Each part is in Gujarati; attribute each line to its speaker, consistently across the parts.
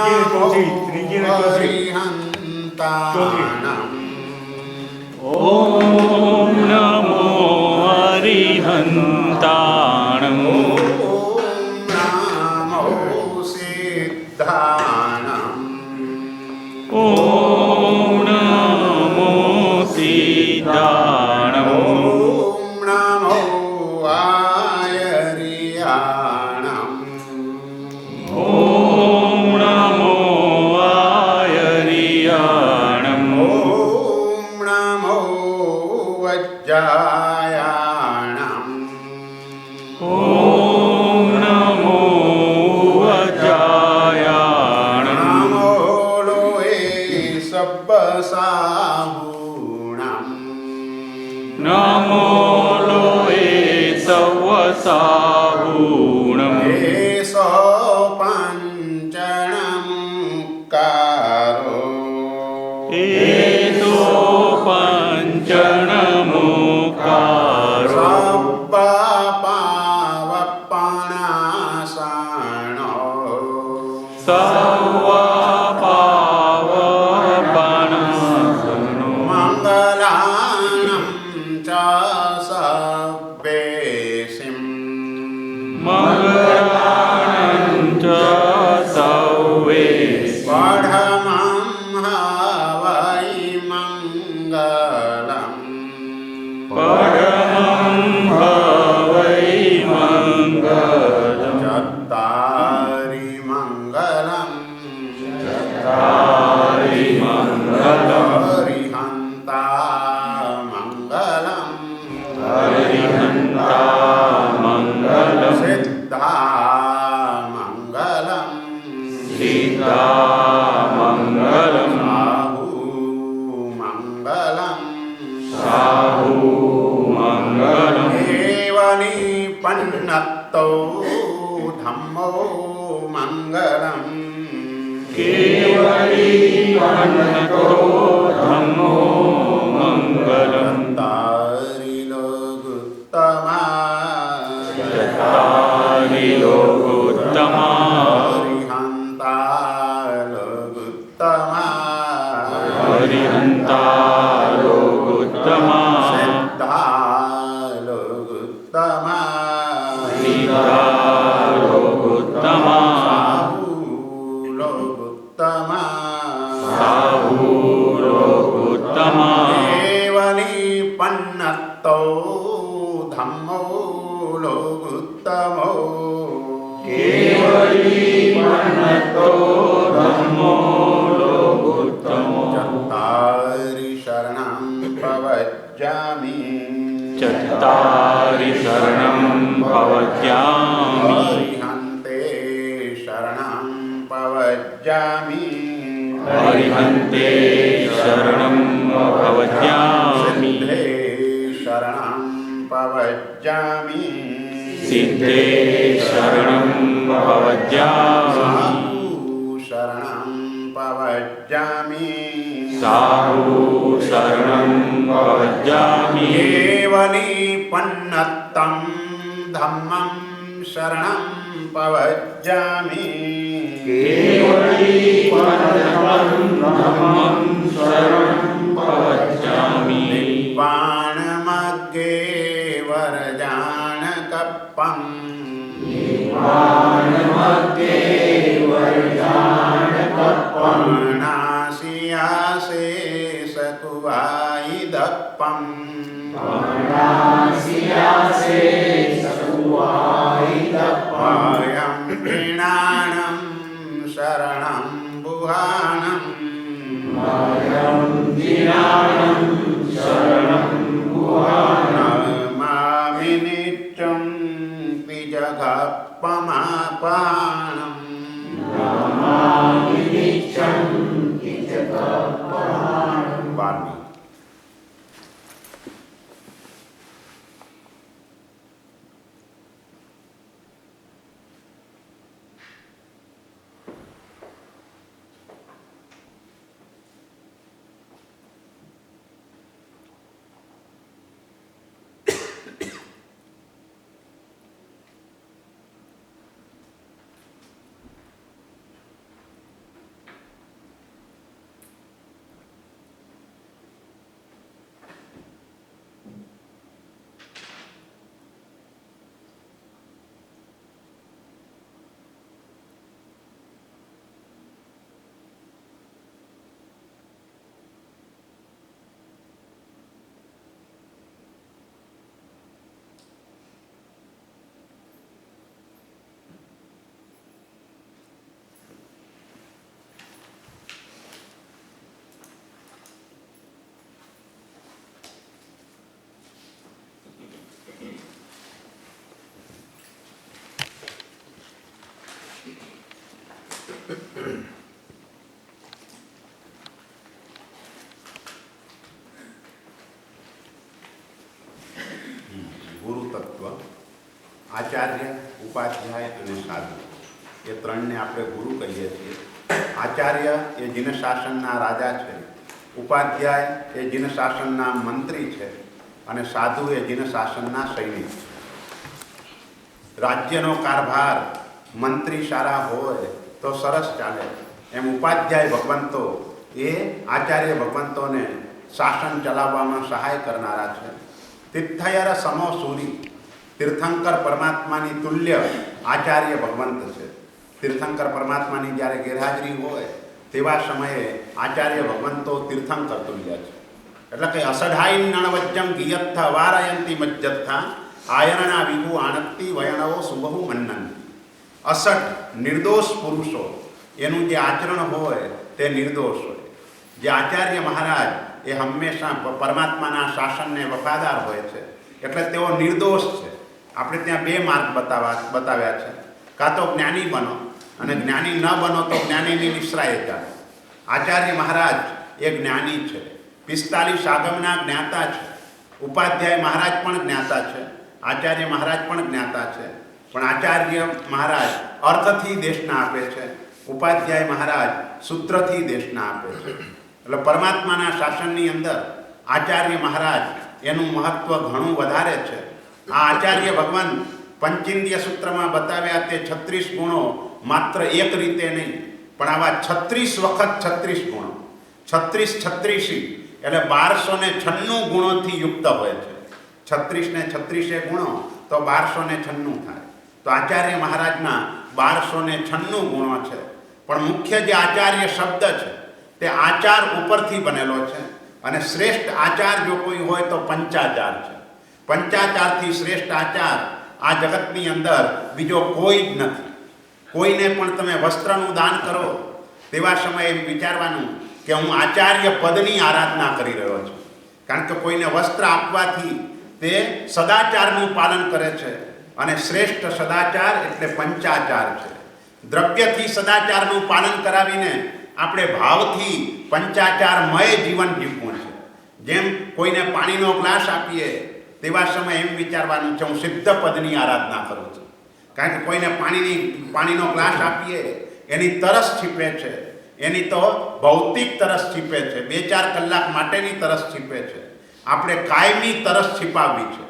Speaker 1: ત્રીજી ને ચોથી
Speaker 2: હરિહંતાણમ
Speaker 3: ઓમ નમો હરિહંતાણમ
Speaker 2: ઓમ નમો સિદ્ધાણમ
Speaker 3: ઓમ નમો સિદ્ધાણમ
Speaker 2: ઓમ નમો આયરિયાણમ
Speaker 3: ઓમ નમો આયરિયાણમ
Speaker 2: ઓમ નમો વજ્જાયાણમ
Speaker 3: ઓમ નમો વજ્જાયાણમ
Speaker 2: નમો લોએ સબ્બસાહૂણમ
Speaker 3: નમો લોએ સવસાહૂણમ
Speaker 2: એસો પંચણમુકારો
Speaker 3: એતો પંચણમુકારો
Speaker 2: સબ્બપાવપણાસણો
Speaker 3: સર્વ પાવપણાસનો
Speaker 2: મંગલાનં ચ સબ્બેસિં
Speaker 3: મંગલાનં ચ સર્વે
Speaker 2: પઢમં હવૈ મંગલમ
Speaker 3: પરમં હવૈ મંગલમ
Speaker 2: ચત્તારી મંગલમ
Speaker 3: તારી મંગલમ
Speaker 2: હરિહંતા મંગલમ
Speaker 3: હરિહંતા મંગલમ
Speaker 2: સિદ્ધા મંગલમ
Speaker 3: સીતા મંગલમ
Speaker 2: સાહુ મંગલમ
Speaker 3: સાહુ મંગલમ
Speaker 2: એવની પન્નત્તો ધમ્મો મંગલમ
Speaker 3: કેવલી પન્નતો ધમ્મો મંગલમ
Speaker 2: તારી લોગુત્તમા
Speaker 3: ચત્તારી લોકોત્તમા
Speaker 2: હરિહંતા લોગુત્તમા
Speaker 3: હરિહંતા લોકોત્તમા
Speaker 2: સિદ્ધા લોગુત્તમા
Speaker 3: સીતા લોકોત્તમા
Speaker 2: સાહુ લોગુત્તમા
Speaker 3: સાહુ લોકોત્તમા
Speaker 2: એવની પન્નત્તો ધમ્મો લોગુત્તમો
Speaker 3: કેવલી પન્નતો ધમ્મો લોકોત્તમો
Speaker 2: ચત્તારી શરણં પ્રવજ્જામિ
Speaker 3: ચત્તારી શરણં ભવત્યામિ
Speaker 2: હરિહંતે શરણં પ્રવજ્જામિ
Speaker 3: હરિહંતે શરણં ભવત્યામિ
Speaker 2: સિદ્ધે શરણં પ્રવજ્જામિ
Speaker 3: સિદ્ધે શરણં ભવત્યામિ
Speaker 2: સાહુ શરણં પ્રવજ્જામિ
Speaker 3: સાહુ શરણં ભવત્યામિ
Speaker 2: કેવલી પન્નત્તં ધમ્મં શરણં પ્રવજ્જામિ
Speaker 3: કેવલી પન્નતં ધમ્મં શરણં ભવત્યામિ
Speaker 2: નિબ્બાણમગ્ગે વરજાનકપ્પં નાસિયાસે સકુવાઈદપ્પં અયં પિણાણં શરણં બુહાણં નમામિ નિત્યં પિજગપ્પમાપાણં બારમી આચાર્ય, ઉપાધ્યાય અને સાધુ એ ત્રણને આપણે ગુરુ કહીએ છીએ. આચાર્ય એ જીન શાસનના રાજા છે, ઉપાધ્યાય એ જીન શાસનના મંત્રી છે અને સાધુ એ જીન શાસનના સૈનિક છે. રાજ્યનો કારભાર મંત્રી સારા હોય તો સરસ ચાલે, એમ ઉપાધ્યાય ભગવંતો એ આચાર્ય ભગવંતોને શાસન ચલાવવામાં સહાય કરનારા છે. તીર્થયર સમો સૂરી, તીર્થંકર પરમાત્માની તુલ્ય આચાર્ય ભગવંત છે. તીર્થંકર પરમાત્માની જ્યારે ગેરહાજરી હોય તેવા સમયે આચાર્ય ભગવંતો તીર્થંકર તુલ્ય છે. એટલે કે અસઢાઈ નણવજ્જમ ગિયત્થ વારયંતી મજ્જત્થા આયરણા વિભુ આણત્તી વયણવો સુબહુ મન્નંતી. અસઠ નિર્દોષ પુરુષો એનું જે આચરણ હોય તે નિર્દોષ હોય. જે આચાર્ય મહારાજ એ હંમેશા પરમાત્માના શાસનને વફાદાર હોય છે એટલે તેઓ નિર્દોષ છે. આપણે ત્યાં બે માર્ગ બતાવ્યા છે, કાં તો જ્ઞાની બનો અને જ્ઞાની ન બનો તો જ્ઞાનીની નિશ્રાએ ચાલો. આચાર્ય મહારાજ એ જ્ઞાની છે, 45 આગમના જ્ઞાતા છે. ઉપાધ્યાય મહારાજ પણ જ્ઞાતા છે, આચાર્ય મહારાજ પણ જ્ઞાતા છે. પણ આચાર્ય મહારાજ અર્થથી દેશના આપે છે, ઉપાધ્યાય મહારાજ સૂત્રથી દેશના આપે છે. એટલે પરમાત્માના શાસનની અંદર આચાર્ય મહારાજ એનું મહત્વ ઘણું વધારે છે. આ આચાર્ય ભગવાન પંચેન્દ્રિય સૂત્રમાં બતાવ્યા તે 36 ગુણો માત્ર એક રીતે નહીં પણ આવા 36 વખત 36 ગુણો, 36 એટલે 1296 ગુણોથી યુક્ત હોય છે. 36 ને 36 ગુણો તો 1296 થાય. તો આચાર્ય મહારાજના 1296 ગુણો છે. પણ મુખ્ય જે આચાર્ય શબ્દ છે તે આચાર ઉપરથી બનેલો છે અને શ્રેષ્ઠ આચાર જો કોઈ હોય તો પંચાચાર છે. પંચાચારથી શ્રેષ્ઠ આચાર આ જગતની અંદર બીજો કોઈ જ નથી. કોઈને પણ તમે વસ્ત્રનું દાન કરો તેવા સમયે વિચારવાનું કે હું આચાર્ય પદની આરાધના કરી રહ્યો છું. કારણ કે કોઈને વસ્ત્ર આપવાથી તે સદાચારનું પાલન કરે છે અને શ્રેષ્ઠ સદાચાર એટલે પંચાચાર છે. દ્રવ્યથી સદાચારનું પાલન કરાવીને આપણે ભાવથી પંચાચારમય જીવન જીવવું છે. જેમ કોઈને પાણીનો ગ્લાસ આપીએ તેવા સમયે એમ વિચારવાનું છે હું સિદ્ધ પદની આરાધના કરું છું. કારણ કે કોઈને પાણીનો ગ્લાસ આપીએ એની તરસ છીપે છે, એની તો ભૌતિક તરસ છીપે છે, 2-4 કલાક માટેની તરસ છીપે છે. આપણે કાયમી તરસ છીપાવવી છે,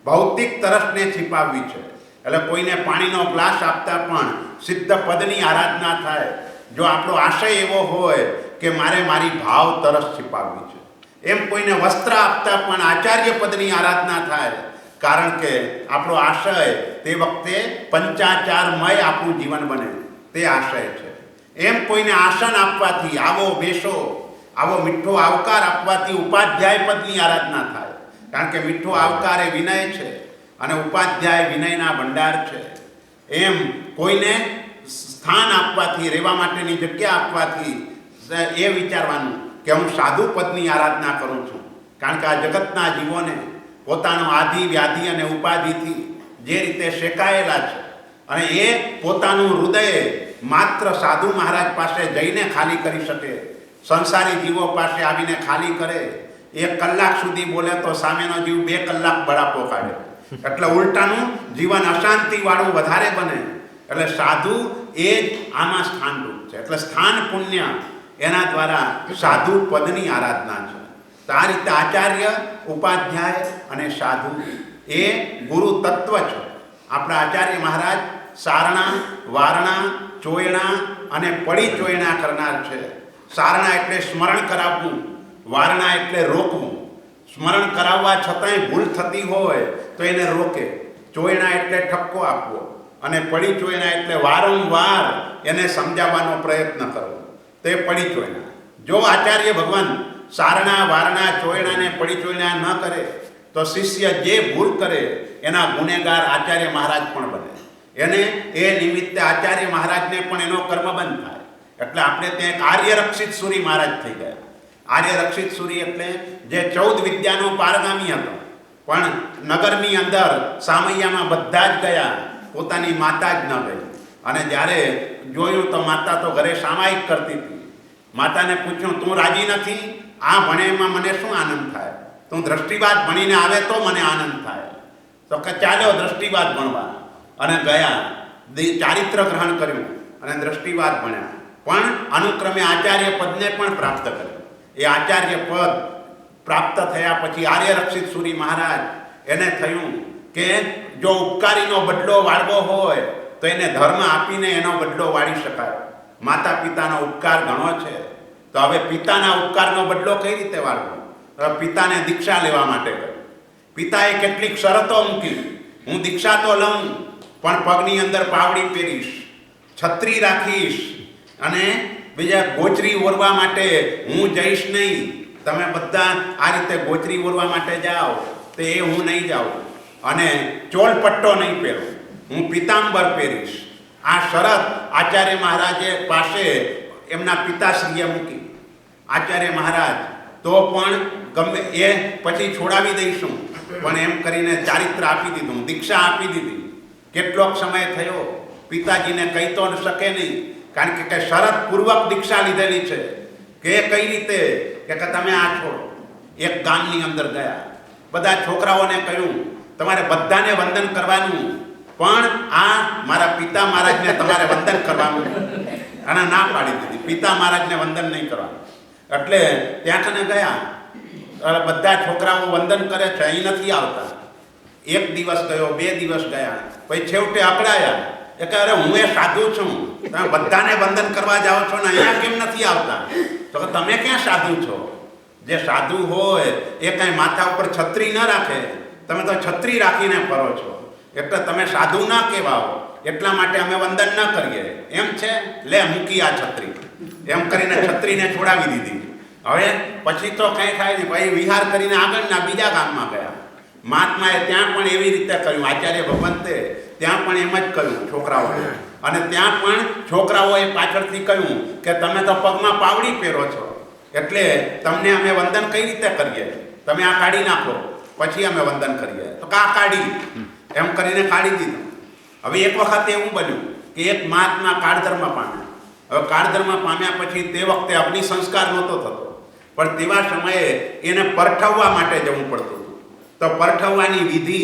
Speaker 2: ભૌતિક તરસને છીપાવવી છે. એટલે કોઈને પાણીનો ગ્લાસ આપતા પણ સિદ્ધ પદની આરાધના થાય. જો આપણો આશય એવો હોય કે મારે મારી ભાવ તરસ છીપાવવી છે. એમ કોઈને વસ્ત્ર આપતા પણ આચાર્ય પદની આરાધના થાય. કારણ કે આપણો આશય તે વખતે પંચાચારમય આપણું જીવન બને તે આશય છે. એમ કોઈને આસન આપવાથી, આવો બેસો, આવો મીઠો આવકાર આપવાથી ઉપાધ્યાય પદની આરાધના થાય. કારણ કે મીઠો આવકાર એ વિનય છે અને ઉપાધ્યાય વિનયના ભંડાર છે. એમ કોઈને સ્થાન આપવાથી, રહેવા માટેની જગ્યા આપવાથી એ વિચારવાનું કે હું સાધુ પદની આરાધના કરું છું. કારણ કે આ જગતના જીવોને પોતાનો આધિ વ્યાધિ અને ઉપાધિથી જે રીતે શેકાયેલા છે અને એ પોતાનું હૃદય માત્ર સાધુ મહારાજ પાસે જઈને ખાલી કરી શકે. સંસારી જીવો પાસે આવીને ખાલી કરે, 1 કલાક સુધી બોલે તો સામેનો જીવ 2 કલાક બળાપો કાઢે. એટલે ઉલટાનું જીવન અશાંતિવાળું વધારે બને. એટલે સાધુ એ જ આમાં સ્થાનરૂપ છે. એટલે સ્થાન પુણ્ય એના દ્વારા સાધુ પદની આરાધના છે. તો આ રીતે આચાર્ય, ઉપાધ્યાય અને સાધુ એ ગુરુ તત્વ છે. આપણા આચાર્ય મહારાજ સારણા, વારણા, ચોયણા અને પડી ચોયણા કરનાર છે. સારણા એટલે સ્મરણ કરાવવું, વારણા એટલે રોકવું. સ્મરણ કરાવવા છતાંય ભૂલ થતી હોય તો એને રોકે. ચોયણા એટલે ઠપકો આપવો અને પડી ચોયણા એટલે વારંવાર એને સમજાવવાનો પ્રયત્ન કરવો, તે પડી ચોયણા. જો આચાર્ય ભગવાન સારણા, વારણા, ચોયણાને પડી ચોયણા ન કરે તો શિષ્ય જે ભૂલ કરે એના ગુનેગાર આચાર્ય મહારાજ પણ બને. એને એ નિમિત્તે આચાર્ય મહારાજને પણ એનો કર્મબંધ થાય. એટલે આપણે ત્યાં એક આર્યરક્ષિત સુરી મહારાજ થઈ ગયા. આર્યરક્ષિત સુરી એટલે જે 14 વિદ્યાનો પારગામી હતો પણ નગરની અંદર સામૈયામાં બધા જ ગયા, પોતાની માતા જ ન ગઈ. અને જ્યારે જોયું તો માતા તો ઘરે સામાયિક કરતી હતી. માતાને પૂછ્યું તું રાજી નથી? આ ભણેમાં મને શું આનંદ થાય? તું દ્રષ્ટિવાદ ભણીને આવે તો મને આનંદ થાય. તો કે ચાલો દ્રષ્ટિવાદ ભણવા. અને ગયા, ચારિત્ર ગ્રહણ કર્યું અને દ્રષ્ટિવાદ ભણ્યા, પણ અનુક્રમે આચાર્ય પદને પણ પ્રાપ્ત કર્યું. એ આચાર્ય પદ પ્રાપ્ત થયા પછી આર્ય રક્ષિત સુરી મહારાજ એને થયું કે જો ઉપકારીનો બદલો વાળવો હોય તો એને ધર્મ આપીને એનો બદલો વાળી શકાય. માતા પિતાનો ઉપકાર ઘણો છે, તો હવે પિતાના ઉપકારનો બદલો કઈ રીતે વાળવો? પિતાને દીક્ષા લેવા માટે કહ્યું. પિતાએ કેટલીક શરતો મૂકી, હું દીક્ષા તો લઉં પણ પગની અંદર પાવડી પહેરીશ, છત્રી રાખીશ અને બીજા ગોચરી ઓરવા માટે હું જઈશ નહીં. તમે બધા આ રીતે ગોચરી ઓરવા માટે જાઓ તો એ હું નહીં જાઉં, અને ચોલપટ્ટો નહીં પહેરું, હું પિતાંબર પહેરીશ. આ શરત આચાર્ય મહારાજે પાસે એમના પિતાશ્રીએ મૂકી. આચાર્ય મહારાજ તો પણ ગમે એ પછી છોડાવી દઈશું, પણ એમ કરીને ચારિત્ર આપી દીધું, દીક્ષા આપી દીધી. કેટલોક સમય થયો, પિતાજીને કહી તો શકે નહીં, કારણ કે શરત પૂર્વક દીક્ષા લીધેલી છે. કે કઈ રીતે કે તમે આ છોડો. એક ગામની અંદર ગયા, બધા છોકરાઓને કહ્યું તમારે બધાને વંદન કરવાનું, પણ આ મારા પિતા મહારાજને તમારે વંદન કરવાનું. અને ના પાડી દીધી, પિતા મહારાજને વંદન નહીં કરવાનું. એટલે ત્યાં કને ગયા, બધા છોકરાઓ વંદન કરે છે, અહીં નથી આવતા. એક દિવસ ગયો, 2 દિવસ ગયા, પછી છેવટે અકળાયા. એ કહે, અરે હું એ સાધુ છું, તમે બધાને વંદન કરવા જાઓ છો ને અહીંયા કેમ નથી આવતા? તો તમે ક્યાં સાધુ છો? જે સાધુ હોય એ કાંઈ માથા ઉપર છત્રી ન રાખે, તમે તો છત્રી રાખીને ફરો છો, એટલે તમે સાધુ ના કહેવાઓ. એટલા માટે અમે વંદન ન કરીએ. એમ છે, લે મૂકી આ છત્રી. એમ કરીને છત્રીને છોડાવી દીધી. હવે પછી તો કંઈ થાય નહીં. ભાઈ વિહાર કરીને આગળના બીજા ગામમાં ગયા. મહાત્માએ ત્યાં પણ એવી રીતે કર્યું. આચાર્ય ભગવંતે ત્યાં પણ એમ જ કર્યું છોકરાઓને. અને ત્યાં પણ છોકરાઓએ પાછળથી કહ્યું કે તમે તો પગમાં પાવડી પહેરો છો, એટલે તમને અમે વંદન કઈ રીતે કરીએ? તમે આ કાઢી નાખો, પછી અમે વંદન કરીએ. તો કા કાઢી, એમ કરીને કાઢી દીધું. હવે એક વખત એવું બન્યું કે એક મહાત્મા કાળધર્મ પામ્યા. હવે કાળધર્મ પામ્યા પછી તે વખતે અગ્નિ સંસ્કાર નહોતો થતો, પણ તેવા સમયે એને પરઠવવા માટે જવું પડતું હતું. તો પરઠવવાની વિધિ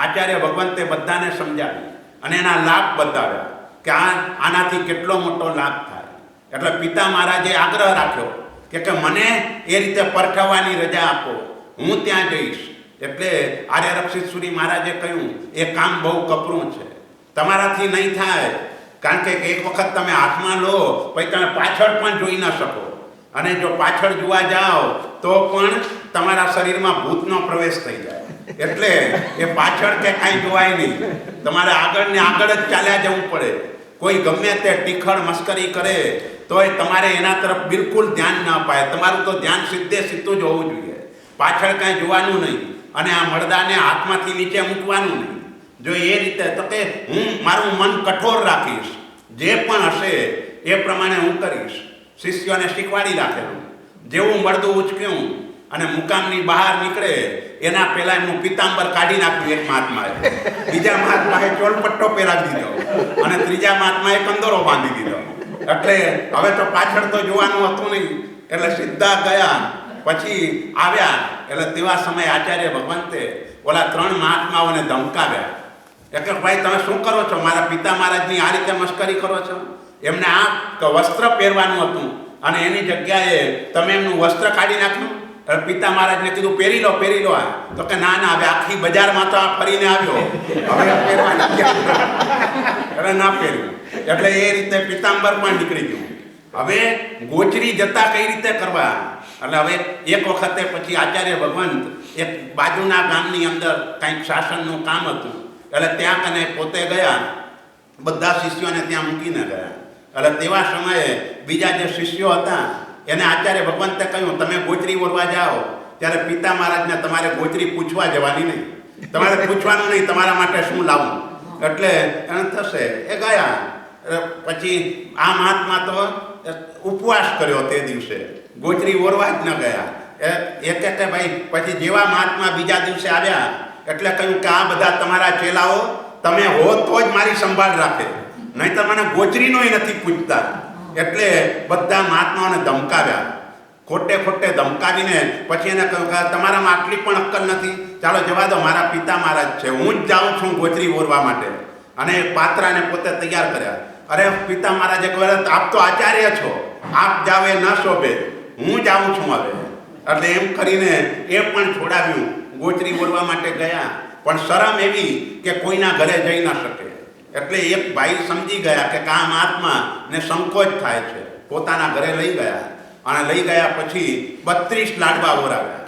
Speaker 2: આચાર્ય ભગવંતે બધાને સમજાવી અને એના લાભ બતાવ્યા કે આનાથી કેટલો મોટો લાભ થાય. એટલે પિતા મહારાજે આગ્રહ રાખ્યો કે મને એ રીતે પરઠવવાની રજા આપો, હું ત્યાં જઈશ. એટલે આર્ય રક્ષિત સુરી મહારાજે કહ્યું એ કામ બહુ કપરું છે, તમારાથી નહીં થાય. કારણ કે એક વખત તમે હાથમાં લો પછી તમે પાછળ પણ જોઈ ન શકો, અને જો પાછળ જોવા જાઓ તો પણ તમારા શરીરમાં ભૂતનો પ્રવેશ થઈ જાય. એટલે એ પાછળ કે કાંઈ જોવાય નહીં, તમારે આગળ ને આગળ જ ચાલ્યા જવું પડે. કોઈ ગમે તે ટીખળ મસ્કરી કરે તોય તમારે એના તરફ બિલકુલ ધ્યાન ન અપાય. તમારું તો ધ્યાન સીધે સીધું જ હોવું જોઈએ, પાછળ કાંઈ જોવાનું નહીં, અને આ મળદાને હાથમાંથી નીચે મૂકવાનું નહીં. જો એ રીતે તો કે હું મારું મન કઠોર રાખીશ, જે પણ હશે એ પ્રમાણે હું કરીશ. શિષ્યોને શીખવાડી રાખેલું. જેવું મળદું ઉચક્યું અને મુકામની બહાર નીકળે એના પહેલા એમનું પિતાંબર કાઢી નાખ્યું એક મહાત્માએ, બીજા મહાત્માએ ચોલપટ્ટો પહેરાવી દીધો, અને ત્રીજા મહાત્માએ કંદોરો બાંધી દીધો. એટલે હવે તો પાછળ તો જોવાનું હતું નહીં, એટલે સીધા ગયા. પછી આવ્યા એટલે તેવા સમયે આચાર્ય ભગવંતે ઓલા 3 મહાત્માઓને ધમકાવ્યા. એટલે ભાઈ તમે શું કરો છો? મારા પિતા મહારાજની આ રીતે મસ્કરી કરો છો? એમને આ વસ્ત્ર પહેરવાનું હતું અને એની જગ્યાએ તમે એમનું વસ્ત્ર કાઢી નાખ્યું. પિતા મહારાજને કીધું પહેરી લો, પહેરી લો. આ તો કે ના ના, હવે આખી બજારમાં તો આ ફરીને આવ્યો, હવે પહેરવાની એટલે ના પહેર્યું. એટલે એ રીતે પિતાંબર પણ નીકળી ગયું. હવે ગોચરી જતા કઈ રીતે કરવા? એટલે હવે એક વખતે પછી આચાર્ય ભગવંત એક બાજુના ગામની અંદર કંઈક શાસનનું કામ હતું, એટલે ત્યાં કને પોતે ગયા, બધા શિષ્યોને ત્યાં મૂકીને ગયા. એટલે તેવા સમયે બીજા જે શિષ્યો હતા એને આચાર્ય ભગવંતે કહ્યું તમે ગોચરી ઓરવા જાઓ ત્યારે પિતા મહારાજને તમારે ગોચરી પૂછવા જવાની નહીં, તમારે પૂછવાનું નહીં તમારા માટે શું લાવું. એટલે એને થશે એ ગયા. પછી આ મહાત્મા તો ઉપવાસ કર્યો તે દિવસે, ગોચરી ઓરવા જ ન ગયા. કે ભાઈ પછી જેવા મહાત્મા બીજા દિવસે આવ્યા એટલે કહ્યું કે આ બધા તમારા ચેલાઓ તમે હો તો જ મારી સંભાળ રાખે, નહીં તો મને ગોચરીનોય નથી પૂછતા. એટલે બધા મહાત્માઓને ધમકાવ્યા, ખોટે ખોટે ધમકાવીને પછી એને કહ્યું કે તમારામાં આટલી પણ અક્કલ નથી, ચાલો જવા દો, મારા પિતા મહારાજ છે, હું જ જાઉં છું ગોચરી ઓરવા માટે. અને પાત્રાને પોતે તૈયાર કર્યા. અરે પિતા મહારાજે કહ્યું, આપ તો આચાર્ય છો, આપ જાવ એ ન શોભે, હું જાઉં છું હવે. એટલે એમ કરીને એ પણ છોડાવ્યું. ગોચરી બોલવા માટે ગયા, પણ શરમ એવી કે કોઈના ઘરે જઈ ન શકે. એટલે એક ભાઈ સમજી ગયા કે આ મહાત્માને સંકોચ થાય છે, પોતાના ઘરે લઈ ગયા. અને લઈ ગયા પછી 32 લાડવા ઓરાવ્યા.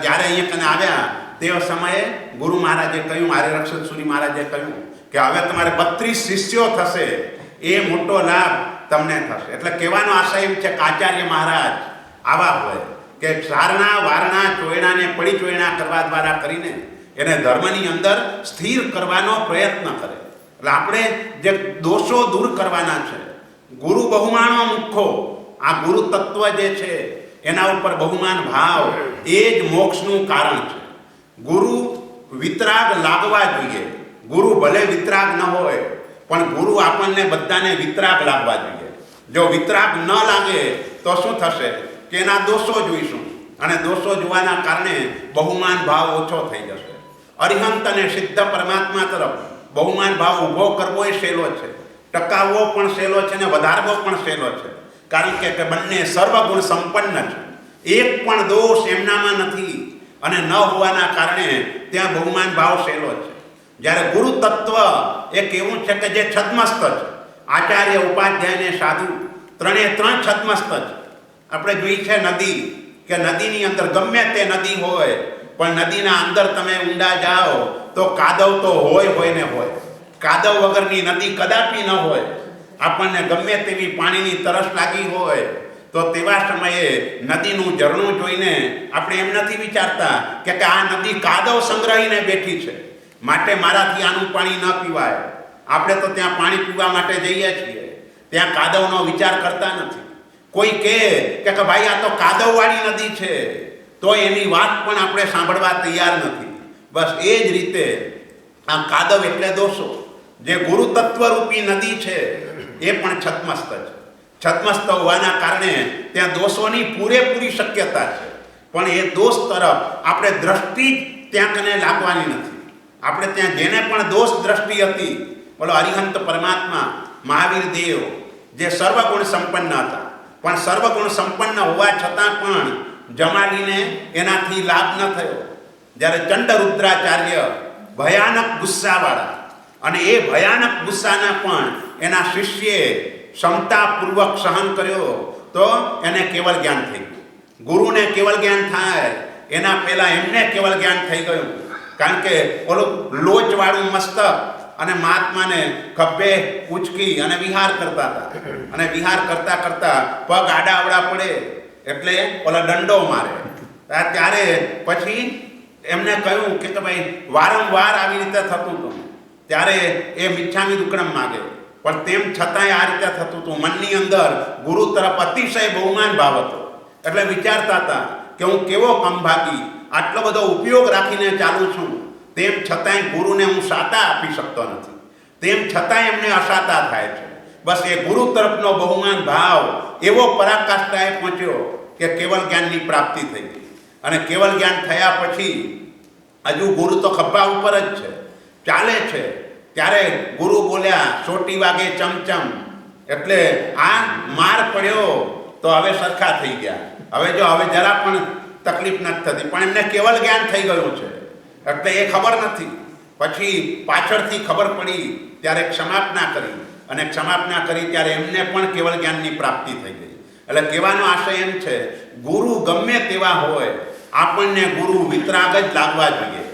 Speaker 2: જ્યારે અહીંયા કને આવ્યા તે સમયે ગુરુ મહારાજે કહ્યું, આર્યરક્ષક સુરી મહારાજે કહ્યું કે હવે તમારે 32 શિષ્યો થશે, એ મોટો લાભ તમને થશે. એટલે કહેવાનો આશય એમ છે કે આચાર્ય મહારાજ આવા હોય કે સારણા વારણા ચોયણાને પડી ચોયણા કરવા દ્વારા કરીને એને ધર્મની અંદર સ્થિર કરવાનો પ્રયત્ન કરે. એટલે આપણે જે દોષો દૂર કરવાના છે, ગુરુ બહુમાનો મુખો, આ ગુરુ તત્વ જે છે એના ઉપર બહુમાન ભાવ એ જ મોક્ષનું કારણ છે. ગુરુ વિતરાગ લાગવા જોઈએ. ગુરુ ભલે વિતરાગ ન હોય, પણ ગુરુ આપણને બધાને વિતરાગ લાગવા જોઈએ. જો વિતરાગ ન લાગે તો શું થશે કે એના દોષો જોઈશું, અને દોષો જોવાના કારણે બહુમાન ભાવ ઓછો થઈ જશે. અરિહંત અને સિદ્ધ પરમાત્મા તરફ બહુમાન ભાવ ઊભો કરવો એ સહેલો છે, ટકાવવો પણ સહેલો છે, ને વધારવો પણ સહેલો છે. કારણ કે બંને સર્વગુણ સંપન્ન છે, એક પણ દોષ એમનામાં નથી, અને ન હોવાના કારણે ત્યાં બહુમાન ભાવ સહેલો છે. જ્યારે ગુરુ તત્વ એક એવું છે કે જે છદ્મસ્ત છે. આચાર્ય, ઉપાધ્યાય ને સાધુ ત્રણે ત્રણ છદ્મસ્ત છે. આપણે જોઈ છે નદી, કે નદીની અંદર ગમે તે નદી હોય, પણ નદીના અંદર તમે ઊંડા જાઓ તો કાદવ તો હોય ને હોય. કાદવ વગરની નદી કદાપી ન હોય. આપણને ગમે તેવી પાણીની તરસ લાગી હોય તો તેવા સમયે નદીનું ઝરણું જોઈને આપણે એમ નથી વિચારતા કે આ નદી કાદવ સંગ્રહીને બેઠી છે, માટે મારાથી આનું પાણી ન પીવાય. આપણે તો ત્યાં પાણી પીવા માટે જઈએ છીએ, ત્યાં કાદવનો વિચાર કરતા નથી. કોઈ કહે કે ભાઈ આ તો કાદવવાળી નદી છે, તો એની વાત પણ આપણે સાંભળવા તૈયાર નથી. બસ એ જ રીતે આ કાદવ એટલે દોષો. જે ગુરુ તત્વરૂપી નદી છે એ પણ છદ્મસ્ત છે. છદ્મસ્ત હોવાના કારણે ત્યાં દોષોની પૂરેપૂરી શક્યતા છે, પણ એ દોષ તરફ આપણે દ્રષ્ટિ ત્યાં કને લાગવાની નથી. આપણે ત્યાં જેને પણ દોષ દ્રષ્ટિ હતી, બોલો અરિહંત પરમાત્મા મહાવીર દેવ જે સર્વગુણ સંપન્ન હતા, પણ સર્વગુણ સંપન્ન હોવા છતાં પણ જમાડીને એનાથી લાભ ન થયો. જ્યારે ચંડરુદ્રાચાર્ય ભયાનક ગુસ્સાવાળા, અને એ ભયાનક ગુસ્સાના પણ એના શિષ્યએ ક્ષમતાપૂર્વક સહન કર્યો તો એને કેવલ જ્ઞાન થઈ ગયું. ગુરુને કેવલ જ્ઞાન થાય એના પહેલાં એમને કેવલ જ્ઞાન થઈ ગયું. કારણ કે ઓલું લોચવાળું મસ્તક અને મહાત્માને ખભે ઉચકી અને વિહાર કરતા હતા, અને વિહાર કરતા કરતા પગ આડાવડા પડે એટલે ઓલા દંડો મારે. ત્યારે પછી એમને કહ્યું કે ભાઈ વારંવાર આવી રીતે થતું હતું. ત્યારે એ મિચ્છામી દુક્કડમ માગે, પણ તેમ છતાંય આ રીતે થતું હતું. મનની અંદર ગુરુ તરફ અતિશય બહુમાન ભાવ હતો. એટલે વિચારતા હતા કે હું કેવો કમભાગી, આટલો બધો ઉપયોગ રાખીને ચાલુ છું, તેમ છતાંય ગુરુને હું સાતા આપી શકતો નથી, તેમ છતાંય એમને અસાતા થાય છે. બસ એ ગુરુ તરફનો બહુમાન ભાવ એવો પરાકાષ્ઠાએ પહોંચ્યો કે કેવલ જ્ઞાનની પ્રાપ્તિ થઈ ગઈ. અને કેવલ જ્ઞાન થયા પછી હજુ ગુરુ તો ખભા ઉપર જ છે, ચાલે છે. ત્યારે ગુરુ બોલ્યા, સોટી વાગે ચમચમ. એટલે આ માર પડ્યો તો હવે સરખા થઈ ગયા. હવે જરા પણ તકલીફ નથી થતી, પણ એમને કેવલ જ્ઞાન થઈ ગયું છે. એટલે એ ખબર નથી. પછી પાછળથી ખબર પડી ત્યારે ક્ષમાપના કરી, અને ક્ષમાપના કરી ત્યારે એમને પણ કેવલ જ્ઞાનની પ્રાપ્તિ થઈ ગઈ. એટલે કહેવાનો આશય એમ છે, ગુરુ ગમે તેવા હોય, આપણને ગુરુ વિતરાગ જ લાગવા જોઈએ.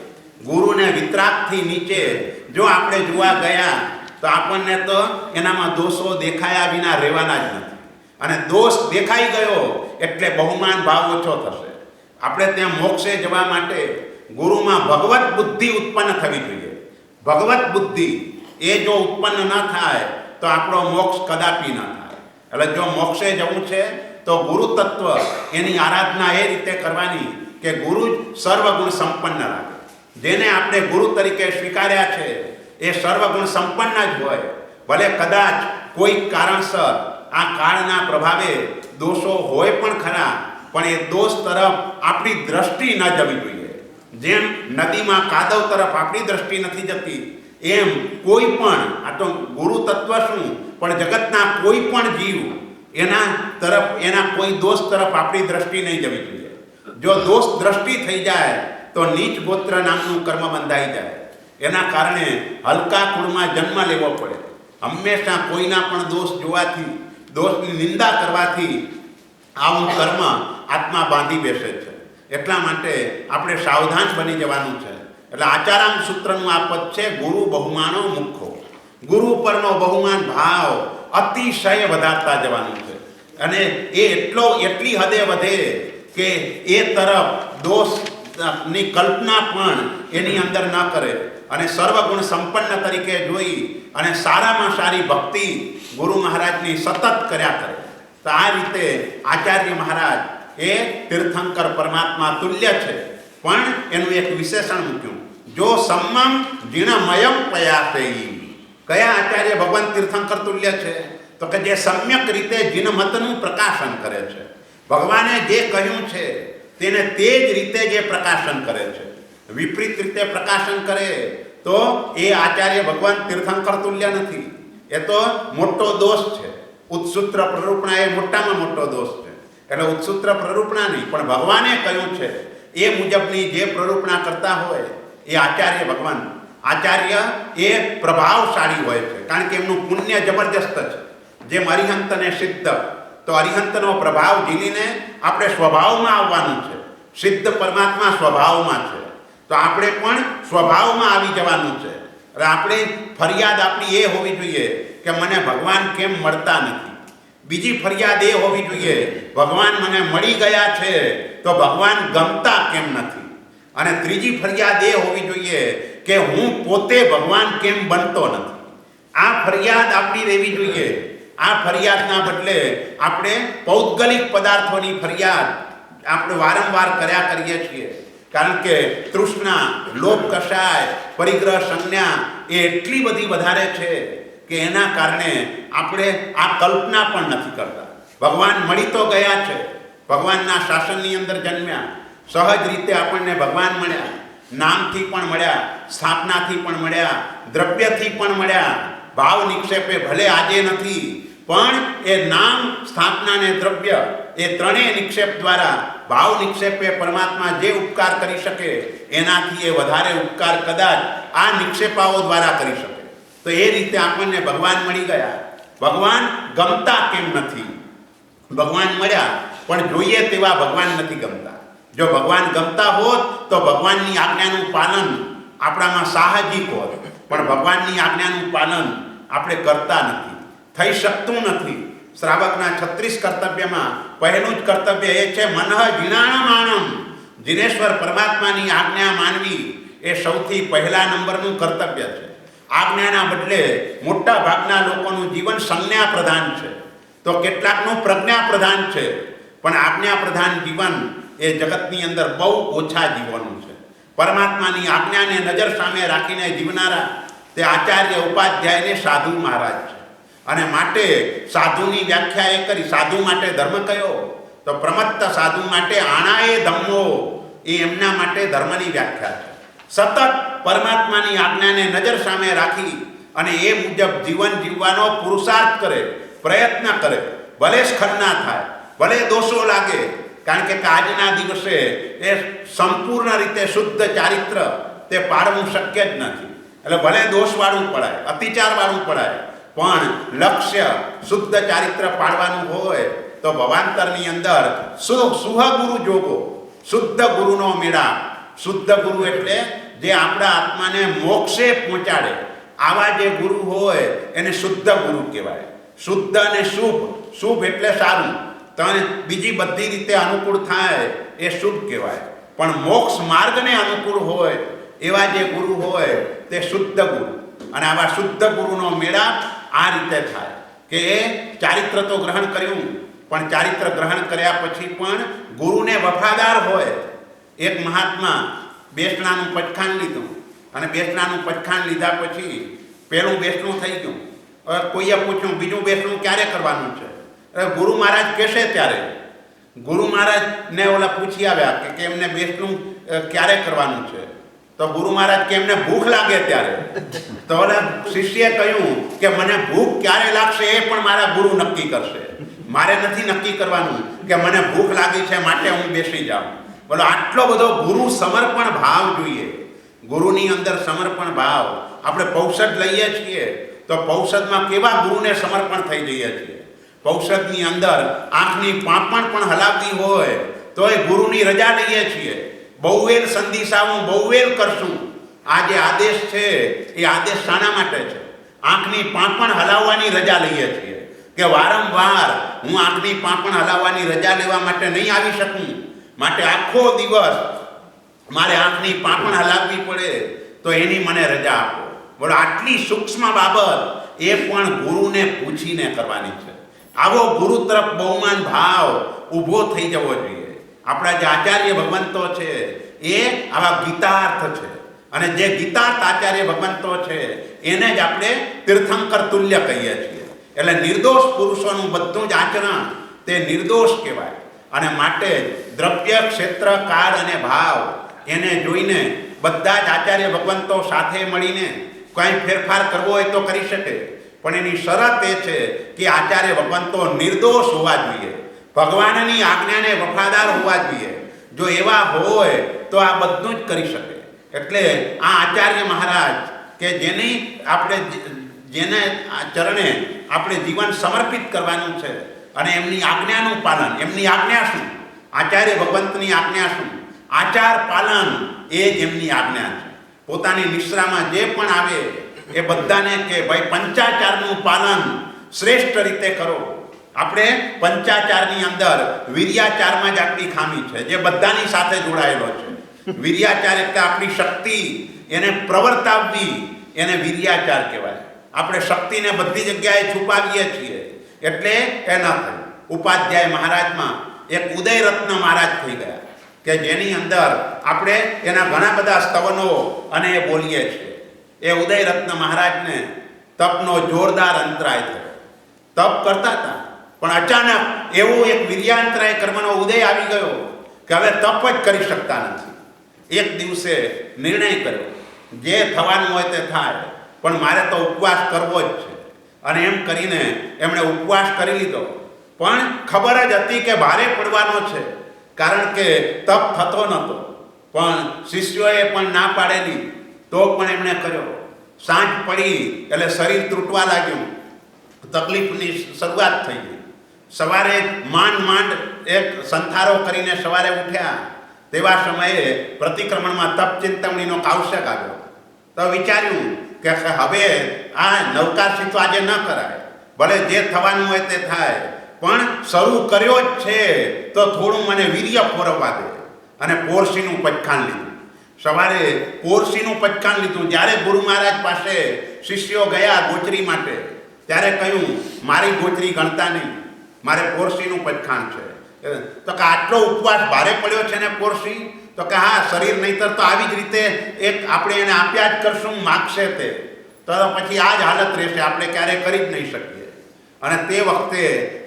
Speaker 2: ગુરુને વિતરાગથી નીચે જો આપણે જોવા ગયા તો આપણને તો એનામાં દોષો દેખાયા વિના રહેવાના જ નથી. અને દોષ દેખાઈ ગયો એટલે બહુમાન ભાવ ઓછો થશે. આપણે ત્યાં મોક્ષે જવા માટે ગુરુમાં ભગવત બુદ્ધિ ઉત્પન્ન થવી જોઈએ. ભગવત બુદ્ધિ એ જો ઉત્પન્ન ન થાય તો આપણો મોક્ષ કદાપી ન થાય. એટલે જો મોક્ષે જવું છે તો ગુરુ તત્વ એની આરાધના એ રીતે કરવાની કે ગુરુ જ સર્વગુણ સંપન્ન રાખે. જેને આપણે ગુરુ તરીકે સ્વીકાર્યા છે એ સર્વગુણ સંપન્ન જ હોય. ભલે કદાચ કોઈ કારણસર આ કાળના પ્રભાવે દોષો હોય પણ ખરા, પણ એ દોષ તરફ આપણી દ્રષ્ટિ ન જવી જોઈએ. જેમ નદીમાં કાદવ તરફ આપણી દ્રષ્ટિ નથી જતી, એમ કોઈ પણ, આ તો ગુરુ તત્વ શું, પણ જગતના કોઈ પણ જીવ એના કોઈ દોષ તરફ આપણી દ્રષ્ટિ નહીં જવી જોઈએ. જો દોષ દ્રષ્ટિ થઈ જાય તો નીચ ગોત્ર નામનું કર્મ બંધાઈ જાય. એના કારણે હલકા કુળમાં જન્મ લેવો પડે. હંમેશા કોઈના પણ દોષ જોવાથી, દોષની નિંદા કરવાથી આવું કર્મ આત્મા બાંધી બેસે છે. એટલા માટે આપણે સાવધાન બની જવાનું છે. એટલે આચારામ સૂત્રનું આ પદ છે, ગુરુ બહુમાનો મુખ્યો. ગુરુ પરનો બહુમાન ભાવ અતિશય વધારતા જવાનું છે. અને એ એટલી હદે વધે કે એ તરફ દોષની કલ્પના પણ એની અંદર ન કરે અને સર્વગુણ સંપન્ન તરીકે જોઈ અને સારામાં સારી ભક્તિ ગુરુ મહારાજની સતત કર્યા કરે. તો આ રીતે આચાર્ય મહારાજ એ તીર્થંકર પરમાત્મા તુલ્ય છે. પણ એનું એક વિશેષણ મૂક્યું, જો સમ્મમ જીણમયમ પયાસેયી. કયા આચાર્ય ભગવાન તીર્થંકર તુલ્ય છે? તો કે જે સમ્યક રીતે જીનમતનું પ્રકાશન કરે છે. ભગવાને જે કહ્યું છે તેને તે જ રીતે જે પ્રકાશન કરે છે. વિપરીત રીતે પ્રકાશન કરે તો એ આચાર્ય ભગવાન તીર્થંકર તુલ્ય નથી. એ તો મોટો દોષ છે. ઉત્સૂત્ર પ્રરૂપણા એ મોટામાં મોટો દોષ છે. એટલે ઉત્સૂત્ર પ્રરૂપણા નહીં, પણ ભગવાને કહ્યું છે એ મુજબની જે પ્રરૂપણા કરતા હોય એ આચાર્ય ભગવાન. આચાર્ય એ પ્રભાવશાળી હોય છે, કારણ કે એમનું પુણ્ય જબરજસ્ત છે. જેમ અરિહંતને સિદ્ધ, તો અરિહંતનો પ્રભાવ ઝીલીને આપણે સ્વભાવમાં આવવાનું છે. સિદ્ધ પરમાત્મા સ્વભાવમાં છે, તો આપણે પણ સ્વભાવમાં આવી જવાનું છે. એટલે આપણે ફરિયાદ આપણી એ હોવી જોઈએ કે મને ભગવાન કેમ મળતા નથી. બીજી ફરિયાદ એ હોવી જોઈએ, ભગવાન મને મળી ગયા છે તો ભગવાન ગમતા કેમ નથી. અને ત્રીજી ફરિયાદ એ હોવી જોઈએ કે હું પોતે ભગવાન કેમ બનતો નથી. આ ફરિયાદ આપણી રહેવી જોઈએ. આ ફરિયાદના બદલે આપણે પૌદ્ગલિક પદાર્થોની ફરિયાદ આપણે વારંવાર કર્યા કરીએ છીએ. કારણ કે તૃષ્ણા, લોભ, કષાય, પરિગ્રહ, સંજ્ઞા એ એટલી બધી વધારે છે કે એના કારણે આપણે આ કલ્પના પણ નથી કરતા. ભગવાન મળી તો ગયા છે, ભગવાનના શાસનની અંદર જન્મ્યા, સહજ રીતે આપણને ભગવાન મળ્યા, નામથી પણ મળ્યા, સ્થાપનાથી પણ મળ્યા, દ્રવ્યથી પણ મળ્યા. ભાવ નિક્ષેપે ભલે આજે નથી, પણ એ નામ, સ્થાપના અને દ્રવ્ય એ ત્રણેય નિક્ષેપ દ્વારા ભાવ નિક્ષેપે પરમાત્મા જે ઉપકાર કરી શકે એનાથી એ વધારે ઉપકાર કદાચ આ નિક્ષેપાઓ દ્વારા કરી શકે. તો એ રીતે આપણને ભગવાન મળી ગયા. ભગવાન ગમતા કેમ નથી? ભગવાન મળ્યા પણ જોઈએ તેવા ભગવાન નથી ગમતા. જો ભગવાન ગમતા હોત તો ભગવાનની આજ્ઞાનું પાલન આપણામાં સાહજિક હોત, પણ ભગવાનની આજ્ઞાનું પાલન આપણે કરતા નથી, થઈ શકતું નથી. શ્રાવકના 36 કર્તવ્યમાં પહેલું જ કર્તવ્ય એ છે મનઃ જીણાણમાણમ. જીનેશ્વર પરમાત્માની આજ્ઞા માનવી એ સૌથી પહેલા નંબરનું કર્તવ્ય છે. આજ્ઞાના બદલે મોટા ભાગના લોકોનું જીવન સંજ્ઞા પ્રધાન છે, તો કેટલાકનું પ્રજ્ઞા પ્રધાન છે. પણ આજ્ઞા પ્રધાન જીવન એ જગતની અંદર બહુ ઓછા જીવવાનું છે. પરમાત્માની આજ્ઞાને નજર સામે રાખીને જીવનારા તે આચાર્ય ઉપાધ્યાયને સાધુ મહારાજ છે. અને માટે સાધુની વ્યાખ્યા એ કરી. સાધુ માટે ધર્મ કયો? તો પ્રમત્ત સાધુ માટે આણાએ ધમ્મો, એ એમના માટે ધર્મની વ્યાખ્યા છે. સતત પરમાત્માની આજ્ઞાને નજર સામે રાખી અને એ મુજબ જીવન જીવવાનો પુરુષાર્થ કરે, પ્રયત્ન કરે. ભલે સ્ખલના થાય, ભલે દોષો લાગે, કારણ કે આજના દિવસે એ સંપૂર્ણ રીતે શુદ્ધ ચારિત્ર તે પાડવું શક્ય જ નથી. એટલે ભલે દોષવાળું પડાય, અતિચારવાળું પડાય, પણ લક્ષ્ય શુદ્ધ ચારિત્ર પાડવાનું હોય તો ભવાંતરની અંદર સુહગુરુ જોગો, શુદ્ધ ગુરુનો મેળાપ. શુદ્ધ ગુરુ એટલે જે આપણા આત્માને મોક્ષે પહોંચાડે, આવા જે ગુરુ હોય એને શુદ્ધ ગુરુ કહેવાય. શુદ્ધ અને શુભ, શુભ એટલે સારું, તને બીજી બધી રીતે અનુકૂળ થાય એ શુભ કહેવાય. પણ મોક્ષ માર્ગને અનુકૂળ હોય એવા જે ગુરુ હોય તે શુદ્ધ ગુરુ. અને આવા શુદ્ધ ગુરુનો મેળાપ આ રીતે થાય કે એ ચારિત્ર તો ગ્રહણ કર્યું, પણ ચારિત્ર ગ્રહણ કર્યા પછી પણ ગુરુને વફાદાર હોય. એક મહાત્મા બેસણાનું પચખાન લીધું અને બેસણાનું પચખાન લીધા પછી પહેલું બેસણું થઈ ગયું. હવે કોઈએ પૂછ્યું બીજું બેસણું ક્યારે કરવાનું છે? ગુરુ મહારાજ કહેશે ત્યારે ગુરુ મહારાજને ઓલા પૂછી આવ્યા કે એમને બેસણું ક્યારે કરવાનું છે? તો ગુરુ મહારાજ કે એમને ભૂખ લાગે ત્યારે. તો ઓલા શિષ્યએ કહ્યું કે મને ભૂખ ક્યારે લાગશે એ પણ મારા ગુરુ નક્કી કરશે, મારે નથી નક્કી કરવાનું કે મને ભૂખ લાગી છે માટે હું બેસી જાઉં. બોલો, આટલો બધો ગુરુ સમર્પણ ભાવ જોઈએ. ગુરુની અંદર સમર્પણ ભાવ. આપણે પૌષધ લઈએ છીએ તો પૌષધમાં કેવા ગુરુને સમર્પણ થઈ જઈએ છીએ. પૌષધની અંદર આંખની પાંપણ પણ હલાવતી હોય તો એ ગુરુની રજા લઈએ છીએ. બહુવેલ સંદિશાવું બહુવેલ કરશું, આ જે આદેશ છે એ આદેશ શાના માટે છે? આંખની પાંપણ હલાવવાની રજા લઈએ છીએ કે વારંવાર હું આંખની પાંપણ હલાવવાની રજા લેવા માટે નહીં આવી શકું, માટે આખો દિવસ મારે આંખની પાંપણ હલાવવી પડે તો એની મને રજા આપો. બોલો, આટલી સૂક્ષ્મ બાબત એ પણ ગુરુને પૂછીને કરવાની છે. આવો ગુરુ તરફ બહુમાન ભાવ ઊભો થઈ જવો જોઈએ. આપણા જે આચાર્ય ભગવંતો છે એ આવા ગીતાર્થ છે, અને જે ગીતાર્થ આચાર્ય ભગવંતો છે એને જ આપણે તીર્થંકર તુલ્ય કહીએ છીએ. એટલે નિર્દોષ પુરુષોનું બધું જ આચરણ તે નિર્દોષ કહેવાય. અને માટે દ્રવ્ય, ક્ષેત્ર, કાળ અને ભાવ એને જોઈને બધા જ આચાર્ય ભગવંતો સાથે મળીને કંઈ ફેરફાર કરવો હોય તો કરી શકે, પણ એની શરત એ છે કે આચાર્ય ભગવંતો નિર્દોષ હોવા જોઈએ, ભગવાનની આજ્ઞાને વફાદાર હોવા જોઈએ. જો એવા હોય તો આ બધું જ કરી શકે. એટલે આ આચાર્ય મહારાજ કે જેને આ ચરણે આપણે જીવન સમર્પિત કરવાનું છે, અને એમની આજ્ઞાનું પાલન. એમની આજ્ઞા શું? આચાર્ય ભગવંતની આજ્ઞા શું? આચાર પાલન એ જ એમની આજ્ઞા છે. પોતાની નિશ્રામાં જે પણ આવે એ બધાને કે ભાઈ પંચાચારનું પાલન શ્રેષ્ઠ રીતે કરો. આપણે પંચાચારની અંદર વીર્યાચારમાં જ આટલી ખામી છે, જે બધાની સાથે જોડાયેલો છે. વીર્યાચાર એટલે આપણી શક્તિ એને પ્રવર્તાવવી, એને વીર્યાચાર કહેવાય. આપણે શક્તિને બધી જગ્યાએ છુપાવીએ છીએ એટલે એ ન થયું. ઉપાધ્યાય મહારાજમાં એક ઉદયરત્ન મહારાજ થઈ ગયા કે જેની અંદર આપણે એના ઘણા બધા સ્તવનો અને એ બોલીએ છીએ. એ ઉદયરત્ન મહારાજને તપનો જોરદાર અંતરાય થયો. તપ કરતા હતા પણ અચાનક એવું એક વીર્યાંતરાય કર્મનો ઉદય આવી ગયો કે હવે તપ જ કરી શકતા નથી. એક દિવસે નિર્ણય કર્યો, જે થવાનું હોય તે થાય, પણ મારે તો ઉપવાસ કરવો જ છે. અને એમ કરીને એમણે ઉપવાસ કરી લીધો. પણ ખબર જ હતી કે ભારે પડવાનો છે, કારણ કે તપ થતો નહોતો. પણ શિષ્યોએ પણ ના પાડેલી તો પણ એમણે કર્યો. સાંજ પડી એટલે શરીર તૂટવા લાગ્યું, તકલીફની શરૂઆત થઈ ગઈ. સવારે માંડ એક સંથારો કરીને સવારે ઉઠ્યા. તેવા સમયે પ્રતિક્રમણમાં તપ ચિંતવણીનો આવશ્યક આવ્યો. તો વિચાર્યું કે હવે આ નવકાશી તો આજે ન કરાય, ભલે જે થવાનું હોય તે થાય, પણ શરૂ કર્યો જ છે તો થોડું મને વીર્ય પોરવવા દે. અને પોરસીનું પચખાન લીધું. સવારે પોરસીનું પચખાન લીધું. જ્યારે ગુરુ મહારાજ પાસે શિષ્યો ગયા ગોચરી માટે, ત્યારે કહ્યું મારી ગોચરી ગણતા નહીં, મારે પોરસીનું પચખાન છે. તો કે આટલો ઉપવાસ ભારે પડ્યો છે ને પોરસી? તો કે હા, શરીર નહીંતર તો આવી જ રીતે એક આપણે એને આપ્યા જ કરશું, માગશે તે તો પછી આ જ હાલત રહેશે, આપણે ક્યારેય કરી જ નહીં શકીએ. અને તે વખતે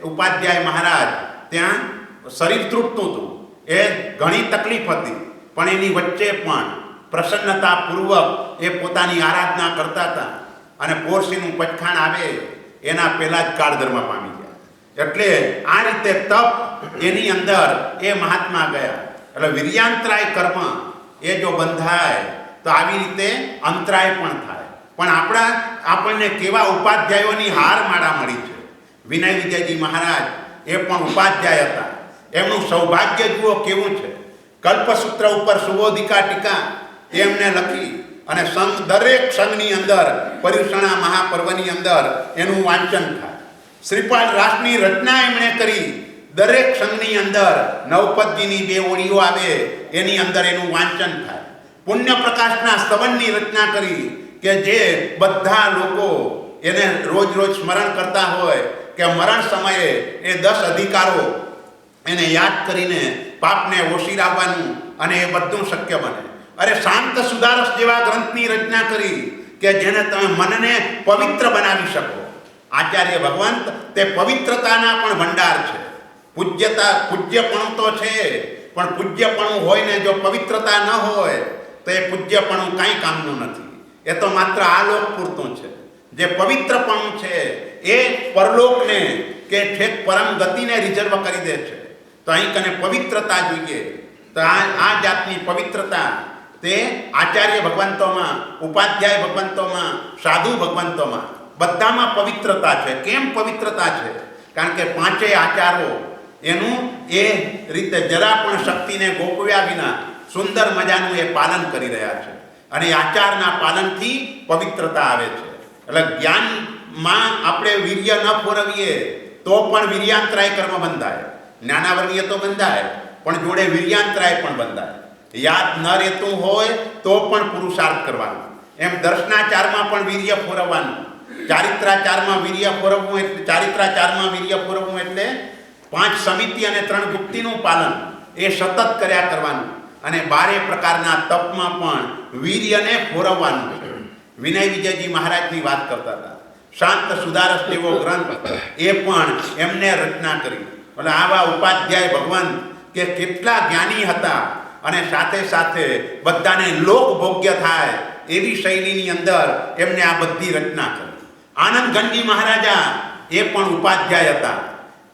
Speaker 2: ઉપાધ્યાય મહારાજ ત્યાં શરીર તૂટતું હતું, એ ઘણી તકલીફ હતી, પણ એની વચ્ચે પણ પ્રસન્નતાપૂર્વક એ પોતાની આરાધના કરતા હતા. અને પોરસીનું પચખાણ આવે એના પહેલા જ કાળધર્મ પામી ગયા. એટલે આ રીતે તપ એની અંદર એ મહાત્મા ગયા. એટલે વીર્યાંતરાય કર્મ એ જો બંધાય તો આવી રીતે અંતરાય પણ થાય. પણ આપણને કેવા ઉપાધ્યાયોની હાર માળા મળી છે. વિનય વિજયજી મહારાજ એ પણ ઉપાધ્યાય હતા. એમનું સૌભાગ્ય જુઓ કેવું છે. કલ્પસૂત્ર ઉપર સુબોધિકા ટીકા એમને લખી, અને દરેક સંઘની અંદર પર્યુષણા મહાપર્વની અંદર એનું વાંચન થાય. શ્રીપાદ રાસની રચના એમણે કરી. દરેક સંઘની અંદર નવપદજીની 2 ઓળીઓ આવે એની અંદર એનું વાંચન થાય. પુણ્ય પ્રકાશના સ્તવનની રચના કરી કે જે બધા લોકો એને રોજ સ્મરણ કરતા હોય કે મરણ સમયે એ 10 અધિકારો એને યાદ કરીને પાપને ઓશીરાવવાનું, અને એ બધું શક્ય બને. અરે શાંત સુધારસ જેવા ગ્રંથની રચના કરી કે જેને તમે મનને પવિત્ર બનાવી શકો. આચાર્ય ભગવંત તે પવિત્રતાના પણ ભંડાર છે. પૂજ્યપણું તો છે, પણ પૂજ્યપણું હોય ને જો પવિત્રતા ન હોય તો એ પૂજ્યપણું કાંઈ કામનું નથી. એ તો માત્ર આ લોક પૂરતું છે. જે પવિત્રપણું છે એ પરલોકને કે ઠેક પરમ ગતિને રિઝર્વ કરી દે છે. તો અહીં કને પવિત્રતા જોઈએ. તો આ જાતની પવિત્રતા તે આચાર્ય ભગવંતોમાં, ઉપાધ્યાય ભગવંતોમાં, સાધુ ભગવંતોમાં બધામાં પવિત્રતા છે. કેમ પવિત્રતા છે? કારણ કે પાંચેય આચારો એનું એ રીતે જરા પણ શક્તિને ગોપવ્યા વિના સુંદર મજાનું એ પાલન કરી રહ્યા છે. અને એ આચારના પાલનથી પવિત્રતા આવે છે. એટલે જ્ઞાનમાં આપણે વીર્ય ન ફોરવીએ તો પણ વીર્યાંતરાય કર્મ બંધાય. જ્ઞાનાવર્ણીય તો બંધાય, પણ જોડે વીર્યાંતરાય પણ બંધાય. યાદ ન રહેતું હોય તો પણ પુરુષાર્થ કરવાનો. એમ દર્શનાચારમાં પણ વીર્ય ફોરવવાનું. ચારિત્રાચારમાં વીર્ય ફોરવવું એટલે ચારિત્રાચારમાં વીર્ય ફોરવવું એટલે 5 સમિતિ અને 3 ગુપ્તિનું પાલન એ સતત કર્યા કરવાનું. અને 12 પ્રકારના તપમાં પણ વીર્યને ફોરવવાનું. વિનય વિજયજી મહારાજની વાત કરતા હતા. શાંત સુધારસ જેવો ગ્રંથ એ પણ એમને રચના કરી. એટલે આવા ઉપાધ્યાય ભગવાન કે કેટલા જ્ઞાની હતા અને સાથે સાથે બધાને લોકભોગ્ય થાય એવી શૈલીની અંદર એમને આ બધી રચના કરી. આનંદ ગંજી મહારાજા એ પણ ઉપાધ્યાય હતા.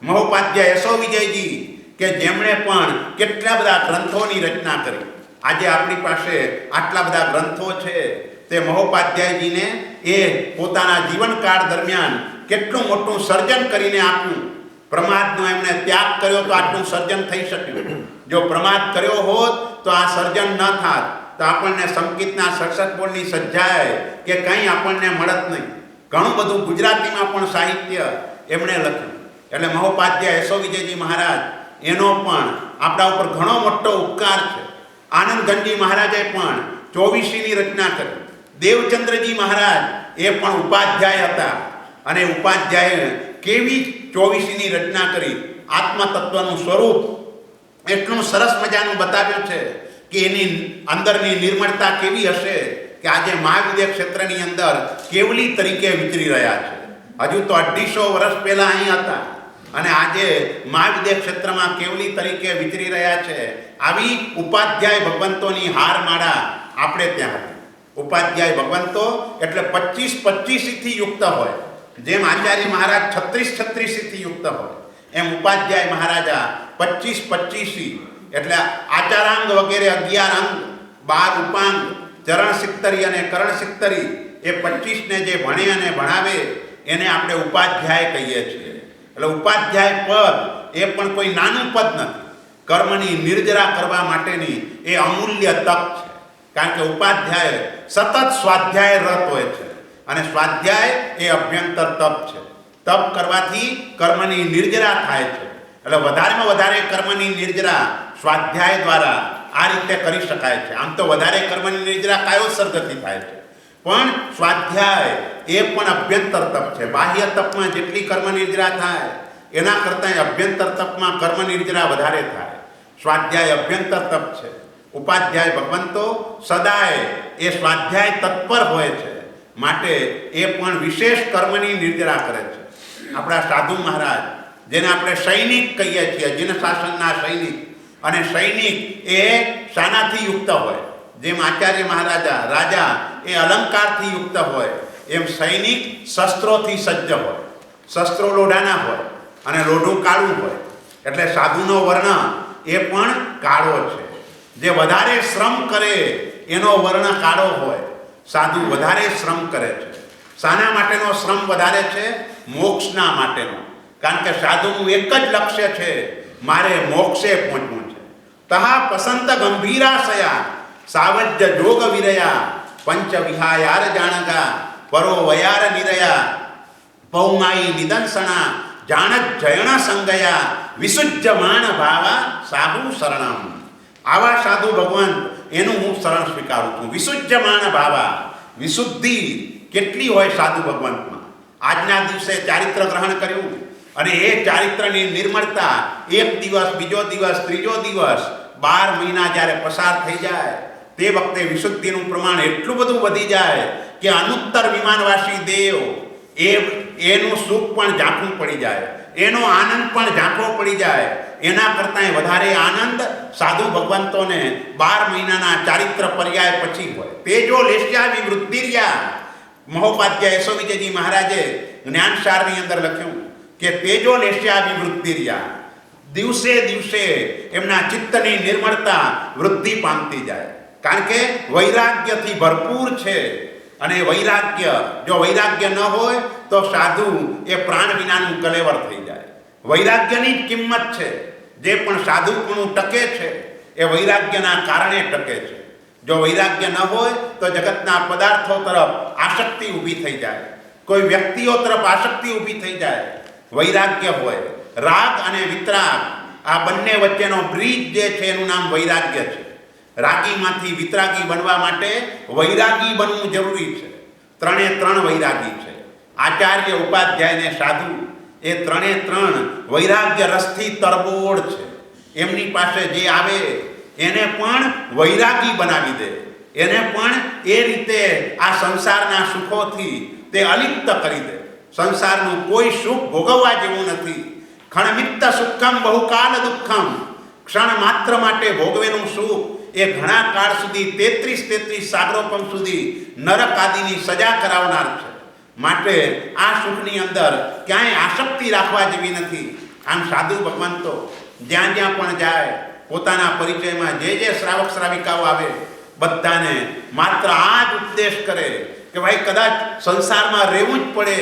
Speaker 2: મહોપાધ્યાય યશો વિજયજી કે જેમણે પણ કેટલા બધા ગ્રંથોની રચના કરી. આજે આપણી પાસે આટલા બધા ગ્રંથો છે. તે મહોપાધ્યાયજીને એ પોતાના જીવનકાળ દરમિયાન કેટલું મોટું સર્જન કરીને આપ્યું. પ્રમાદનો એમણે ત્યાગ કર્યો તો આટલું સર્જન થઈ શક્યું. જો પ્રમાદ કર્યો હોત તો આ સર્જન ન થાત, તો આપણને સંગીતના 67 બોલની સજ્જાય કે કંઈ આપણને મળત નહીં. ઘણું બધું ગુજરાતીમાં પણ સાહિત્ય એમણે લખ્યું. એટલે મહોપાધ્યાય યશો વિજયજી મહારાજ એનો પણ આપણા ઉપર ઘણો મોટો ઉપકાર છે. આનંદ ગંજી મહારાજે પણ 24ની રચના કરી. દેવચંદ્રજી મહારાજ એ પણ ઉપાધ્યાય હતા અને ઉપાધ્યાય કેવી 24ની રચના કરી. આત્મતત્વનું સ્વરૂપ એટલું સરસ મજાનું બતાવ્યું છે કે એની અંદરની નિર્મળતા કેવી હશે કે આજે મહાવિદ્ય ક્ષેત્રની અંદર કેવલી તરીકે વિચરી રહ્યા છે. હજુ તો 250 વર્ષ પહેલા અહીં હતા અને આજે મહાવિદ્ય ક્ષેત્રમાં કેવલી તરીકે વિચરી રહ્યા છે. આવી ઉપાધ્યાય ભગવંતોની હારમાળા આપણે ત્યાં હતી. ઉપાધ્યાય ભગવંતો એટલે 25-25 થી યુક્ત હોય. જેમ આચાર્ય મહારાજ 36-36 થી યુક્ત હોય, એમ ઉપાધ્યાય મહારાજા 25-25 એટલે આચારાંગ વગેરે 11 અંગ, 12 ઉપાંગ, ચરણ સિત્તરી અને કરણ સિત્તરી એ 25ને જે ભણે અને ભણાવે એને આપણે ઉપાધ્યાય કહીએ છીએ. એટલે ઉપાધ્યાય પદ એ પણ કોઈ નાનું પદ નથી. કર્મની નિર્જરા કરવા માટેની એ અમૂલ્ય તક છે. કારણ કે ઉપાધ્યાય સતત સ્વાધ્યાય રત હોય છે અને સ્વાધ્યાય એ અભ્યંતર તપ છે. તપ કરવાથી કર્મની નિર્જરા થાય છે. એટલે વધારેમાં વધારે કર્મની નિર્જરા સ્વાધ્યાય દ્વારા આ રીતે કરી શકાય છે. આમ તો વધારે કર્મની નિર્જરા કાયોસર્ગથી થાય છે, પણ સ્વાધ્યાય એ પણ અભ્યંતર તપ છે. બાહ્ય તપમાં જેટલી કર્મ નિર્જરા થાય એના કરતાં અભ્યંતર તપમાં કર્મ નિર્જરા વધારે થાય. સ્વાધ્યાય અભ્યંતર તપ છે. ઉપાધ્યાય ભગવંતો સદાય એ સ્વાધ્યાય તત્પર હોય છે, માટે એ પણ વિશેષ કર્મની નિર્જરા કરે છે. આપણા સાધુ મહારાજ જેને આપણે સૈનિક કહીએ છીએ, જીન શાસનના સૈનિક, અને સૈનિક એ શાનાથી યુક્ત હોય. જેમ આચાર્ય મહારાજા રાજા એ અલંકારથી યુક્ત હોય, એમ સૈનિક શસ્ત્રોથી સજ્જ હોય. શસ્ત્રો લોઢાના હોય અને લોઢું કાળું હોય. એટલે સાધુનો વર્ણ એ પણ કાળો છે. જે વધારે શ્રમ કરે એનો વર્ણ કાળો હોય. સાધુ વધારે શ્રમ કરે છે. શાના માટેનો શ્રમ વધારે છે? મોક્ષના માટેનો. કારણ કે સાધુનું એક જ લક્ષ્ય છે, મારે મોક્ષે પહોંચવું છે. તહા પસંત ગંભીરાશયા સાવજ્ય જોગ વિરયા પંચ વિહાયાર જાણગા પરો વયાર નિરયા પૌમાઈ નિદંસણા જાણત જયણ સંગયા વિશુજ્યમાણ ભાવા સાધુ શરણમ. આવા સાધુ ભગવાન એનું હું શરણ સ્વીકારું છું. વિશુજ્યમાણ ભાવા, વિશુદ્ધિ કેટલી હોય સાધુ ભગવંતમાં. આજના દિવસે ચારિત્ર ગ્રહણ કર્યું અને એ ચારિત્રની નિર્મળતા એક દિવસ, બીજો દિવસ, ત્રીજો દિવસ, 12 મહિના જ્યારે પસાર થઈ જાય તે વખતે વિશુદ્ધિનું પ્રમાણ એટલું બધું વધી જાય કે અનુત્તર વિમાનવાસી દેવ એનું સુખ પણ ઝાંખું પડી જાય. એનો આનંદ પણ ઝાંખો પડી જાય. એના કરતાંય વધારે આનંદ સાધુ ભગવંતોને 12 મહિનાના ચારિત્ર પર્યાય પછી હોય. તેજો લેશ્યા વિવૃદ્ધિર્યા. મહોપાધ્યાય યશો વિજયજી મહારાજે જ્ઞાનસારની અંદર લખ્યું કે તેજો લેશ્યા વિવૃદ્ધિર્યા. દિવસે દિવસે એમના ચિત્તની નિર્મળતા વૃદ્ધિ પામતી જાય, કારણ કે વૈરાગ્યથી ભરપૂર છે. અને જો વૈરાગ્ય ન હોય તો સાધુ એ પ્રાણ વિનાનું કલેવર થઈ જાય. વૈરાગ્યની જ કિંમત છે. જે પણ સાધુપણું ટકે છે એ વૈરાગ્યના કારણે ટકે છે. જો વૈરાગ્ય ન હોય તો જગતના પદાર્થો તરફ આસક્તિ ઊભી થઈ જાય, કોઈ વ્યક્તિઓ તરફ આસક્તિ ઊભી થઈ જાય. વૈરાગ્ય હોય, રાગ અને વિતરાગ આ બંને વચ્ચેનો બ્રિજ જે છે એનું નામ વૈરાગ્ય છે. રાગીમાંથી વિતરાગી બનવા માટે વૈરાગી બનવું જરૂરી છે. 3 વૈરાગી છે. આચાર્ય, ઉપાધ્યાય ને સાધુ એ 3 વૈરાગ્ય રસથી તરબોળ છે. એમની પાસે જે આવે એને પણ વૈરાગી બનાવી દે, એને પણ એ રીતે આ સંસારના સુખોથી તે અલિપ્ત કરી દે. સંસારનું કોઈ સુખ ભોગવવા જેવું નથી. ખણમિત્ત સુખમ બહુકાલ દુઃખમ. ક્ષણ માત્ર માટે ભોગવેલું સુખ એ ઘણા કાળ સુધી 33 સાગરોપમ સુધી નરક આદિની સજા કરાવનાર છે. માટે આ સુખની અંદર ક્યાંય આસક્તિ રાખવા જેવી નથી. આમ સાધુ ભગવંતો જ્યાં જ્યાં પણ જાય પોતાના પરિચયમાં જે શ્રાવક શ્રાવિકાઓ આવે બધાને માત્ર આ જ ઉપદેશ કરે કે ભાઈ કદાચ સંસારમાં રહેવું જ પડે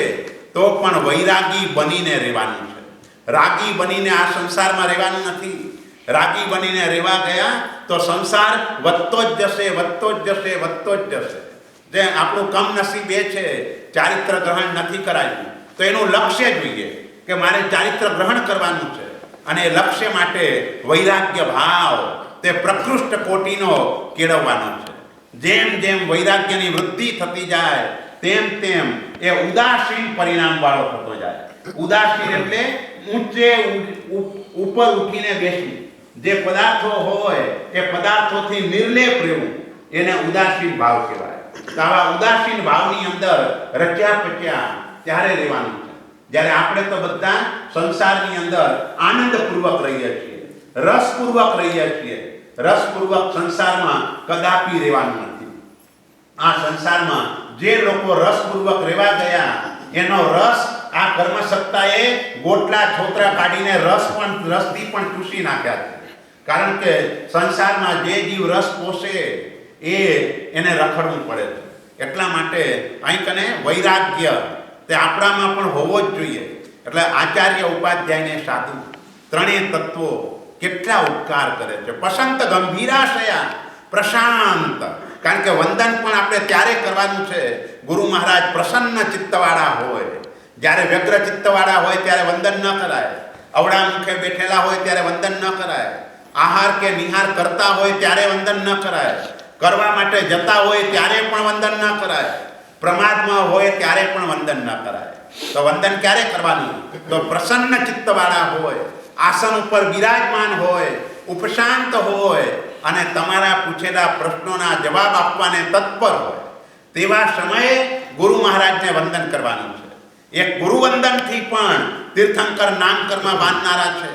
Speaker 2: તો પણ વૈરાગી બનીને રહેવાનું છે. રાગી બનીને આ સંસારમાં રહેવાનું નથી. રાગી બનીને રહેવા ગયા તો સંસાર વધતો જ જશે, વધતો જ જશે, વધતો જ જશે. જે આપણું કમનસીબ એ છે ચારિત્ર ગ્રહણ નથી કરાયું તો એનું લક્ષ્ય જોઈએ કે મારે ચારિત્ર ગ્રહણ કરવાનું છે. અને લક્ષ્ય માટે વૈરાગ્ય ભાવ તે પ્રકૃષ્ટ કોટીનો કેળવવાનો છે. જેમ જેમ વૈરાગ્યની વૃદ્ધિ થતી જાય તેમ તેમ એ ઉદાસીન પરિણામવાળો થતો જાય. ઉદાસીન એટલે ઊંચે ઉપર ઉઠીને બેસવું. જે પદાર્થો હોય એ પદાર્થોથી નિર્લેપ રહેવું એને ઉદાસીન ભાવ કહેવાય. તો આવા ઉદાસીન ભાવની અંદર રચ્યા પચ્યા ત્યારે રહેવાનું છે. જ્યારે આપણે તો બધા સંસારની અંદર આનંદપૂર્વક રહીએ છીએ, રસપૂર્વક રહીએ છીએ. રસપૂર્વક સંસારમાં કદાપી રહેવાનું નથી. આ સંસારમાં જે લોકો રસપૂર્વક રહેવા ગયા એનો રસ આ કર્મસત્તાએ ગોટલા છોતરા કાઢીને રસથી પણ ચૂસી નાખ્યા છે. કારણ કે સંસારમાં જે જીવ રસ પોષે એને રખડવું પડે છે. એટલા માટે અહીં કને વૈરાગ્ય તે આપણામાં પણ હોવો જ જોઈએ. એટલે આચાર્ય, ઉપાધ્યાય ને સાધુ 3 તત્વો કેટલા ઉપકાર કરે છે. પસંત ગંભીરાશયા પ્રશાંત. કારણ કે વંદન પણ આપણે ત્યારે કરવાનું છે ગુરુ મહારાજ પ્રસન્ન ચિત્તવાળા હોય. જ્યારે વ્યગ્ર ચિત્તવાળા હોય ત્યારે વંદન ન કરાય. અવળા મુખે બેઠેલા હોય ત્યારે વંદન ન કરાય. આહાર કે નિહાર કરતા હોય ત્યારે વંદન ન કરાય. કરવા માટે જતા હોય ત્યારે પણ વંદન ન કરાય. પ્રમાદમાં હોય ત્યારે પણ વંદન ન કરાય. તો વંદન ક્યારે કરવાનું? તો પ્રસન્ન ચિત્તવાળા હોય, આસન ઉપર બિરાજમાન હોય, ઉપશાંત હોય અને તમારા પૂછેલા પ્રશ્નોના જવાબ આપવાને તત્પર હોય તેવા સમયે ગુરુ મહારાજને વંદન કરવાનું છે. એક ગુરુવંદનથી પણ તીર્થંકર નામ કર્મ બાંધનારા છે.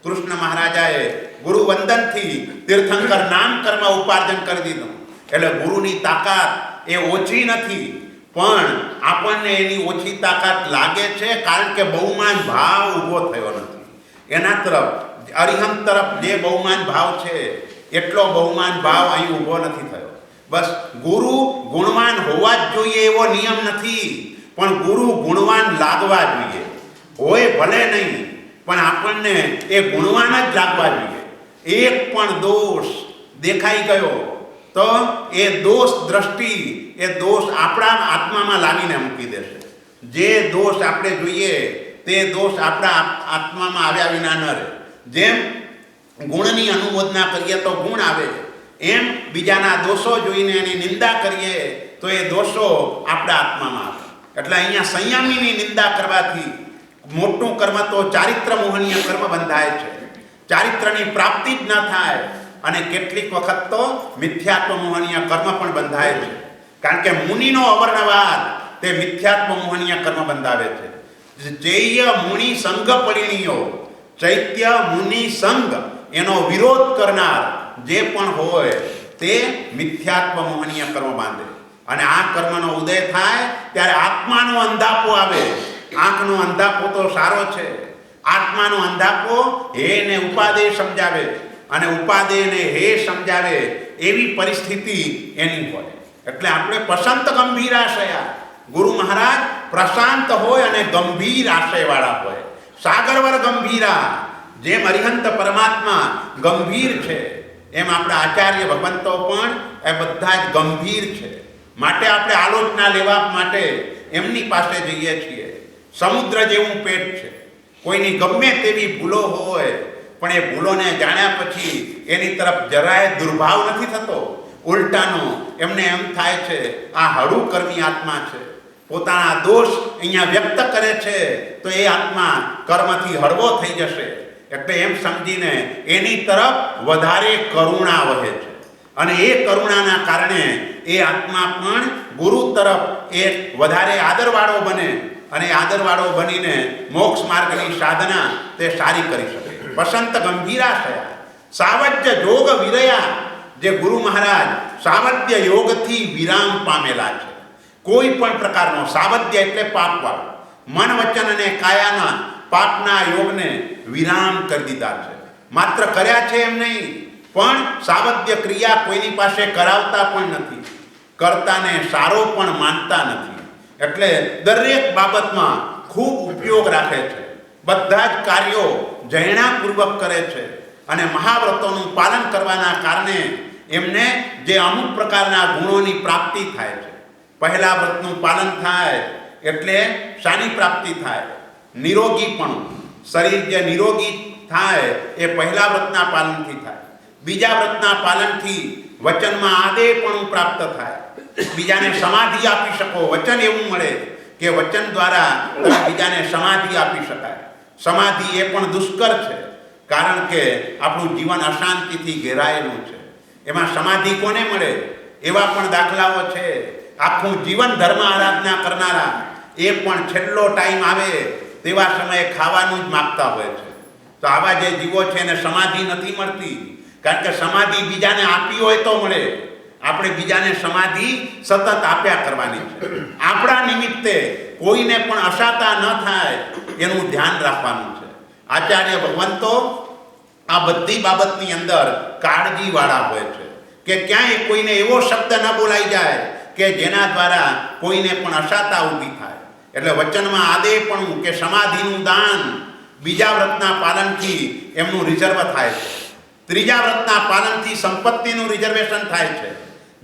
Speaker 2: કૃષ્ણ મહારાજાએ ગુરુવંદનથી તીર્થંકર નામ કર્મ ઉપાર્જન કરી દીધું. એટલે ગુરુની તાકાત એ ઓછી નથી, પણ આપણને એની ઓછી તાકાત લાગે છે કારણ કે બહુમાન ભાવ ઊભો થયો નથી. એના તરફ અરિહંત તરફ જે બહુમાન ભાવ છે એટલો બહુમાન ભાવ અહીં ઊભો નથી થયો. બસ ગુરુ ગુણવાન હોવા જ જોઈએ એવો નિયમ નથી, પણ ગુરુ ગુણવાન લાગવા જોઈએ. હોય ભલે નહીં, પણ આપણને એ ગુણવાન જ લાગવા જોઈએ. એક પણ દોષ દેખાઈ ગયો તો એ દોષ દ્રષ્ટિ એ દોષ આપણા આત્મામાં લાવીને મૂકી દેશે. જે દોષ આપણે જોઈએ તે દોષ આપણા આત્મામાં આવ્યા વિના ન રહે. જેમ ગુણની અનુમોદના કરીએ તો ગુણ આવે, એમ બીજાના દોષો જોઈને એની નિંદા કરીએ તો એ દોષો આપણા આત્મામાં આવે. એટલે અહીંયા સંયમીની નિંદા કરવાથી મોટું કર્મ તો ચારિત્ર મોહનીય કર્મ બંધાય છે. ચારિત્રની પ્રાપ્તિ જ ન થાય અને કેટલીક વખત તો મિથ્યાત્વ મોહનીય કર્મ પણ બંધાય છે. કારણ કે મુનિનો અવર્ણવાદ તે મિથ્યાત્વ મોહનીય કર્મ બંધાવે છે. ચૈય મુનિ સંઘ પરિણીયો, ચૈત્ય મુનિ સંઘ એનો વિરોધ કરનાર જે પણ હોય તે મિથ્યાત્વ મોહનીય કર્મ બાંધે. અને આ કર્મનો ઉદય થાય ત્યારે આત્માનો અંધાપો આવે. આંખનો અંધાપો તો સારો છે, આત્માનો અંધાપો હેને ઉપાદેય સમજાવે અને ઉપાદેયને હે સમજાવે એવી પરિસ્થિતિ એની હોય. એટલે આપણે પ્રશાંત ગંભીર આશયા, ગુરુ મહારાજ પ્રશાંત હોય અને ગંભીર આશયવાળા હોય. સાગરવર ગંભીરા, જેમ અરિહંત પરમાત્મા ગંભીર છે એમ આપણા આચાર્ય ભગવંતો પણ એ બધા જ ગંભીર છે. માટે આપણે આલોચના લેવા માટે એમની પાસે જઈએ છીએ. સમુદ્ર જેવું પેટ છે, કોઈની ગમે તેવી ભૂલો હોય પણ એ ભૂલોને જાણ્યા પછી એની તરફ જરાય દુર્ભાવ નથી થતો. ઉલટાનો એમને એમ થાય છે આ હળુ કર્મી આત્મા છે, પોતાના દોષ અહીંયા વ્યક્ત કરે છે તો એ આત્મા કર્મથી હળવો થઈ જશે. એટલે એમ સમજીને એની તરફ વધારે કરુણા વહે છે અને એ કરુણાના કારણે એ આત્મા પણ ગુરુ તરફ એ વધારે આદરવાળો બને અને આદરવાળો બનીને મોક્ષ માર્ગની સાધના તે સારી કરી શકે. વસંત ગંભીરાશયા, સાવજ્ય જોગ વિરયા, જે ગુરુ મહારાજ સાવધ્ય યોગથી વિરામ પામેલા છે. કોઈ પણ પ્રકારનો સાવધ્ય એટલે પાપવાળો, મન વચન અને કાયાના પાપના યોગને વિરામ કરી દીધા છે. માત્ર કર્યા છે એમ નહીં, પણ સાવધ્ય ક્રિયા કોઈની પાસે કરાવતા પણ નથી, કરતાને સારો પણ માનતા નથી. એટલે દરેક બાબતમાં ખૂબ ઉપયોગ રાખે છે, બધા જ કાર્યો જૈણાપૂર્વક કરે છે અને મહાવ્રતોનું પાલન કરવાના કારણે એમને જે અમુક પ્રકારના ગુણોની પ્રાપ્તિ થાય છે. પહેલા વ્રતનું પાલન થાય એટલે શાની પ્રાપ્તિ થાય? નિરોગીપણું. શરીર જે નિરોગી થાય એ પહેલા વ્રતના પાલનથી થાય. બીજા વ્રતના પાલનથી વચનમાં આદેયપણું પ્રાપ્ત થાય. બીજાને સમાધિ આપી શકો, વચન એવું મળે કે વચન દ્વારા તમે બીજાને સમાધિ આપી શકાય. સમાધિ એ પણ દુષ્કર છે, કારણ કે આપણું જીવન અશાંતિથી ઘેરાયેલું છે. એમાં સમાધિ કોને મળે? એવા પણ દાખલાઓ છે, આખું જીવન ધર્મ આરાધના કરનારા એ પણ છેલ્લો ટાઈમ આવે તેવા સમયે ખાવાનું જ માગતા હોય છે. તો આવા જે જીવો છે એને સમાધિ નથી મળતી, કારણ કે સમાધિ બીજાને આપી હોય તો મળે. આપણે બીજાને સમાધિ સતત આપ્યા કરવાની છે. આપણા નિમિત્તે કોઈને પણ અશાતા ન થાય એનું ધ્યાન રાખવાનું છે. આચાર્ય ભગવંતો આ બધી બાબતની અંદર કાળજીવાળા હોય છે કે ક્યાંય કોઈને એવો શબ્દ ન બોલાઈ જાય કે જેના દ્વારા કોઈને પણ અશાતા ઊભી થાય. એટલે વચનમાં આદેયપણું કે સમાધિનું દાન બીજા વ્રતના પાલનથી એમનું રિઝર્વ થાય છે. ત્રીજા વ્રતના પાલનથી સંપત્તિનું રિઝર્વેશન થાય છે.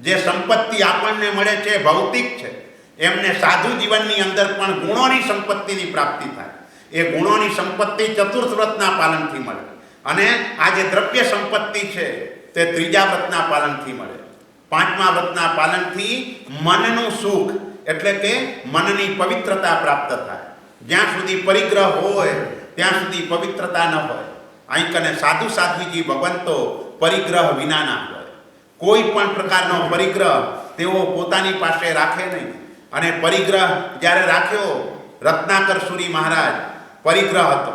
Speaker 2: જે સંપત્તિ આપણને મળે છે ભૌતિક છે, એમને સાધુ જીવનની અંદર પણ ગુણોની સંપત્તિની પ્રાપ્તિ થાય. એ ગુણોની સંપત્તિ ચતુર્થ વ્રતના પાલનથી મળે અને આ જે દ્રવ્ય સંપત્તિ છે તે ત્રીજા વ્રતના પાલનથી મળે. પાંચમા વ્રતના પાલનથી મનનું સુખ એટલે કે મનની પવિત્રતા પ્રાપ્ત થાય. જ્યાં સુધી પરિગ્રહ હોય ત્યાં સુધી પવિત્રતા ન હોય. અહીં કને સાધુ સાધ્વીજી ભગવંતો પરિગ્રહ વિનાના હોય. કોઈ પણ પ્રકારનો પરિગ્રહ તેઓ પોતાની પાસે રાખે નહીં. અને પરિગ્રહ જ્યારે રાખ્યો, રત્નાકર સુરી મહારાજ પરિગ્રહ હતો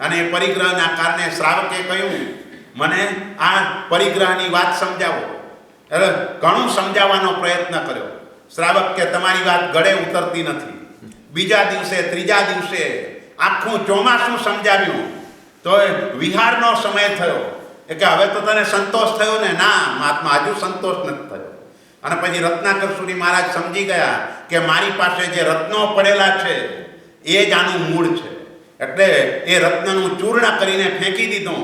Speaker 2: અને પરિગ્રહના કારણે શ્રાવકે કહ્યું મને આ પરિગ્રહની વાત સમજાવો. એટલે ઘણું સમજાવવાનો પ્રયત્ન કર્યો. શ્રાવક કે તમારી વાત ગળે ઉતરતી નથી. બીજા દિવસે ત્રીજા દિવસે આખું ચોમાસું સમજાવ્યું તો વિહારનો સમય થયો કે હવે તો તને સંતોષ થયો ને? ના મહાત્મા, હજુ સંતોષ નથી થયો. અને પછી રત્નાકર સુરી મહારાજ સમજી ગયા કે મારી પાસે જે રત્નો પડેલા છે એ જ આનું મૂળ છે. એટલે એ રત્નનું ચૂર્ણ કરીને ફેંકી દીધું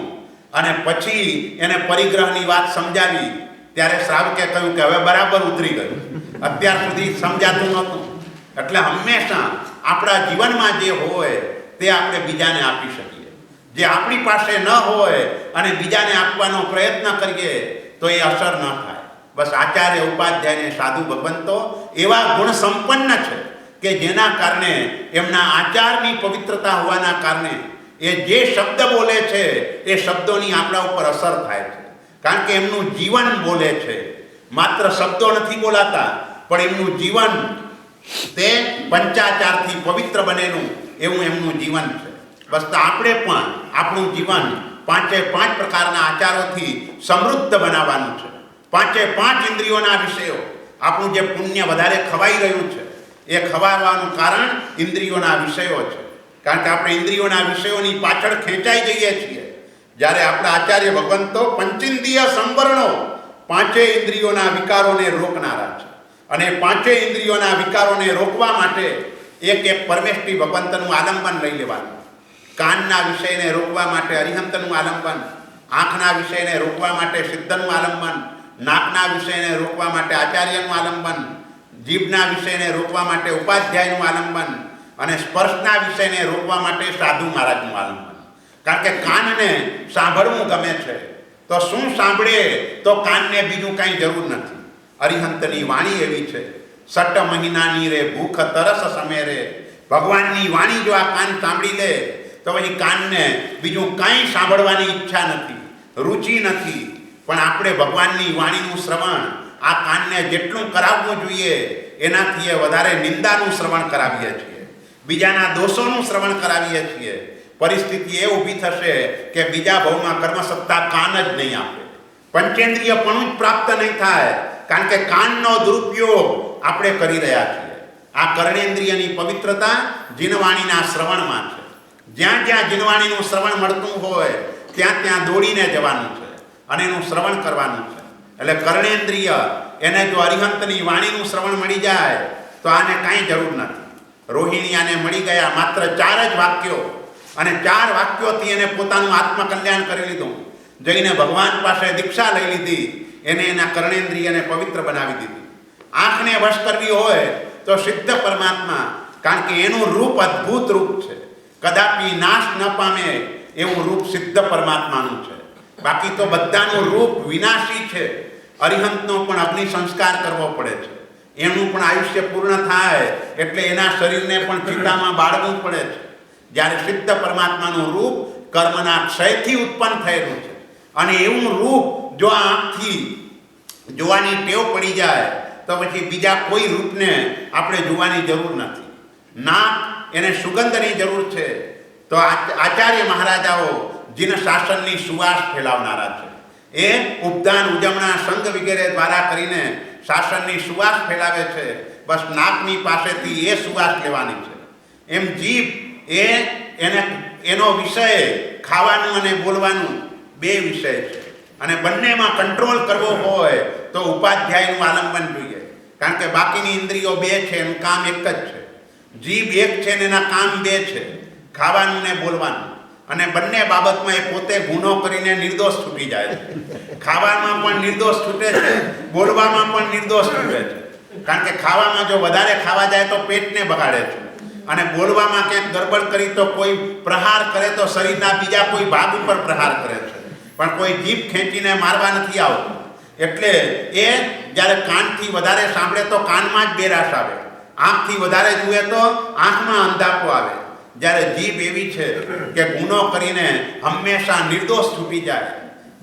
Speaker 2: અને પછી એને પરિગ્રહની વાત સમજાવી. ત્યારે શ્રાવકે કહ્યું કે હવે બરાબર ઉતરી ગયું, અત્યાર સુધી સમજાતું નહોતું. એટલે હંમેશા આપણા જીવનમાં જે હોય તે આપણે બીજાને આપી શકીએ. જે આપણી પાસે ન હોય અને બીજાને આપવાનો પ્રયત્ન કરીએ તો એ અસર ન થાય. બસ આચાર્ય ઉપાધ્યાયને સાધુ ભગવંતો એવા ગુણ સંપન્ન છે કે જેના કારણે એમના આચારની પવિત્રતા હોવાના કારણે એ જે શબ્દ બોલે છે એ શબ્દોની આપણા ઉપર અસર થાય છે. કારણ કે એમનું જીવન બોલે છે, માત્ર શબ્દો નથી બોલાતા પણ એમનું જીવન તે પંચાચારથી પવિત્ર બનેલું એવું એમનું જીવન છે. બસ તો આપણે પણ આપણું જીવન 5 પ્રકારના આચારોથી સમૃદ્ધ બનાવવાનું છે. 5 ઇન્દ્રિયોના વિષયો, આપણું જે પુણ્ય વધારે ખવાઈ રહ્યું છે એ ખવાવાનું કારણ ઇન્દ્રિયોના વિષયો છે. કારણ કે આપણે ઇન્દ્રિયોના વિષયોની પાછળ ખેંચાઈ જઈએ છીએ. જ્યારે આપણા આચાર્ય ભગવંતો પંચેન્દ્રિય સંવરણો 5 ઇન્દ્રિયોના વિકારોને રોકનારા છે. અને 5 ઇન્દ્રિયોના વિકારોને રોકવા માટે એક પરમેષ્ઠી ભગવંતનું આલંબન લઈ લેવાનું. કાનના વિષયને રોકવા માટે અરિહંતનું આલંબન, આંખના વિષયને રોકવા માટે સિદ્ધનું આલંબન, નાકના વિષયને રોકવા માટે આચાર્યનું આલંબન, જીભના વિષયને રોકવા માટે ઉપાધ્યાયનું આલંબન અને સ્પર્શના વિષયને રોકવા માટે સાધુ મહારાજનું આલંબન. કારણ કે કાનને સાંભળવું ગમે છે, તો શું સાંભળે તો કાનને બીજું કાંઈ જરૂર નથી. અરિહંતની વાણી એવી છે, સટ મહિનાની રે ભૂખ તરસ સમે રે. ભગવાનની વાણી જો આ કાન સાંભળી લે તો પછી કાનને બીજું કાંઈ સાંભળવાની ઈચ્છા નથી, રુચિ નથી. પણ આપણે ભગવાનની વાણીનું શ્રવણ આ કાનને જેટલું કરાવવું જોઈએ એનાથી વધારે નિંદાનું શ્રવણ કરાવીએ છીએ, બીજાના દોષોનું શ્રવણ કરાવીએ છીએ. પરિસ્થિતિ એ ઊભી થશે કે બીજા ભવમાં કર્મસત્તા કાન જ નહીં આપે, પંચેન્દ્રિયપણું જ પ્રાપ્ત નહીં થાય. કારણ કે કાનનો દુરુપયોગ આપણે કરી રહ્યા છીએ. આ કર્ણેન્દ્રિયની પવિત્રતા જીનવાણીના શ્રવણમાં છે. જ્યાં જ્યાં જીનવાણીનું શ્રવણ મળતું હોય ત્યાં ત્યાં દોડીને જવાનું છે અને એનું શ્રવણ કરવાનું છે. એટલે કર્ણેન્દ્રિય એને જો અરિહંતની વાણીનું શ્રવણ મળી જાય તો આને કાંઈ જરૂર નથી. રોહિણી આને મળી ગયા માત્ર 4 જ વાક્યો, અને 4 વાક્યોથી એને પોતાનું આત્મકલ્યાણ કરી લીધું. જઈને ભગવાન પાસે દીક્ષા લઈ લીધી, એને એના કર્ણેન્દ્રિયને પવિત્ર બનાવી દીધી. આંખને વશ કરવી હોય તો સિદ્ધ પરમાત્મા, કારણ કે એનું રૂપ અદ્ભુત રૂપ છે, કદાપી નાશ ન પામે એવું રૂપ સિદ્ધ પરમાત્માનું છે. બાકી તો બધાનું રૂપ વિનાશી છે. અરિહંતનો પણ અગ્નિ સંસ્કાર કરવો પડે છે, એનું પણ આયુષ્ય પૂર્ણ થાય એટલે એના શરીરને પણ ચિતામાં બાળવું પડે છે. જ્યારે સિદ્ધ પરમાત્માનું રૂપ કર્મના ક્ષયથી ઉત્પન્ન થયેલું છે. અને એવું રૂપ જો આંખથી જોવાની ટેવ પડી જાય તો પછી બીજા કોઈ રૂપને આપણે જોવાની જરૂર નથી. નાક એને સુગંધની જરૂર છે, તો આચાર્ય મહારાજાઓ જીન શાસનની સુવાસ ફેલાવનારા છે. એ ઉપદાન ઉજવણા સંઘ વગેરે દ્વારા કરીને શાસનની સુવાસ ફેલાવે છે. બસ નાકની પાસેથી એ સુવાસ લેવાની છે. એમ જીભ એનો વિષય ખાવાનું અને બોલવાનું 2 વિષય છે. અને બંનેમાં કંટ્રોલ કરવો હોય તો ઉપાધ્યાયનું આલંબન જોઈએ. કારણ કે બાકીની ઇન્દ્રિયો 2 છે, એનું કામ એક જ છે. જીભ 1 છે ને એના કામ 2 છે, ખાવાનું ને બોલવાનું. અને બંને બાબતમાં એ પોતે ગુનો કરીને નિર્દોષ છૂટી જાય છે. ખાવામાં પણ નિર્દોષ છૂટે છે, બોલવામાં પણ નિર્દોષ છૂટે છે. કારણ કે ખાવામાં જો વધારે ખાવા જાય તો પેટને બગાડે છે, અને બોલવામાં ક્યાંક ગડબડ કરી તો કોઈ પ્રહાર કરે તો શરીરના બીજા કોઈ ભાગ ઉપર પ્રહાર કરે છે, પણ કોઈ જીભ ખેંચીને મારવા નથી આવતું. એટલે એ જ્યારે કાનથી વધારે સાંભળે તો કાનમાં જ બેરાશ આવે, આંખથી વધારે જુએ તો આંખમાં અંધાપો આવે. જ્યારે જીભ એવી છે કે ગુનો કરીને હંમેશા નિર્દોષ છૂટી જાય.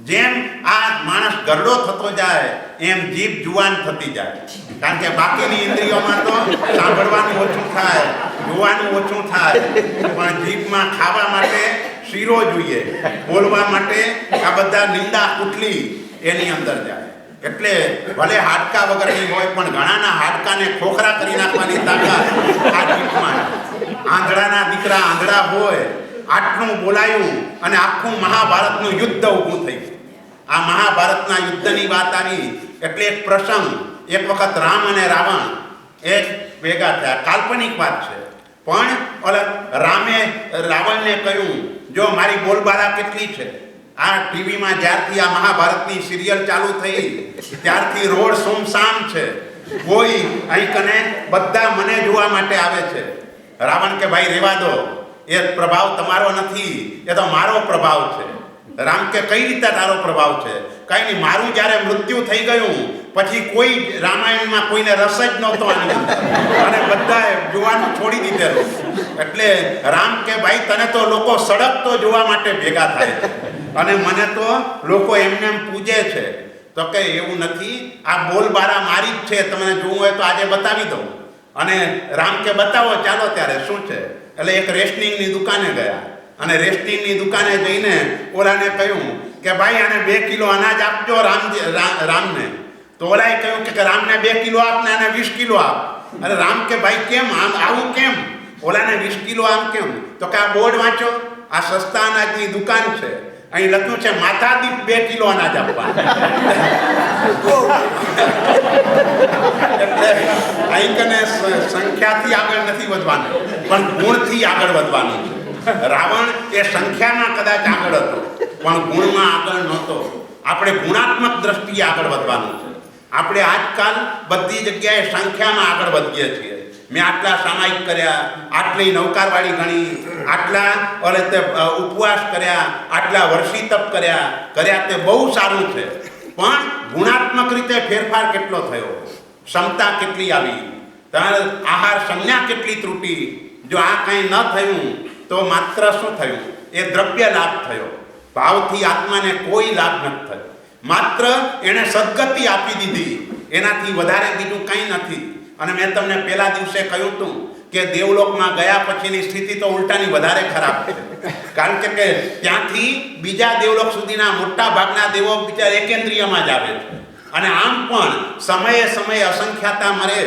Speaker 2: જેમ આ માણસ ગરડો થતો જાય એમ જીભ જુવાન થતી જાય. કારણ કે બાકીની ઇન્દ્રિયોમાં તો સાંભળવાનું ઓછું થાય, જોવાનું ઓછું થાય, પણ જીભમાં ખાવા માટે શીરો જોઈએ, બોલવા માટે આ બધા નિંદા કુટલી એની અંદર જાય. એટલે ભલે હાડકા વગરની હોય પણ ઘણાના હાડકાને ખોખરા કરી નાખવાની તાકાત આ જીભમાં. આંધળાના દીકરા આંધળા હોય, આટલું બોલાયું અને આખું મહાભારતનું યુદ્ધ ઊભું થઈ ગયું. આ મહાભારતના યુદ્ધની વાત આવી એટલે એક પ્રસંગ, એક વખત રામ અને રાવણ એક ભેગા થયા. કાલ્પનિક વાત છે, પણ રામે રાવણને કહ્યું, જો મારી બોલબાલા કેટલી છે. આ ટીવીમાં જ્યારથી આ મહાભારતની સિરિયલ ચાલુ થઈ ત્યારથી રોડ સુમસામ છે, કોઈ અહીં કને બધા મને જોવા માટે આવે છે. રાવણ કે ભાઈ રહેવા દો, એ પ્રભાવ તમારો નથી, એ તો મારો પ્રભાવ છે. રામ કે કઈ રીતે તારો પ્રભાવ છે? કઈ નહીં, મારું જ્યારે મૃત્યુ થઈ ગયું પછી કોઈ રામાયણમાં કોઈને રસ જ નહોતો આની અંદર, અને બધાએ જોવાનું છોડી દીધેલું. એટલે રામ કે ભાઈ તને તો લોકો સડક તો જોવા માટે ભેગા થાય છે, અને મને તો લોકો એમને એમ પૂજે છે. તો કે એવું નથી, આ બોલબારા મારી જ છે, તમને જોવું હોય તો આજે બતાવી દઉં. અને રામ કે બતાવો, ચાલો ત્યારે શું છે? એટલે એક રેશનિંગની દુકાને ગયા અને રેશનિંગની દુકાને જઈને ઓલાને કહ્યું કે ભાઈ આને 2 કિલો અનાજ આપજો રામને. તો ઓલાએ કહ્યું કે રામને 2 કિલો આપ ને આને 20 કિલો આપ. અરે રામ કે ભાઈ કેમ આવું કેમ? ઓલાને 20 કિલો આમ કેમ? તો કે આ બોર્ડ વાંચો, આ સસ્તા અનાજની દુકાન છે, અહીં લખ્યું છે માથાદીઠ 2 કિલો અનાજ આપવાનું. એટલે અહીં કને સંખ્યાથી આગળ નથી વધવાનું, પણ ગુણથી આગળ વધવાનું છે. રાવણ એ સંખ્યામાં કદાચ આગળ હતો, પણ ગુણમાં આગળ નહોતો. આપણે ગુણાત્મક દ્રષ્ટિએ આગળ વધવાનું છે. આપણે આજકાલ બધી જગ્યાએ સંખ્યામાં આગળ વધીએ છીએ. મેં આટલા સામાયિક કર્યા, આટલી નૌકારવાળી ગણી, આટલા ઉપવાસ કર્યા, આટલા વર્ષી તપ કર્યા તે બહુ સારું છે. પણ ગુણાત્મક રીતે ફેરફાર કેટલો થયો, ક્ષમતા કેટલી આવી, આહાર સંજ્ઞા કેટલી ત્રુટી. જો આ કંઈ ન થયું તો માત્ર શું થયું? એ દ્રવ્ય લાભ થયો. ભાવથી આત્માને કોઈ લાભ નથી થયો. માત્ર એણે સદગતિ આપી દીધી, એનાથી વધારે બીજું કંઈ નથી. અને મેં તમને પહેલા દિવસે કહ્યું હતું કે દેવલોકમાં ગયા પછીની સ્થિતિ તો ઉલટાની વધારે ખરાબ છે. કારણ કે ત્યાંથી બીજા દેવલોક સુધીના મોટા ભાગના દેવો બિચારા એકેન્દ્રિયમાં જ આવે છે. અને આમ પણ સમયે સમયે અસંખ્યાતા મરે,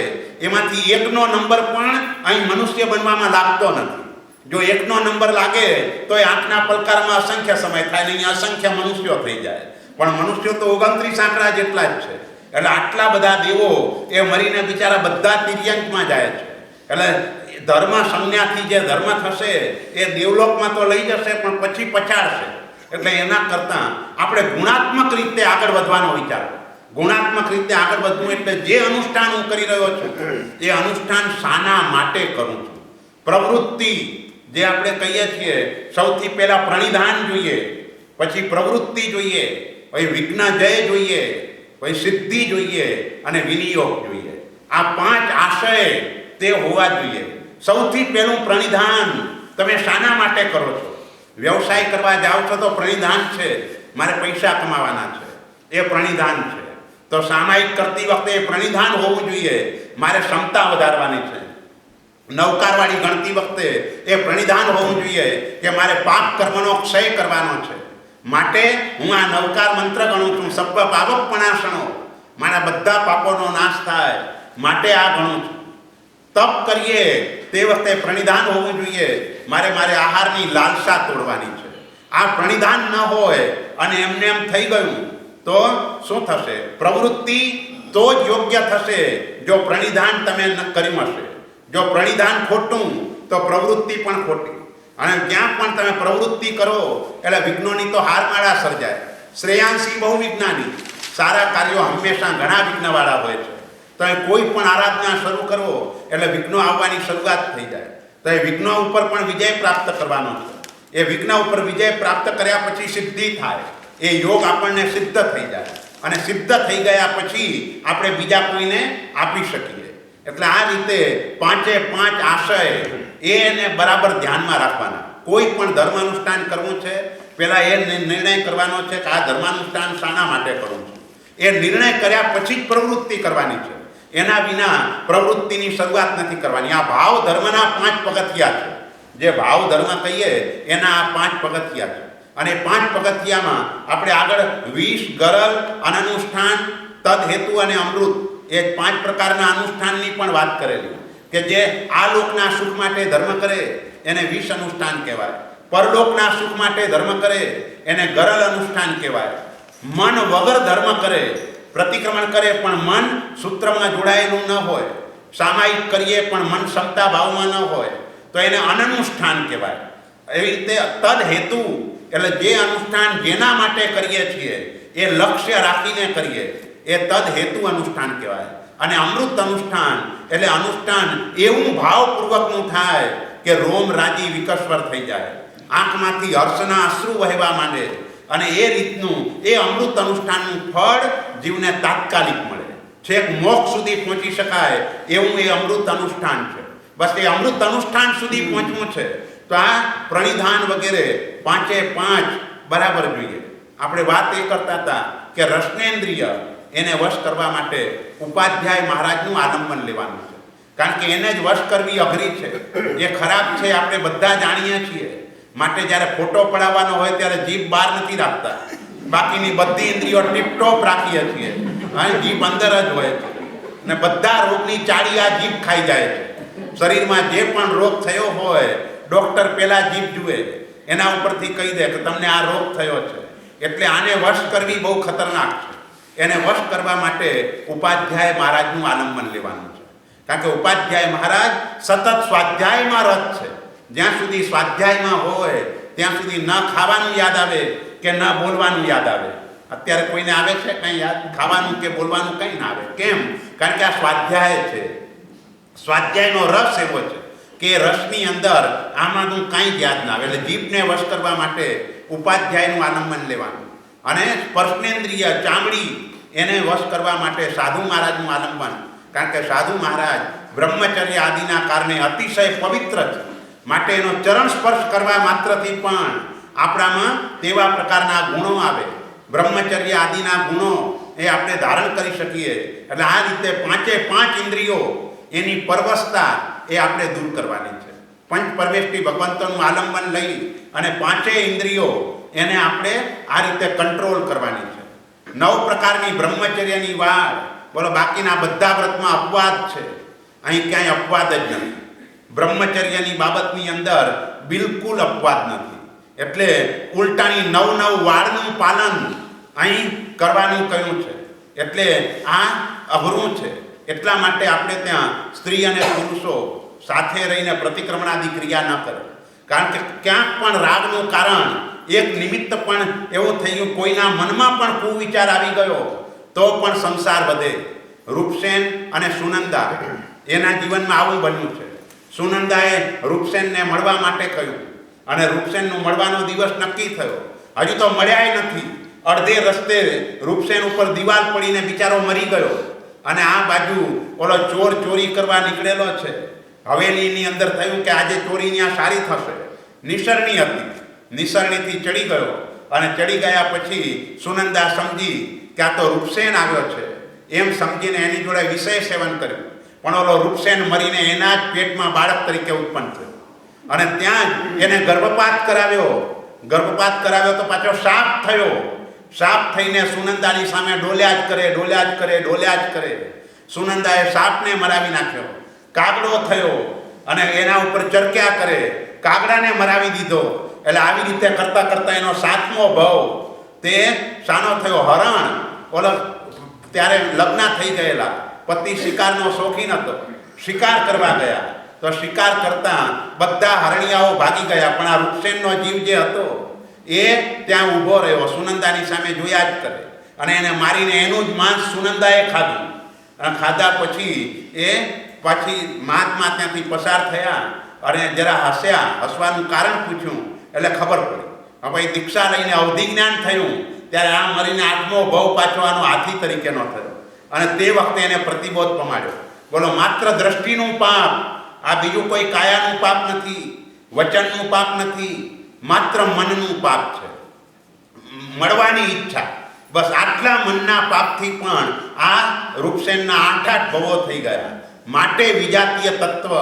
Speaker 2: એમાંથી એકનો નંબર પણ અહીં મનુષ્ય બનવામાં લાગતો નથી. જો એકનો નંબર લાગે તો એ આંખના પલકારમાં અસંખ્ય સમય થાય ને અહીંયા અસંખ્ય મનુષ્યો થઈ જાય. પણ મનુષ્યો તો 29 આંકડા જેટલા જ છે. એટલે આટલા બધા દેવો એ મરીને બિચારા બધા તિર્યંકમાં જાય છે. એટલે ધર્મ સંજ્ઞાથી જે ધર્મ થશે એ દેવલોકમાં તો લઈ જશે, પણ પછી પછાડશે. એટલે એના કરતાં આપણે ગુણાત્મક રીતે આગળ વધવાનો વિચાર. ગુણાત્મક રીતે આગળ વધવું એટલે જે અનુષ્ઠાન હું કરી રહ્યો છું એ અનુષ્ઠાન શાના માટે કરું છું. પ્રવૃત્તિ જે આપણે કહીએ છીએ, સૌથી પહેલા પ્રણિધાન જોઈએ, પછી પ્રવૃત્તિ જોઈએ, પછી વિઘ્ન જય જોઈએ, પછી સિદ્ધિ જોઈએ અને વિનિયોગ જોઈએ. આ 5 આશય તે હોવા જોઈએ. સૌથી પહેલું પ્રણિધાન તમે શાના માટે કરો છો? વ્યવસાય કરવા જાઓ છો તો પ્રણિધાન છે, મારે પૈસા કમાવાના છે, એ પ્રણિધાન છે. તો સામાયિક કરતી વખતે એ પ્રણિધાન હોવું જોઈએ, મારે ક્ષમતા વધારવાની છે. નૌકારવાળી ગણતી વખતે એ પ્રણિધાન હોવું જોઈએ કે મારે પાપ કર્મનો ક્ષય કરવાનો છે. માટે હું આ નૌકાર મંત્ર ગણું છું, સબ્બ પાવકપણાસણો, મારા બધા પાપોનો નાશ થાય માટે આ ગણું છું. તપ કરીએ તે વખતે પ્રણિધાન હોવું જોઈએ, મારે આહારની લાલસા તોડવાની છે. આ પ્રણિધાન ન હોય અને એમને એમ થઈ ગયું તો શું થશે? પ્રવૃત્તિ તો જ યોગ્ય થશે જો પ્રણિધાન તમે કર્યું હશે. જો પ્રણિધાન ખોટું તો પ્રવૃત્તિ પણ ખોટી. અને જ્યાં પણ તમે પ્રવૃત્તિ કરો એટલે વિઘ્નોની તો હારમાળા સર્જાય. શ્રેયાંશી બહુ વિજ્ઞાની, સારા કાર્યો હંમેશા ઘણા વિઘ્નવાળા હોય છે. તો એ કોઈ પણ આરાધના શરૂ કરો એટલે વિઘ્નો આવવાની શરૂઆત થઈ જાય. તો એ વિઘ્નો ઉપર પણ વિજય પ્રાપ્ત કરવાનો છે. એ વિઘ્ન ઉપર વિજય પ્રાપ્ત કર્યા પછી સિદ્ધિ થાય, એ યોગ આપણને સિદ્ધ થઈ જાય. અને સિદ્ધ થઈ ગયા પછી આપણે બીજા કોઈને આપી શકીએ. એટલે આ રીતે 5 આશય એને બરાબર ધ્યાનમાં રાખવાના. કોઈ પણ ધર્માનુષ્ઠાન કરવું છે, પહેલા એ નિર્ણય કરવાનો છે કે આ ધર્માનુષ્ઠાન શાના માટે કરવું છે. એ નિર્ણય કર્યા પછી જ પ્રવૃત્તિ કરવાની છે. એના વિના પ્રવૃત્તિની શરૂઆત નથી કરવાની. આ ભાવ ધર્મના 5 પગથિયા છે. જે ભાવ ધર્મ કહીએ એના આ 5 પગથિયા છે. અને 5 પગથિયામાં આપણે આગળ 20 ગરલ, અનનુષ્ઠાન, તદ હેતુ અને અમૃત, એ 5 પ્રકારના અનુષ્ઠાનની પણ વાત કરેલી. કે જે આ લોકના સુખ માટે ધર્મ કરે એને 20 અનુષ્ઠાન કહેવાય. પરલોકના સુખ માટે ધર્મ કરે એને ગરલ અનુષ્ઠાન કહેવાય. મન વગર ધર્મ કરે, પ્રતિક્રમણ કરે પણ મન સૂત્રમાં જોડાયેલું ન હોય, સામાયિક કરીએ પણ મન ક્ષમતા ભાવમાં ન હોય તો એને અનનુષ્ઠાન કહેવાય. એવી રીતે તદ હેતુ એટલે જે અનુષ્ઠાન જેના માટે કરીએ છીએ એ લક્ષ્ય રાખીને કરીએ એ તદ હેતુ અનુષ્ઠાન કહેવાય. અને અમૃત અનુષ્ઠાન એટલે અનુષ્ઠાન એવું ભાવપૂર્વકનું થાય કે રોમ રાજી વિકસ્વર થઈ જાય, આંખમાંથી હર્ષના અશ્રુ વહેવા માંડે. અને એ રીતનું એ અમૃત અનુષ્ઠાનનું ફળ જીવને તાત્કાલિક મળે, છેક મોક્ષ સુધી પહોંચી શકાય એવું એ અમૃત અનુષ્ઠાન છે. બસ એ અમૃત અનુષ્ઠાન સુધી પહોંચવું છે તો આ પ્રણિધાન વગેરે 5 બરાબર જોઈએ. આપણે વાત એ કરતા હતા કે રસનેન્દ્રિય એને વશ કરવા માટે ઉપાધ્યાય મહારાજનું આલંબન લેવાનું છે. કારણ કે એને જ વશ કરવી અઘરી છે. એ ખરાબ છે આપણે બધા જાણીએ છીએ. માટે જ્યારે ફોટો પડાવવાનો હોય ત્યારે જીભ બહાર નથી રાખતા, બાકીની બધી ઇન્દ્રિયો ટીપટોપ રાખીએ છીએ અને જીભ અંદર જ હોય છે. ને બધા રોગની ચાળી આ જીભ ખાઈ જાય છે. શરીરમાં જે પણ રોગ થયો હોય ડૉક્ટર પહેલાં જીભ જુએ, એના ઉપરથી કહી દે કે તમને આ રોગ થયો છે. એટલે આને વશ કરવી બહુ ખતરનાક છે. એને વશ કરવા માટે ઉપાધ્યાય મહારાજનું આલંબન લેવાનું છે. કારણ કે ઉપાધ્યાય મહારાજ સતત સ્વાધ્યાયમાં રત છે. જ્યાં સુધી સ્વાધ્યાયમાં હોય ત્યાં સુધી ન ખાવાનું યાદ આવે કે ન બોલવાનું યાદ આવે. અત્યારે કોઈને આવે છે કંઈ યાદ? ખાવાનું કે બોલવાનું કંઈ ના આવે. કેમ? કારણ કે આ સ્વાધ્યાય છે. સ્વાધ્યાયનો રસ એવો છે કે રસની અંદર આમાંનું કાંઈ જ યાદ ના આવે. એટલે જીભને વશ કરવા માટે ઉપાધ્યાયનું આલંબન લેવાનું. અને સ્પર્શનેન્દ્રિય ચામડી એને વશ કરવા માટે સાધુ મહારાજનું આલંબન. કારણ કે સાધુ મહારાજ બ્રહ્મચર્ય આદિના કારણે અતિશય પવિત્ર છે. માટે એનો ચરણ સ્પર્શ કરવા માત્રથી પણ આપણામાં તેવા પ્રકારના ગુણો આવે. બ્રહ્મચર્ય આદિના ગુણો એ આપણે ધારણ કરી શકીએ. એટલે આ રીતે 5 ઇન્દ્રિયો એની પરવશતા એ આપણે દૂર કરવાની છે. પંચ પરવેષ્ટિ ભગવંતોનું આલંબન લઈ અને 5 ઇન્દ્રિયો એને આપણે આ રીતે કંટ્રોલ કરવાની છે. 9 પ્રકારની બ્રહ્મચર્યની વાળ. બોલો, બાકીના બધા વ્રતમાં અપવાદ છે, અહીં ક્યાંય અપવાદ જ નથી. બ્રહ્મચર્યની બાબતની અંદર બિલકુલ અપવાદ નથી. એટલે ઉલટાની 9 વાળનું પાલન અહીં કરવાનું કહ્યું છે. એટલે આ અઘરું છે. એટલા માટે આપણે ત્યાં સ્ત્રી અને પુરુષો સાથે રહીને પ્રતિક્રમણાદી ક્રિયા ન કરે. કારણ કે ક્યાંક પણ રાગનું કારણ એક નિમિત્ત પણ એવું થઈ ગયું, કોઈના મનમાં પણ કુવિચાર આવી ગયો તો પણ સંસાર વધે. રૂપસેન અને સુનંદા એના જીવનમાં આવું બન્યું છે. સુનંદાએ રૂપસેનને મળવા માટે કહ્યું અને રૂપસેનનું મળવાનો દિવસ નક્કી થયો. હજુ તો મળ્યાય નથી. અડધે રસ્તે રૂપસેન ઉપર દિવાલ પડીને બિચારો મરી ગયો. અને આ બાજુ ઓલો ચોર ચોરી કરવા નીકળેલો છે. હવેલીની અંદર થયું કે આજે ચોરી ત્યાં સારી થશે. નિસરણી હતી. નિસરણીથી ચડી ગયો અને ચડી ગયા પછી સુનંદા સમજી કે આ તો રૂપસેન આવ્યો છે એમ સમજીને એની જોડે વિષય સેવન કર્યું. પણ ઓલો રૂપસેન મરીને એના જ પેટમાં બાળક તરીકે ઉત્પન્ન થયો અને ત્યાં જ એને ગર્ભપાત કરાવ્યો. ગર્ભપાત કરાવ્યો તો પાછો શાપ થયો. શાપ થઈને સુનંદાની સામે ડોલ્યા જ કરે. સુનંદાએ સાપને મરાવી નાખ્યો. કાગડો થયો અને એના ઉપર ચરક્યા કરે. કાગડાને મરાવી દીધો. એટલે આવી રીતે કરતાં કરતાં એનો 7મો ભાવ તે શાનો થયો? હરણ. ઓલો ત્યારે લગ્ન થઈ ગયેલા પતિ શિકારનો શોખીન હતો. શિકાર કરવા ગયા તો શિકાર કરતાં બધા હરણિયાઓ ભાગી ગયા. પણ આ રૂપસેનનો જીવ જે હતો એ ત્યાં ઊભો રહ્યો. સુનંદાની સામે જોયા જ કરે અને એને મારીને એનું જ માંસ સુનંદાએ ખાધું. અને ખાધા પછી એ પાછી મહાત્મા ત્યાંથી પસાર થયા અને જરા હસ્યા. હસવાનું કારણ પૂછ્યું એટલે ખબર પડી. હવે દીક્ષા લઈને અવધિ જ્ઞાન થયું ત્યારે આ મરીને 8મો ભાવ પાછો આનો હાથી તરીકેનો થયો અને તે વખતે એને પ્રતિબોધ પમાડ્યો. બોલો, માત્ર દ્રષ્ટિનું પાપ, આ બીજું કોઈ કાયાનું પાપ નથી, વચનનું પાપ નથી, માત્ર મનનું પાપ છે. મળવાની ઈચ્છા, બસ આટલા મનના પાપથી પણ આ રૂપસેનના 8 ભવો થઈ ગયા. માટે વિજાતીય તત્વ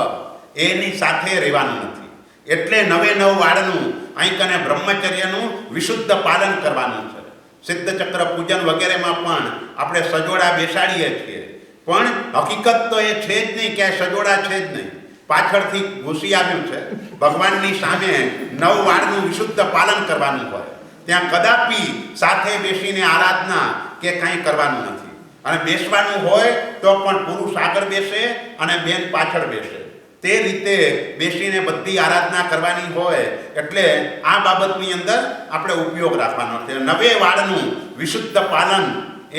Speaker 2: એની સાથે રહેવાનું નથી. એટલે 9 વાળનું અહીં કને બ્રહ્મચર્યનું વિશુદ્ધ પાલન કરવાનું છે. સિદ્ધ ચક્ર પૂજન વગેરેમાં પણ આપણે સજોડા બેસાડીએ છીએ, પણ હકીકત તો એ છે જ નહીં કે સજોડા છે જ નહીં. પાછળથી ઘૂસી આવ્યું છે. ભગવાનની સામે 9 વાળનું વિશુદ્ધ પાલન કરવાનું હોય. ત્યાં કદાપી સાથે બેસીને આરાધના કે કાંઈ કરવાનું નથી. અને બેસવાનું હોય તો પણ પુરુષ આગળ બેસે અને બેન પાછળ બેસે. તે રીતે બેસીને બધી આરાધના કરવાની હોય. એટલે આ બાબતની અંદર આપણે ઉપયોગ રાખવાનો છે. 9 વાળનું વિશુદ્ધ પાલન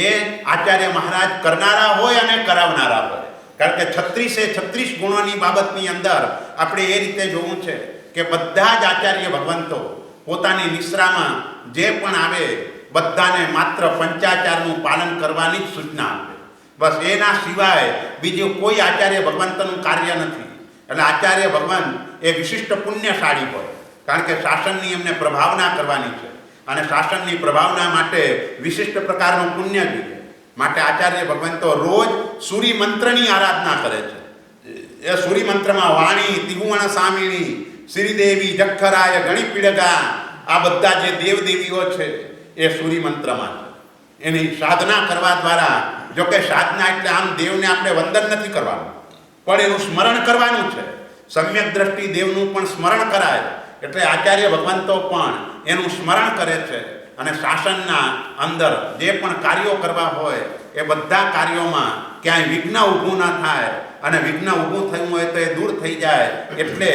Speaker 2: એ આચાર્ય મહારાજ કરનારા હોય અને કરાવનારા હોય. કારણ કે 36 ગુણોની બાબતની અંદર આપણે એ રીતે જોવું છે કે બધા જ આચાર્ય ભગવંતો પોતાની નિશ્રામાં જે પણ આવે બધાને માત્ર પંચાચારનું પાલન કરવાની જ સૂચના આપે. બસ એના સિવાય બીજું કોઈ આચાર્ય ભગવંતનું કાર્ય નથી. એટલે આચાર્ય ભગવાન એ વિશિષ્ટ પુણ્યશાળી હોય. કારણ કે શાસનની એમને પ્રભાવના કરવાની છે અને શાસનની પ્રભાવના માટે વિશિષ્ટ પ્રકારનું પુણ્ય જોઈએ. માટે આચાર્ય ભગવાન તો રોજ સૂર્ય મંત્રની આરાધના કરે છે. એ સૂર્યમંત્રમાં વાણી, ત્રિભુવન સામિણી, શ્રીદેવી, જખરાય, ગણી પીડગા, આ બધા જે દેવદેવીઓ છે એ સૂર્યમંત્રમાં છે. એની સાધના કરવા દ્વારા, જો કે સાધના એટલે આમ દેવને આપણે વંદન નથી કરવાનું, પણ એનું સ્મરણ કરવાનું છે. સમ્યક દ્રષ્ટિ દેવનું પણ સ્મરણ કરાય, એટલે આચાર્ય ભગવંતો પણ એનું સ્મરણ કરે છે. અને શાસનના અંદર જે પણ કાર્યો કરવા હોય એ બધા કાર્યોમાં ક્યાંય વિઘ્ન ઊભું ન થાય, અને વિઘ્ન ઊભું થયું હોય તો એ દૂર થઈ જાય, એટલે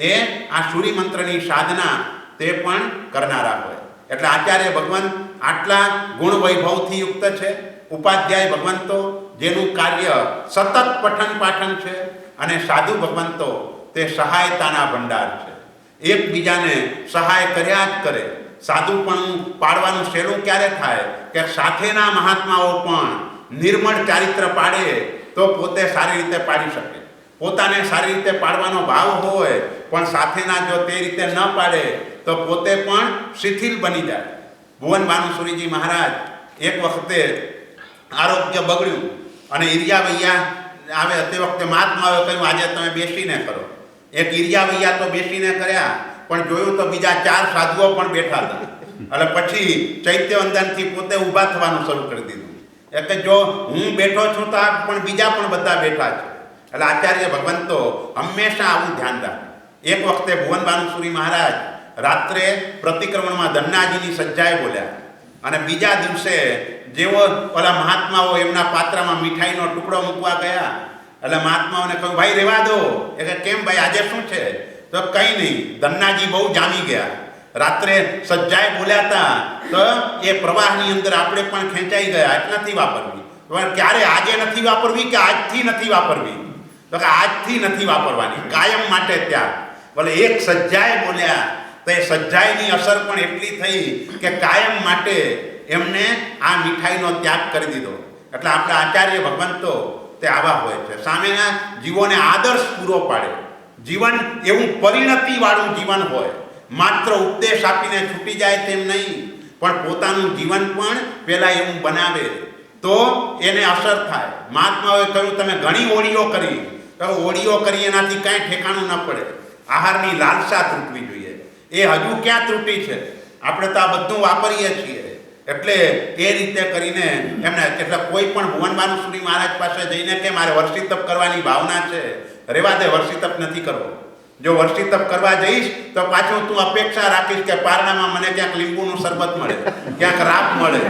Speaker 2: એ આ સૂર્યમંત્રની સાધના તે પણ કરનારા હોય. એટલે આચાર્ય ભગવંત આટલા ગુણ વૈભવથી યુક્ત છે. ઉપાધ્યાય ભગવંતો જેનું કાર્ય સતત પઠન પાઠન છે, અને સાધુ ભગવંતો તે સહાયતાના ભંડાર છે. એકબીજાને સહાય કર્યા જ કરે. સાધુપણું પાડવાનું સહેલું ક્યારે થાય કે સાથેના મહાત્માઓ પણ નિર્મળ ચારિત્ર પાડે તો પોતે સારી રીતે પાડી શકે. પોતાને સારી રીતે પાડવાનો ભાવ હોય પણ સાથેના જો તે રીતે ન પાડે તો પોતે પણ શિથિલ બની જાય. ભુવન ભાનુસુરીજી મહારાજ એક વખતે આરોગ્ય બગડ્યું અને ઈર્યાવૈયા આવે તે વખતે મહાત્માઓએ કહ્યું આજે તમે બેસીને કરો. એક ઈર્યાવૈયા તો બેસીને કર્યા, પણ જોયું તો બીજા 4 સાધુઓ પણ બેઠા હતા. એટલે પછી ચૈત્યવંદનથી પોતે ઊભા થવાનું શરૂ કરી દીધું. એટલે જો હું બેઠો છું તો આ પણ બીજા પણ બધા બેઠા છે. એટલે આચાર્ય ભગવંતો હંમેશા આવું ધ્યાન રાખે. એક વખતે ભુવન ભાનુસુરી મહારાજ રાત્રે પ્રતિક્રમણમાં ધન્નાજીની સજ્જાએ બોલ્યા, અને બીજા દિવસે જેવો ઓલા મહાત્માઓ એમના પાત્રમાં મીઠાઈનો ટુકડો મૂકવા ગયા, એટલે મહાત્માઓને કહ્યું ભાઈ રહેવા દો. એટલે કેમ ભાઈ આજે શું છે? તો કંઈ નહીં, ધન્નાજી બહુ જામી ગયા. રાત્રે સજ્જાએ બોલ્યા હતા તો એ પ્રવાહની અંદર આપણે પણ ખેંચાઈ ગયા. જ નથી વાપરવી. ક્યારે? આજે નથી વાપરવી કે આજથી નથી વાપરવી? તો કે આજથી નથી વાપરવાની, કાયમ માટે ત્યાં. ભલે એક સજ્જાએ બોલ્યા તો એ સજ્જાઈની અસર પણ એટલી થઈ કે કાયમ માટે એમને આ મીઠાઈનો ત્યાગ કરી દીધો. એટલે આપણા આચાર્ય ભગવંતો તે આવા હોય છે. સામેના જીવોને આદર્શ પૂરો પાડે. જીવન એવું પરિણતિવાળું જીવન હોય. માત્ર ઉપદેશ આપીને છૂટી જાય તેમ નહીં, પણ પોતાનું જીવન પણ પહેલાં એવું બનાવે તો એને અસર થાય. મહાત્માઓએ કહ્યું તમે ઘણી ઓળીઓ કરી, તો ઓળીઓ કરી એનાથી કાંઈ ઠેકાણું ન પડે. આહારની લાલસા તૂટવી જોઈએ. એ હજુ ક્યાં તૂટી છે? આપણે તો આ બધું વાપરીએ છીએ. એટલે એ રીતે કરીને એમને એટલે કોઈ પણ ભુવન ભાનુસુરી મહારાજ પાસે જઈને કે મારે વર્ષી તપ કરવાની ભાવના છે, રહેવા દે, વર્ષી તપ નથી કરવો. જો વર્ષી તપ કરવા જઈશ તો પાછું તું અપેક્ષા રાખીશ કે પારણામાં મને ક્યાંક લીંબુનું શરબત મળે, ક્યાંક રાપ મળે.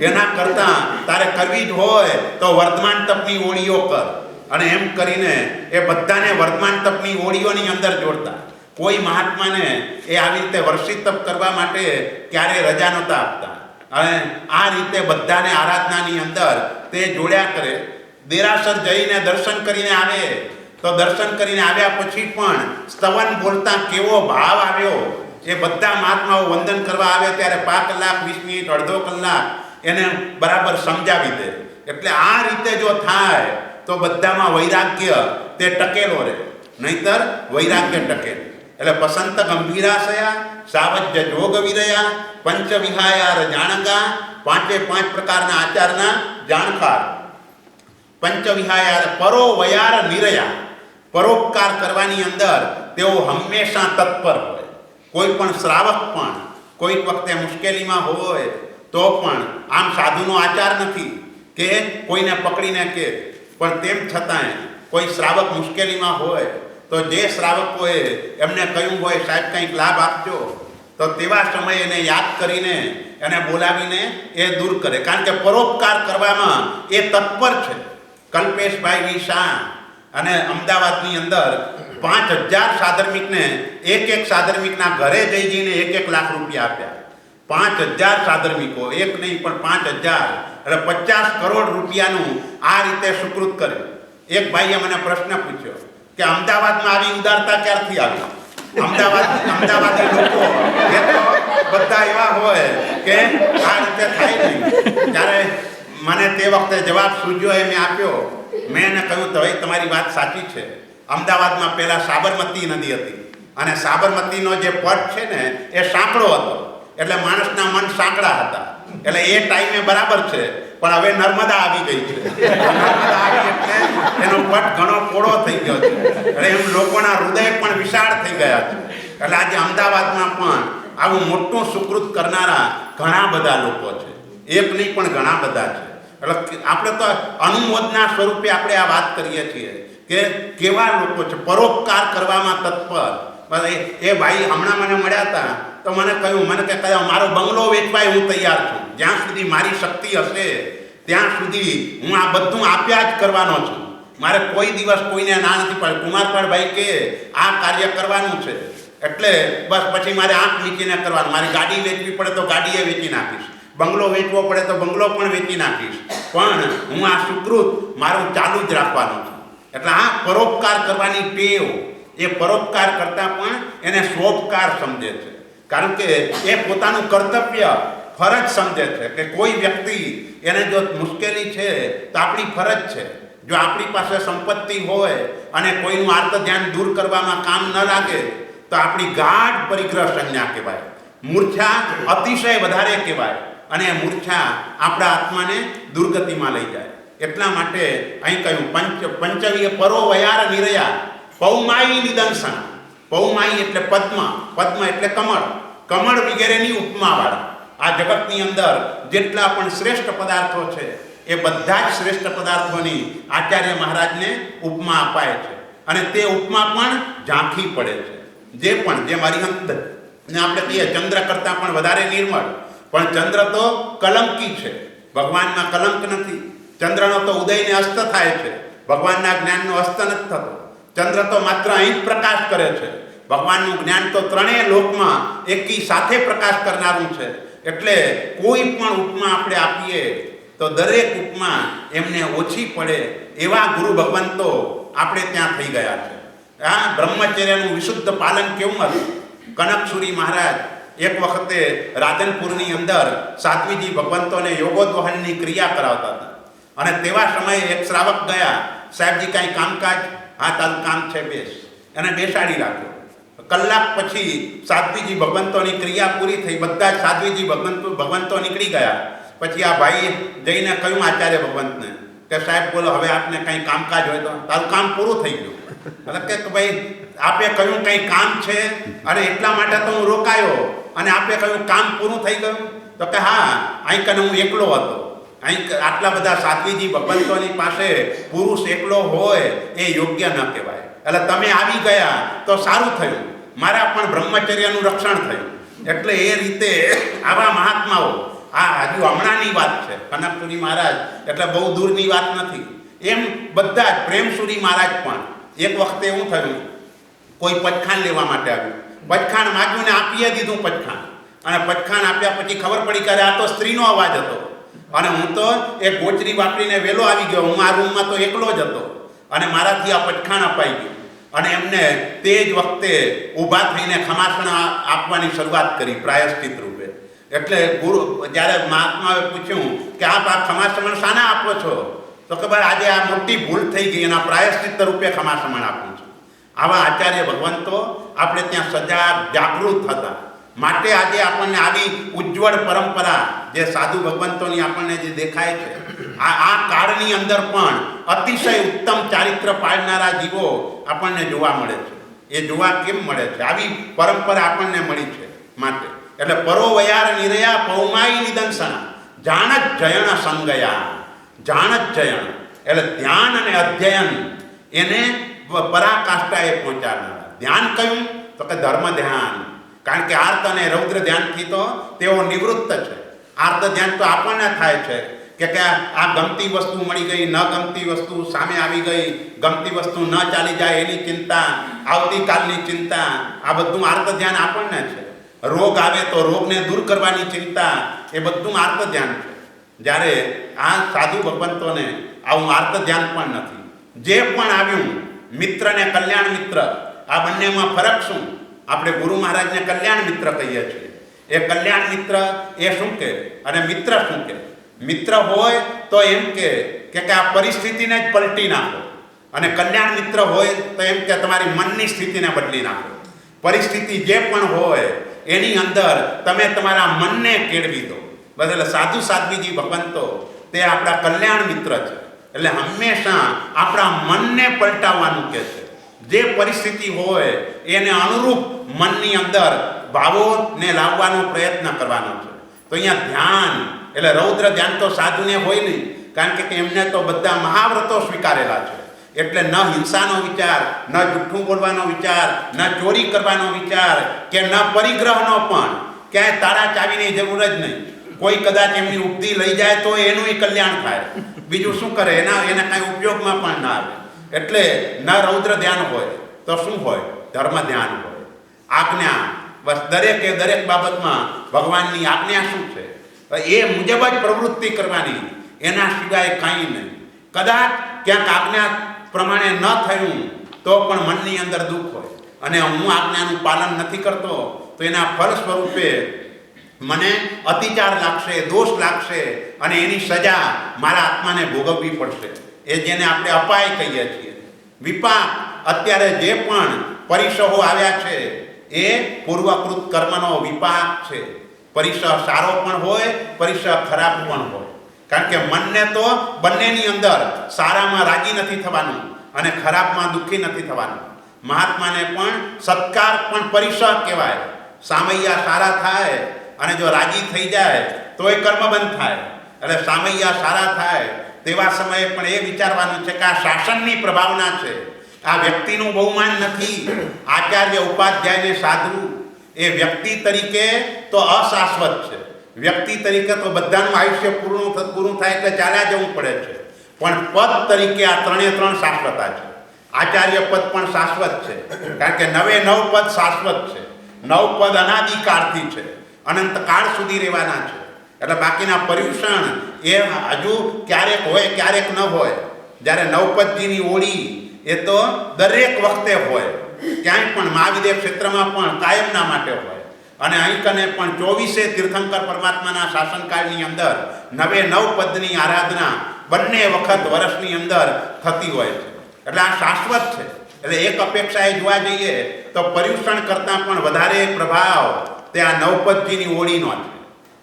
Speaker 2: એના કરતાં તારે કરવી જ હોય તો વર્તમાન તપની ઓળીઓ કર. અને એમ કરીને એ બધાને વર્તમાન તપની ઓળીઓની અંદર જોડતા. કોઈ મહાત્માને એ આવી રીતે વર્ષી તપ કરવા માટે ક્યારે રજા નહોતા આપતા. અને આ રીતે બધાને આરાધનાની અંદર તે જોડ્યા કરે. દેરાસર જઈને દર્શન કરીને આવે તો દર્શન કરીને આવ્યા પછી પણ સ્તવન બોલતા કેવો ભાવ આવ્યો એ બધા મહાત્માઓ વંદન કરવા આવે ત્યારે 5 કલાક 20 મિનિટ અડધો કલાક એને બરાબર સમજાવી દે. એટલે આ રીતે જો થાય તો બધામાં વૈરાગ્ય તે ટકેલો રહે, નહીતર વૈરાગ્ય ટકે. એટલે પસંત ગંભીરાશયા, સાવજ્ય જોગ વિરયા, પંચ વિહાયાર જાણકા, 5 પ્રકારના આચારના જાણકાર. પંચ વિહાયાર પરો વયાર નિરયા, પરોપકાર કરવાની અંદર તેઓ હંમેશા તત્પર હોય. કોઈ પણ શ્રાવક પણ કોઈક વખતે મુશ્કેલીમાં હોય તો પણ આમ સાધુનો આચાર નથી કે કોઈને પકડીને કે, પણ તેમ છતાંય કોઈ શ્રાવક મુશ્કેલીમાં હોય તો જે શ્રાવકોએ એમને કહ્યું હોય સાહેબ કંઈક લાભ આપજો, તો તેવા સમયે એને યાદ કરીને એને બોલાવીને એ દૂર કરે. કારણ કે પરોપકાર કરવામાં એ તત્પર છે. કલ્પેશભાઈ વી શાહ અને અમદાવાદની અંદર 5000 સાધર્મિકને એક સાધર્મિકના ઘરે જઈને 1 લાખ રૂપિયા આપ્યા. 5000 સાધર્મિકો, એક નહીં પણ 5000, એટલે 50 કરોડ રૂપિયાનું આ રીતે સુકૃત કર્યું. એક ભાઈએ મને પ્રશ્ન પૂછ્યો કે અમદાવાદમાં આવી ઉદારતા ક્યારથી આવી? અમદાવાદી લોકો એ તો બધા એવા હોય કે આ રીતે થાય નહીં. ત્યારે મને તે વખતે જવાબ સૂઝ્યો એ મેં આપ્યો. મેં એને કહ્યું તો ભાઈ તમારી વાત સાચી છે. અમદાવાદમાં પહેલાં સાબરમતી નદી હતી અને સાબરમતીનો જે પટ છે ને એ સાંકડો હતો, એટલે માણસના મન સાંકડા હતા. એટલે એ ટાઈમે બરાબર છે, પણ હવે નર્મદા આવી ગઈ છે. નર્મદા આવી એટલે એનો પટ ઘણો પોળો થઈ ગયો છે. એટલે એમ લોકોના હૃદય પણ વિશાળ થઈ ગયા છે. એટલે આજે અમદાવાદમાં પણ આવું મોટું સુકૃત કરનારા ઘણા બધા લોકો છે, એક નહીં પણ ઘણા બધા છે. એટલે આપણે તો અનુમોદના સ્વરૂપે આપણે આ વાત કરીએ છીએ કે કેવા લોકો છે, પરોપકાર કરવામાં તત્પર. એ ભાઈ હમણાં મને મળ્યા હતા તો મને કહ્યું, મને કે મારો બંગલો વેચવાય હું તૈયાર છું, જ્યાં સુધી મારી શક્તિ હશે ત્યાં સુધી હું આ બધું આપ્યા જ કરવાનો છું. મારે કોઈ દિવસ કોઈને ના નથી પાડી. કુમારપાળભાઈ કે આ કાર્ય કરવાનું છે એટલે બસ પછી મારે આંખ વીંચીને કરવાનું. મારી ગાડી વેચવી પડે તો ગાડીએ વેચી નાખીશ, બંગલો વેચવો પડે તો બંગલો પણ વેચી નાખીશ, પણ હું આ સુકૃત મારું ચાલુ જ રાખવાનું છું. એટલે આ પરોપકાર કરવાની ટેવ, એ પરોપકાર કરતાં પણ એને સ્વોપકાર સમજે છે. કારણ કે એ પોતાનું કર્તવ્ય ફરજ સમજે છે કે કોઈ વ્યક્તિ એને જો મુશ્કેલી છે તો આપણી ફરજ છે. જો આપણી પાસે સંપત્તિ હોય અને કોઈનું આર્ત ધ્યાન દૂર કરવામાં કામ ન લાગે તો આપણી ગાઢ પરિગ્રહ સંજ્ઞા કહેવાય, મૂર્છા અતિશય વધારે કહેવાય, અને મૂર્છા આપણા આત્માને દુર્ગતિમાં લઈ જાય. એટલા માટે અહીં કહ્યું પંચવીય પરો વયાર નિરયા પૌમાઈ નિદંસન. પૌમાઈ એટલે પદ્મ, પદ્મ એટલે કમળ, કમળ વગેરેની ઉપમાવાળા. આ જગતની અંદર જેટલા પણ શ્રેષ્ઠ પદાર્થો છે એ બધા જ શ્રેષ્ઠ પદાર્થોની આચાર્ય મહારાજને ઉપમા અપાય છે, અને તે ઉપમા પણ ઝાંખી પડે છે. જેમ અરિહંત ને આપણે કહીએ ચંદ્ર કરતાં પણ વધારે નિર્મળ, પણ ચંદ્ર તો કલંકી છે, ભગવાનમાં કલંક નથી. ચંદ્રનો તો ઉદયને અસ્ત થાય છે, ભગવાનના જ્ઞાનનો અસ્ત નથી થતો. ચંદ્ર તો માત્ર અહીં જ પ્રકાશ કરે છે, ભગવાનનું જ્ઞાન તો ત્રણેય લોકમાં એકી સાથે પ્રકાશ કરનારું છે. એટલે કોઈ પણ ઉપમા આપણે આપીએ તો દરેક ઉપમા એમને ઓછી પડે એવા ગુરુ ભગવંતો આપણે ત્યાં થઈ ગયા છે. આ બ્રહ્મચર્યનું વિશુદ્ધ પાલન કેવું હતું? કનકસુરી મહારાજ એક વખતે રાધનપુરની અંદર સાધ્વીજી ભગવંતોને યોગોદ્વહનની ક્રિયા કરાવતા હતા, અને તેવા સમયે એક શ્રાવક ગયા, સાહેબજી કાંઈ કામકાજ? હા, તારું કામ છે, બેસ. એને બેસાડી રાખ્યો. કલાક પછી સાધ્વીજી ભગવંતોની ક્રિયા પૂરી થઈ, બધા જ સાધ્વીજી ભગવંતો નીકળી ગયા. પછી આ ભાઈએ જઈને કહ્યું આચાર્ય ભગવંતને કે સાહેબ બોલો, હવે આપને કંઈ કામકાજ હોય તો? તારું કામ પૂરું થઈ ગયું. એટલે કે ભાઈ આપે કહ્યું કંઈ કામ છે અને એટલા માટે તો હું રોકાયો, અને આપે કહ્યું કામ પૂરું થઈ ગયું? તો કે હા, અહીં કને હું એકલો હતો, અહીં આટલા બધા સાધ્વીજી ભગવંતોની પાસે પુરુષ એકલો હોય એ યોગ્ય ન કહેવાય. એટલે તમે આવી ગયા તો સારું થયું, મારા પણ બ્રહ્મચર્યનું રક્ષણ થયું. એટલે એ રીતે આવા મહાત્માઓ, આ હજુ હમણાંની વાત છે, કનકસુરી મહારાજ એટલે બહુ દૂરની વાત નથી. એમ બધા જ પ્રેમસુરી મહારાજ પણ એક વખતે એવું થયું, કોઈ પચખાણ લેવા માટે આવ્યું, પચખાણ માગ્યું ને આપીએ દીધું પચખાણ, અને પચખાણ આપ્યા પછી ખબર પડી કે આ તો સ્ત્રીનો અવાજ હતો, અને હું તો એ ગોચરી વાપરીને વહેલો આવી ગયો. હું આ રૂમમાં તો એકલો જ હતો, અને મારાથી આ પચખાણ અપાઈ ગયું. અને એમને તે જ વખતે ઊભા થઈને ખમાસણા આપવાની શરૂઆત કરી પ્રાયશ્ચિત રૂપે. એટલે ગુરુ જ્યારે મહાત્માએ પૂછ્યું કે આપ આ ખમાસમણ શાના આપો છો? તો કે ભાઈ આજે આ મોટી ભૂલ થઈ ગઈ, એના પ્રાયશ્ચિત રૂપે ખમાસમણ આપું છું. આવા આચાર્ય ભગવંતો આપણે ત્યાં સજાગ જાગૃત હતા. માટે આજે આપણને આવી ઉજ્જવળ પરંપરા જે સાધુ ભગવંતોની આપણને જે દેખાય છે, આ કાળની અંદર પણ અતિશય ઉત્તમ ચારિત્ર પાળનારા જીવો આપણને જોવા મળે છે. એ જોવા કેમ મળે છે? આવી પરંપરા આપણને મળી છે. માટે એટલે પરો વયાર નિરયા પૌમાઈ નિદંસના જાણત જયણ સંગયા. જાણત જયણ એટલે ધ્યાન અને અધ્યયન એને પરાકાષ્ઠાએ પહોંચાડનારા. ધ્યાન કયું? તો કે ધર્મ ધ્યાન. કારણ કે આર્ત અને રૌદ્ર ધ્યાનથી તો તેઓ નિવૃત્ત છે. આર્ત ધ્યાન તો આપણને થાય છે કે આ ગમતી વસ્તુ મળી ગઈ, ન ગમતી વસ્તુ સામે આવી ગઈ, ગમતી વસ્તુ ન ચાલી જાય એની ચિંતા, આવતીકાલની ચિંતા, આ બધું આર્ત ધ્યાન આપણને છે. રોગ આવે તો રોગને દૂર કરવાની ચિંતા, એ બધું આર્ત ધ્યાન છે. જ્યારે આ સાધુ ભગવંતોને આવું આર્ત ધ્યાન પણ નથી. જે પણ આવ્યું, મિત્ર ને કલ્યાણ મિત્ર, આ બંનેમાં ફરક શું? આપણે ગુરુ મહારાજને કલ્યાણ મિત્ર કહીએ છીએ. એ કલ્યાણ મિત્ર એ શું કે, અને મિત્ર શું કે? મિત્ર હોય તો એમ કે આ પરિસ્થિતિને જ પલટી નાખો, અને કલ્યાણ મિત્ર હોય તો એમ કે તમારી મનની સ્થિતિને બદલી નાખો. પરિસ્થિતિ જે પણ હોય એની અંદર તમે તમારા મનને કેળવી દો. બસ એટલે સાધુ સાધ્વીજી ભગવંતો તે આપણા કલ્યાણ મિત્ર છે. એટલે હંમેશા આપણા મનને પલટાવવાનું કહે છે. જે પરિસ્થિતિ હોય એને અનુરૂપ મનની અંદર ભાવોને લાવવાનો પ્રયત્ન કરવાનો છે. તો અહીંયા ધ્યાન એટલે રૌદ્ર ધ્યાન તો સાધુને હોય નહીં, કારણ કે એમને તો બધા મહાવ્રતો સ્વીકારેલા છે. એટલે ન હિંસાનો વિચાર, ન જુઠ્ઠું બોલવાનો વિચાર, ન ચોરી કરવાનો વિચાર, કે ન પરિગ્રહનો પણ. ક્યાંય તાળા ચાવીની જરૂર જ નહીં. કોઈ કદાચ એમની ઉપધિ લઈ જાય તો એનું કલ્યાણ થાય, બીજું શું કરે, એને કાંઈ ઉપયોગમાં પણ ના આવે. એટલે ન રૌદ્ર ધ્યાન હોય તો શું હોય? ધર્મ ધ્યાન હોય. આજ્ઞા, બસ દરેક બાબતમાં ભગવાનની આજ્ઞા શું છે એ મુજબ જ પ્રવૃત્તિ કરવાની, એના સિવાય કાંઈ નહીં. કદાચ ક્યાંક આજ્ઞા પ્રમાણે ન થયું તો પણ મનની અંદર દુઃખ હોય, અને હું આજ્ઞાનું પાલન નથી કરતો તો એના ફળ સ્વરૂપે મને અતિચાર લાગશે, દોષ લાગશે, અને એની સજા મારા આત્માને ભોગવવી પડશે. એ જેને આપણે અપાય કહીએ છીએ. વિપાક, અત્યારે જે પણ પરિસહો આવ્યા છે એ પૂર્વકૃત કર્મનો વિપાક છે. પરિસહ સારો પણ હોય, પરિસહ ખરાબ પણ હોય. કારણ કે મનને તો બંનેની અંદર સારામાં રાજી નથી થવાનું અને ખરાબમાં દુઃખી નથી થવાનું. મહાત્માને પણ સત્કાર પણ પરિસહ કહેવાય. સામૈયા સારા થાય અને જો રાજી થઈ જાય તો એ કર્મ બંધ થાય. એટલે સામૈયા સારા થાય તેવા સમયે પણ એ વિચારવાનું છે કે આ શાસનની પ્રભાવના છે, આ વ્યક્તિનું બહુમાન નથી. આચાર્ય ઉપાધ્યાયને સાધુ એ વ્યક્તિ તરીકે તો અશાશ્વત છે. વ્યક્તિ તરીકે તો બધાનું આયુષ્ય પૂરું થાય એટલે ચાલ્યા જવું પડે છે, પણ પદ તરીકે આ ત્રણે ત્રણ શાશ્વતા છે. આચાર્ય પદ પણ શાશ્વત છે, કારણ કે 9 પદ શાશ્વત છે. 9 પદ અનાદિકાળથી છે, અનંત કાળ સુધી રહેવાના છે. એટલે બાકીના પર્યુષણ એ હજુ ક્યારેક હોય કયારેક ન હોય. જ્યારે નવપદજીની ઓળી એ તો દરેક વખતે હોય, ક્યાંય પણ મહાવિદેવ ક્ષેત્રમાં પણ કાયમના માટે હોય. અને અહીં કને પણ 24 તીર્થંકર પરમાત્માના શાસનકાળની અંદર 9 પદની આરાધના બંને વખત વર્ષની અંદર થતી હોય છે. એટલે આ શાશ્વત છે. એટલે એક અપેક્ષાએ જોવા જઈએ તો પર્યુષણ કરતાં પણ વધારે પ્રભાવ તે આ નવપદજીની ઓળીનો છે.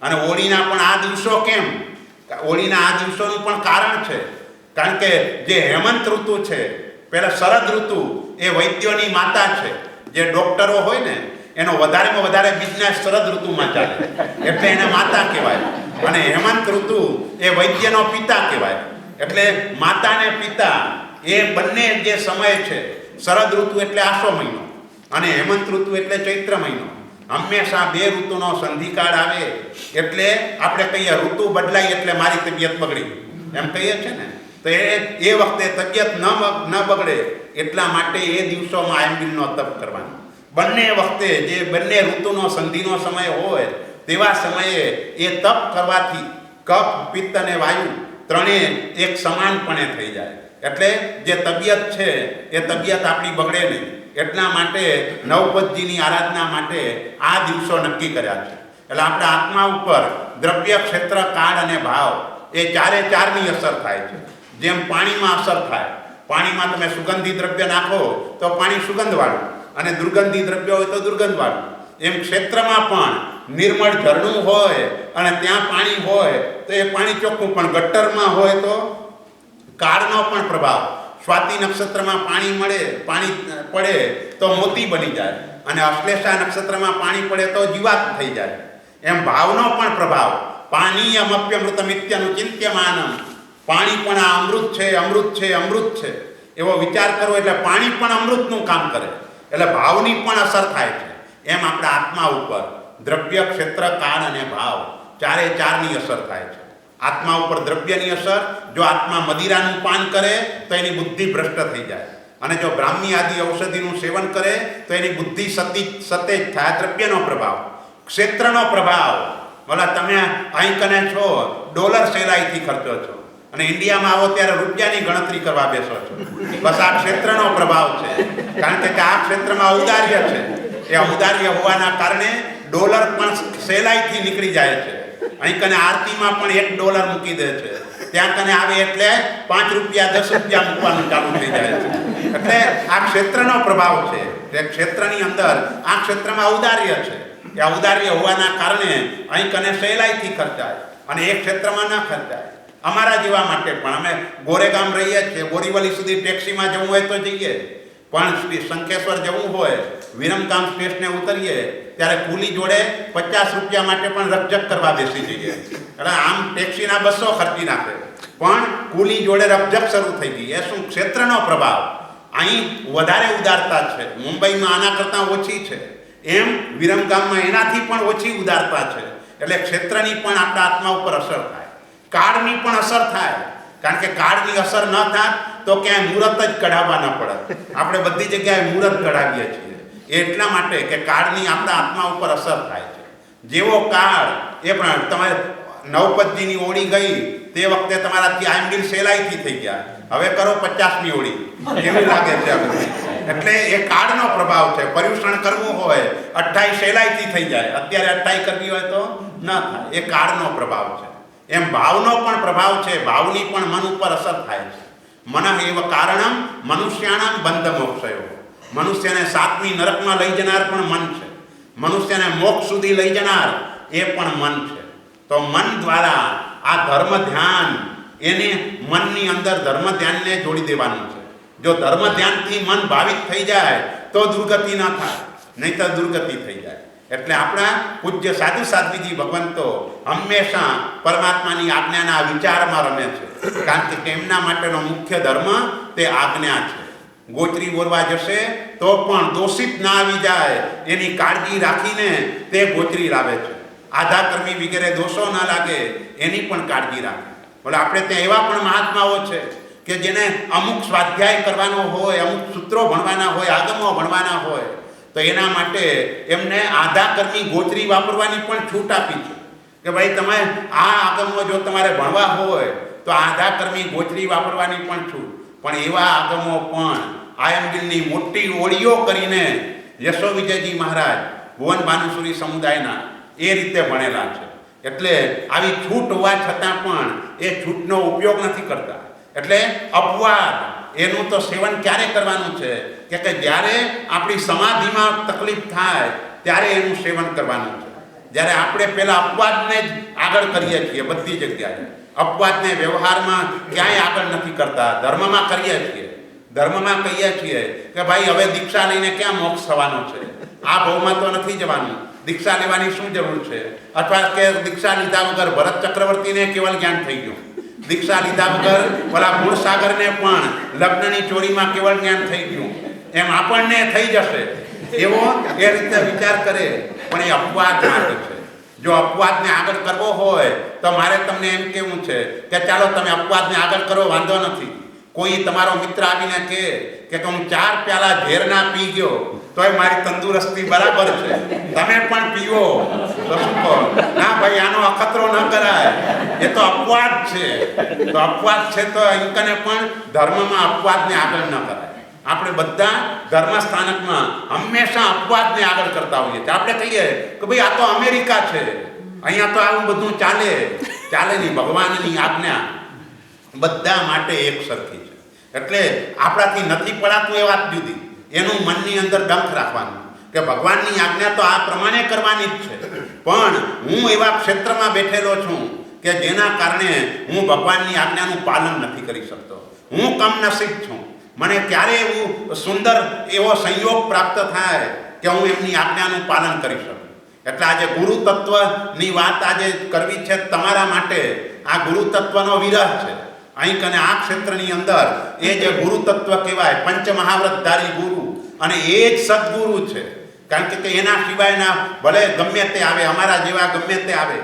Speaker 2: અને ઓળીના પણ આ દિવસો કેમ? ઓળીના આ દિવસોનું પણ કારણ છે. કારણ કે જે હેમંત ઋતુ છે, પહેલાં શરદ ઋતુ એ વૈદ્યોની માતા છે. જે ડૉક્ટરો હોય ને એનો વધારેમાં વધારે બિઝનેસ શરદ ઋતુમાં ચાલે, એટલે એને માતા કહેવાય. અને હેમંત ઋતુ એ વૈદ્યનો પિતા કહેવાય. એટલે માતા ને પિતા એ બંને જે સમય છે, શરદ ઋતુ એટલે આસો મહિનો અને હેમંત ઋતુ એટલે ચૈત્ર મહિનો. હંમેશા 2 ઋતુનો સંધિકાળ આવે એટલે આપણે કહીએ ઋતુ બદલાય એટલે મારી તબિયત બગડી, એમ કહીએ છીએ ને. તો એ વખતે તબિયત ન બગડે એટલા માટે એ દિવસોમાં આયંબિલનો તપ કરવાનો. બંને વખતે જે બંને ઋતુનો સંધિનો સમય હોય તેવા સમયે એ તપ કરવાથી કફ, પિત્ત અને વાયુ ત્રણેય એક સમાનપણે થઈ જાય. એટલે જે તબિયત છે એ તબિયત આપણી બગડે નહીં. એટલા માટે નવપદજીની આરાધના માટે આ દિવસો નક્કી કર્યા છે. એટલે આપણા આત્મા ઉપર દ્રવ્ય, ક્ષેત્ર, કાળ અને ભાવ એ ચારની અસર થાય છે. જેમ પાણીમાં અસર થાય, પાણીમાં તમે સુગંધી દ્રવ્ય નાખો તો પાણી સુગંધવાળું, અને દુર્ગંધી દ્રવ્ય હોય તો દુર્ગંધવાળું. એમ ક્ષેત્રમાં પણ નિર્મળ ઝરણું હોય અને ત્યાં પાણી હોય તો એ પાણી ચોખ્ખું, પણ ગટ્ટરમાં હોય તો કાળનો પણ પ્રભાવ. સ્વાતિ નક્ષત્રમાં પાણી પડે તો મોતી બની જાય, અને અશ્લેષા નક્ષત્રમાં પાણી પડે તો જીવાત થઈ જાય. એમ ભાવનો પણ પ્રભાવ. પાણીયમપ્યમૃતમિત્યનું ચિંત્યમાનમ, પાણી પણ આ અમૃત છે, અમૃત છે, અમૃત છે એવો વિચાર કરો એટલે પાણી પણ અમૃતનું કામ કરે. એટલે ભાવની પણ અસર થાય છે. એમ આપણા આત્મા ઉપર દ્રવ્ય, ક્ષેત્ર, કાળ અને ભાવ ચારની અસર થાય છે. આત્મા ઉપર દ્રવ્યની અસર, જો આત્મા મદિરાનું પાન કરે તો એની બુદ્ધિ ભ્રષ્ટ થઈ જાય, અને જો બ્રાહ્મી આદિ ઔષધિનું સેવન કરે તો એની બુદ્ધિ સતેજ થાય. દ્રવ્યનો પ્રભાવ. ક્ષેત્રનો પ્રભાવ, બોલા તમે અહીં કને છો, ડોલર સહેલાઈથી ખર્ચો છો, અને ઇન્ડિયામાં આવો ત્યારે રૂપિયાની ગણતરી કરવા બેસો છો. બસ આ ક્ષેત્રનો પ્રભાવ છે. કારણ કે આ ક્ષેત્રમાં ઔદાર્ય છે. એ ઔદાર્ય હોવાના કારણે ડોલર પણ સહેલાઈથી નીકળી જાય છે. અહીં કને આરતીમાં પણ $1 મૂકી દે છે, ત્યાં કને આવે એટલે ₹5, ₹10 મૂકવાનું ચાલુ થઈ જાય છે. એટલે આ ક્ષેત્રનો પ્રભાવ છે. તે ક્ષેત્રની અંદર આ ક્ષેત્રમાં ઔદાર્ય છે. કે ઔદાર્ય હોવાના કારણે અહીં કને સહેલાઈથી ખર્ચાય અને એ ક્ષેત્રમાં ન ખર્ચાય. અમારા જેવા માટે પણ અમે ગોરેગામ રહીએ છીએ, બોરીવલી સુધી ટેક્સીમાં જવું હોય તો જઈએ, પણ શંખેશ્વર જવું હોય, વિરમગામ સ્ટેશને ઉતરીએ ત્યારે કુલી જોડે 50 રૂપિયા માટે પણ રકઝક કરવા બેસી જઈએ. એટલે આમ ટેક્સીના 200 ખર્ચી નાખે, પણ કુલી જોડે રકઝક શરૂ થઈ ગઈ. એ શું? ક્ષેત્રનો પ્રભાવ. અહીં વધારે ઉદારતા છે, મુંબઈમાં આના કરતાં ઓછી છે, એમ વિરમગામમાં એનાથી પણ ઓછી ઉદારતા છે. એટલે ક્ષેત્રની પણ આપણા આત્મા ઉપર અસર થાય, કાળની પણ અસર થાય. કારણ કે કાળની અસર ન થાય તો ક્યાંય મુહૂર્ત જ કઢાવવા ન પડે. આપણે બધી જગ્યાએ મુહૂર્ત કઢાવીએ છીએ એટલા માટે કે કાળની આપણા આત્મા ઉપર અસર થાય છે. જેવો કાળ એ પણ તમારે નવપદજીની ઓળી ગઈ તે વખતે તમારાથી આંબીલ સહેલાઈથી થઈ ગયા, હવે કરો 50મી ઓળી, કેવી લાગે છે? એટલે એ કાળનો પ્રભાવ છે. પર્યુષણ કરવું હોય 28 સહેલાઈથી થઈ જાય, અત્યારે 28 કરવી હોય તો ન થાય. એ કાળનો પ્રભાવ છે. એમ ભાવનો પણ પ્રભાવ છે, ભાવની પણ મન ઉપર અસર થાય છે. મન એવ કારણમ મનુષ્યાણામ બંધ મોક્ષયો. મનુષ્યને 7મી નરકમાં લઈ જનાર પણ મન છે, મનુષ્યને મોક્ષ સુધી લઈ જનાર એ પણ મન છે. તો મન દ્વારા આ ધર્મ ધ્યાન, એને મનની અંદર ધર્મ ધ્યાનને જોડી દેવાનું છે. જો ધર્મ ધ્યાનથી મન ભાવિત થઈ જાય તો દુર્ગતિ ન થાય, નહીં તો દુર્ગતિ થઈ જાય. એટલે આપણા પૂજ્ય સાધુ સાધ્વીજી ભગવંતો હંમેશા પરમાત્માની આજ્ઞાના વિચારમાં રમે છે. કારણ કે તેમના માટેનો મુખ્ય ધર્મ તે આજ્ઞા છે. ગોચરી બોરવા જશે તો પણ દોષિત ના આવી જાય એની કાળજી રાખીને તે ગોચરી લાવે છે. આધાકર્મી વગેરે દોષો ના લાગે એની પણ કાળજી રાખે. બોલે આપણે ત્યાં એવા પણ મહાત્માઓ છે કે જેને અમુક સ્વાધ્યાય કરવાનો હોય, અમુક સૂત્રો ભણવાના હોય, આગમો ભણવાના હોય, તો એના માટે એમને આધાકર્મી ગોચરી વાપરવાની પણ છૂટ આપી છે કે ભાઈ તમે આ આગમો જો તમારે ભણવા હોય તો આધાકર્મી ગોચરી વાપરવાની પણ છૂટ. પણ એવા આગમો પણ આયમગીરની મોટી ઓળીઓ કરીને યશો વિજયજી મહારાજ ભુવન ભાનુસુરી સમુદાયના એ રીતે ભણેલા છે. એટલે આવી છૂટ હોવા છતાં પણ એ છૂટનો ઉપયોગ નથી કરતા. એટલે અપવાદ એનું તો સેવન ક્યારે કરવાનું છે કે જ્યારે આપણી સમાધિમાં તકલીફ થાય ત્યારે એનું સેવન કરવાનું છે. જ્યારે આપણે પહેલા અપવાદને જ આગળ કરીએ છીએ બધી જગ્યાએ, અપવાદને વ્યવહારમાં ક્યાંય આગળ નથી કરતા, ધર્મમાં કરીએ છીએ. ધર્મમાં કહીએ છીએ કે ભાઈ હવે દીક્ષા લઈને ક્યાં મોક્ષ થવાનો છે, આ ભાવમાં તો નથી જવાનું, દીક્ષા લેવાની શું જરૂર છે? અથવા કે દીક્ષા લીધા વગર ભરત ચક્રવર્તીને કેવલ જ્ઞાન થઈ ગયું, દીક્ષા લીધા વગર પેલા ગુણસાગરને પણ લગ્નની ચોરીમાં કેવળ જ્ઞાન થઈ ગયું, એમ આપણને થઈ જશે એવો એ રીતે વિચાર કરે. પણ એ અપવાદ માટે છે. જો અપવાદને આગળ કરવો હોય તો મારે તમને એમ કહેવું છે કે ચાલો તમે અપવાદને આગળ કરો, વાંધો નથી. કોઈ તમારો મિત્ર આવીને કહે કે હું 4 પ્યાલા ઝેરના પી ગયો તોય મારી તંદુરસ્તી બરાબર છે, તમે પણ પીવો તો શું કહો? ના ભાઈ, આનો અખતરો ન કરાય, એ તો અપવાદ છે. તો અપવાદ છે તો અહીંકને પણ ધર્મમાં અપવાદને આગળ ન કરાય. આપણે બધા ધર્મ સ્થાનકમાં હંમેશા અપવાદને આગળ કરતા હોઈએ છીએ. આપણે કહીએ કે ભાઈ આ તો અમેરિકા છે, અહીંયા તો આવું બધું ચાલે નહીં. ભગવાનની આજ્ઞા બધા માટે એક સરખી છે. એટલે આપણાથી નથી પડાતું એ વાત જુદી, એનું મનની અંદર ડંખ રાખવાનું કે ભગવાનની આજ્ઞા તો આ પ્રમાણે કરવાની જ છે. પણ હું એવા ક્ષેત્રમાં બેઠેલો છું કે જેના કારણે હું ભગવાનની આજ્ઞાનું પાલન નથી કરી શકતો. હું કમનસીબ છું. મને ક્યારે એવું સુંદર એવો સંયોગ પ્રાપ્ત થાય કે હું એમની આજ્ઞાનું પાલન કરી શકું. એટલે આજે ગુરુ તત્વની વાત આજે કરવી છે તમારા માટે. આ ગુરુ તત્વનો વિરહ છે અહીં કને આ ક્ષેત્રની અંદર. એ જે ગુરુ તત્વ કહેવાય, પંચમહાવ્રતધારી ગુરુ, અને એ જ સદગુરુ છે. કારણ કે એના સિવાયના ભલે ગમે તે આવે, અમારા જેવા ગમે તે આવે,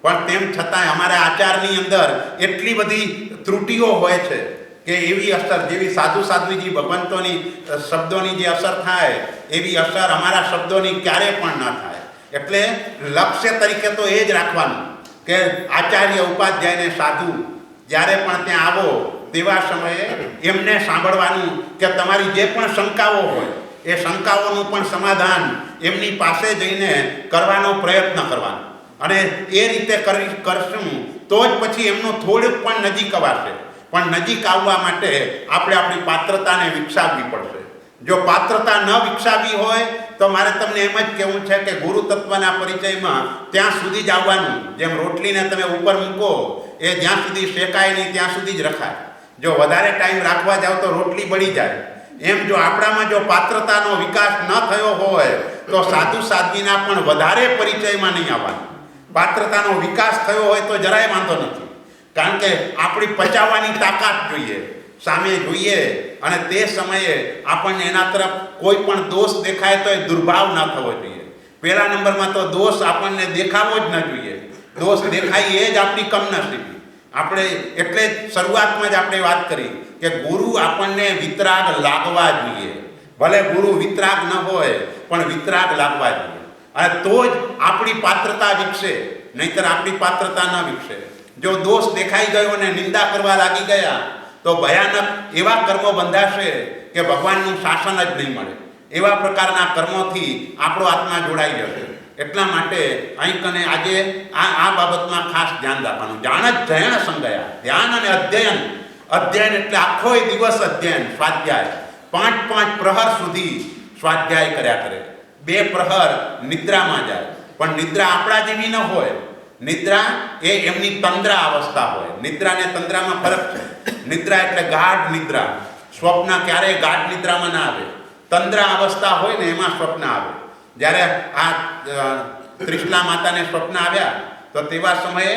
Speaker 2: પણ તેમ છતાંય અમારા આચારની અંદર એટલી બધી ત્રુટિઓ હોય છે કે એવી અસર જેવી સાધુ સાધ્વીજી ભગવંતોની શબ્દોની જે અસર થાય એવી અસર અમારા શબ્દોની ક્યારે પણ ન થાય. એટલે લક્ષ્ય તરીકે તો એ જ રાખવાનું કે આચાર્ય ઉપાધ્યાયને સાધુ જ્યારે પણ ત્યાં આવો તેવા સમયે એમને સાંભળવાનું કે તમારી જે પણ શંકાઓ હોય એ શંકાઓનું પણ સમાધાન એમની પાસે જઈને કરવાનો પ્રયત્ન કરવાનો. અને એ રીતે કરશું તો જ પછી એમનું થોડુંક પણ નજીક અવાશે. પણ નજીક આવવા માટે આપણે આપણી પાત્રતાને વિકસાવવી પડશે. જો પાત્રતા ન વિકસાવી હોય તો મારે તમને એમ જ કહેવું છે કે ગુરુ તત્વના પરિચયમાં ત્યાં સુધી જ આવવાનું. જેમ રોટલીને તમે ઉપર મૂકો એ જ્યાં સુધી શેકાય નહીં ત્યાં સુધી જ રખાય. જો વધારે ટાઈમ રાખવા જાવ તો રોટલી બળી જાય. એમ જો આપણામાં જો પાત્રતાનો વિકાસ ન થયો હોય તો સાધુ સાધ્વીના પણ વધારે પરિચયમાં નહીં આવવાનું. પાત્રતાનો વિકાસ થયો હોય તો જરાય વાંધો નથી, કારણ કે આપણી પચાવવાની તાકાત જોઈએ, સામે જોઈએ, અને તે સમયે આપણને એના તરફ કોઈ પણ દોષ દેખાય તો એ દુર્ભાવ ના થવો જોઈએ. પહેલા નંબરમાં તો દોષ આપણને દેખાવો જ ન જોઈએ. દોષ દેખાય એ જ આપણી કમનસીબી. આપણે એટલે જ શરૂઆતમાં જ આપણે વાત કરી કે ગુરુ આપણને વિતરાગ લાગવા જોઈએ. ભલે ગુરુ વિતરાગ ન હોય પણ વિતરાગ લાગવા જોઈએ, અને તો જ આપણી પાત્રતા વિકસે, નહીંતર આપણી પાત્રતા ન વિકસે. જો દોષ દેખાઈ ગયો અને નિંદા કરવા લાગી ગયા તો ભયાનક એવા કર્મો બંધાશે કે ભગવાનનું શાસન જ નહીં મળે. એવા પ્રકારના કર્મોથી આપણો આત્મા જોડાઈ જશે. એટલા માટે અહીં કને આજે આ બાબતમાં ખાસ ધ્યાન રાખવાનું. જાણ જ જયણ સંગયા, ધ્યાન અને અધ્યયન. અધ્યયન એટલે આખો દિવસ અધ્યયન, સ્વાધ્યાય. 5 પ્રહર સુધી સ્વાધ્યાય કર્યા કરે. 2 પ્રહર નિદ્રામાં જાય, પણ નિદ્રા આપણા જેવી ન હોય. નિદ્રા એ એમની તંદ્રા અવસ્થા હોય. નિદ્રા ને તંદ્રામાં ફરક છે. નિદ્રા એટલે ગાઢ નિદ્રા. સ્વપ્ન ક્યારેય ગાઢ નિદ્રામાં ના આવે. તંદ્રા અવસ્થા હોય ને એમાં સ્વપ્ન આવે. જ્યારે આ ત્રિશલા માતાને સ્વપ્ન આવ્યા તો તેવા સમયે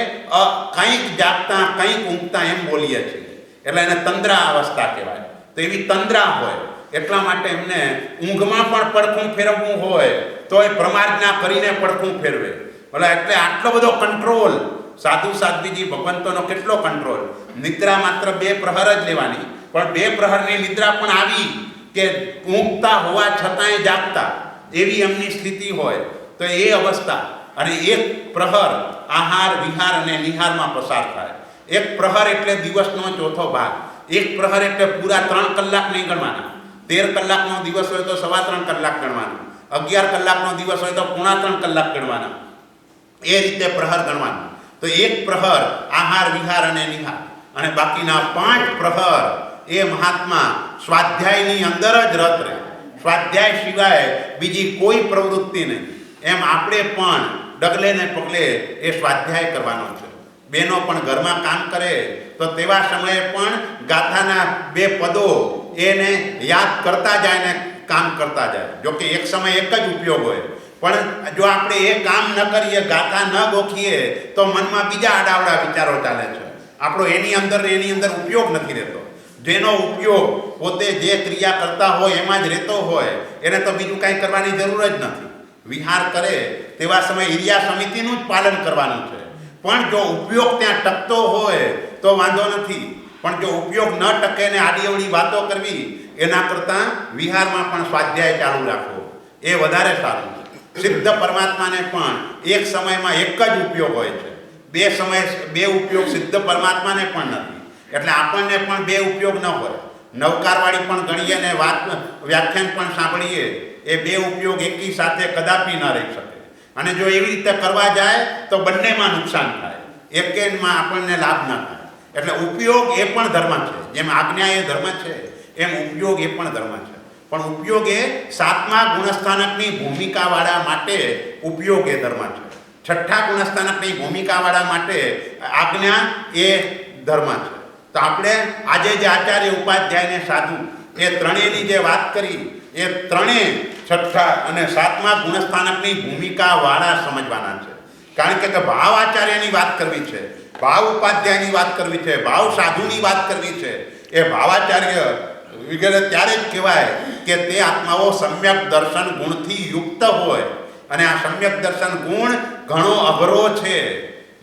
Speaker 2: કંઈક જાગતા કંઈક ઊંઘતા એમ બોલીએ છીએ, એટલે એને તંદ્રા અવસ્થા કહેવાય. તો એવી તંદ્રા હોય, એટલા માટે એમને ઊંઘમાં પણ પડખું ફેરવવું હોય તો એ પ્રમાર્જના કરીને પડખું ફેરવે. એટલે આટલો બધો કંટ્રોલ સાધુ સાધ્વીજી ભગવંતોનો કેટલો કંટ્રોલ. નિદ્રા માત્ર 2 પ્રહર જ લેવાની, પણ 2 પ્રહરની નિદ્રા પણ આવી કે ઊંઘતા હોવા છતાંય જાગતા, એવી એમની સ્થિતિ હોય. તો એ અવસ્થા અને 1 પ્રહર આહાર વિહાર અને નિહારમાં પસાર થાય. 1 પ્રહર એટલે દિવસનો ચોથો ભાગ. 1 પ્રહર એટલે પૂરા 3 કલાક નહીં ગણવાના. 13 કલાકનો દિવસ હોય તો 3.25 કલાક ગણવાના. 11 કલાકનો દિવસ હોય તો 3.25 કલાક ગણવાના. એ રીતે પ્રહર ગણવાનું. તો 1 પ્રહર આહાર વિહાર અને નિહાર, અને બાકીના 5 પ્રહર એ મહાત્મા સ્વાધ્યાયની અંદર જ રત રહે. સ્વાધ્યાય સિવાય બીજી કોઈ પ્રવૃત્તિ નહીં. એમ આપણે પણ ડગલે ને પગલે એ સ્વાધ્યાય કરવાનો છે. બહેનો પણ ઘરમાં કામ કરે તો તેવા સમયે પણ ગાથાના 2 પદો એને યાદ કરતા જાય ને કામ કરતા જાય. જોકે એક સમય એક જ ઉપયોગ હોય, પણ જો આપણે એ કામ ન કરીએ, ગાથા ન ગોખીએ, તો મનમાં બીજા આડાવડા વિચારો ચાલે છે. આપણો એની અંદર ઉપયોગ નથી રહેતો. જેનો ઉપયોગ પોતે જે ક્રિયા કરતા હોય એમાં જ રહેતો હોય એને તો બીજું કાંઈ કરવાની જરૂર જ નથી. વિહાર કરે તેવા સમયે ઇરિયા સમિતિનું જ પાલન કરવાનું છે. પણ જો ઉપયોગ ત્યાં ટકતો હોય તો વાંધો નથી, પણ જો ઉપયોગ ન ટકે ને આડીઅવળી વાતો કરવી, એના કરતાં વિહારમાં પણ સ્વાધ્યાય ચાલુ રાખવો એ વધારે સારું. સિદ્ધ પરમાત્માને પણ એક સમયમાં એક જ ઉપયોગ હોય છે. 2 ઉપયોગ સિદ્ધ પરમાત્માને પણ નથી. એટલે આપણને પણ 2 ઉપયોગ ન હોય. નવકારવાળી પણ ગણીએ ને વ્યાખ્યાન પણ સાંભળીએ, એ 2 ઉપયોગ એકી સાથે કદાપી ન રહી શકે. અને જો એવી રીતે કરવા જાય તો બંનેમાં નુકસાન થાય, એકેમાં આપણને લાભ ન થાય. એટલે ઉપયોગ એ પણ ધર્મ છે. જેમ આજ્ઞા એ ધર્મ છે, એમ ઉપયોગ એ પણ ધર્મ છે. પણ ઉપયોગ એ 7મા ગુણસ્થાનકની ભૂમિકાવાળા માટે ઉપયોગ એ ધર્મ છે. 6ઠ્ઠા ગુણસ્થાનકની ભૂમિકાવાળા માટે આજ્ઞા એ ધર્મ છે. તો આપણે આજે જે આચાર્ય ઉપાધ્યાયને સાધુ એ ત્રણેયની જે વાત કરી, એ ત્રણેય 6ઠ્ઠા અને 7મા ગુણસ્થાનકની ભૂમિકાવાળા સમજવાના છે. કારણ કે ભાવ આચાર્યની વાત કરવી છે, ભાવ ઉપાધ્યાયની વાત કરવી છે, ભાવ સાધુની વાત કરવી છે. એ ભાવાચાર્ય વગેરે ત્યારે જ કહેવાય કે તે આત્માઓ સમ્યક દર્શન ગુણથી યુક્ત હોય. અને આ સમ્યક દર્શન ગુણ ઘણો અઘરો છે.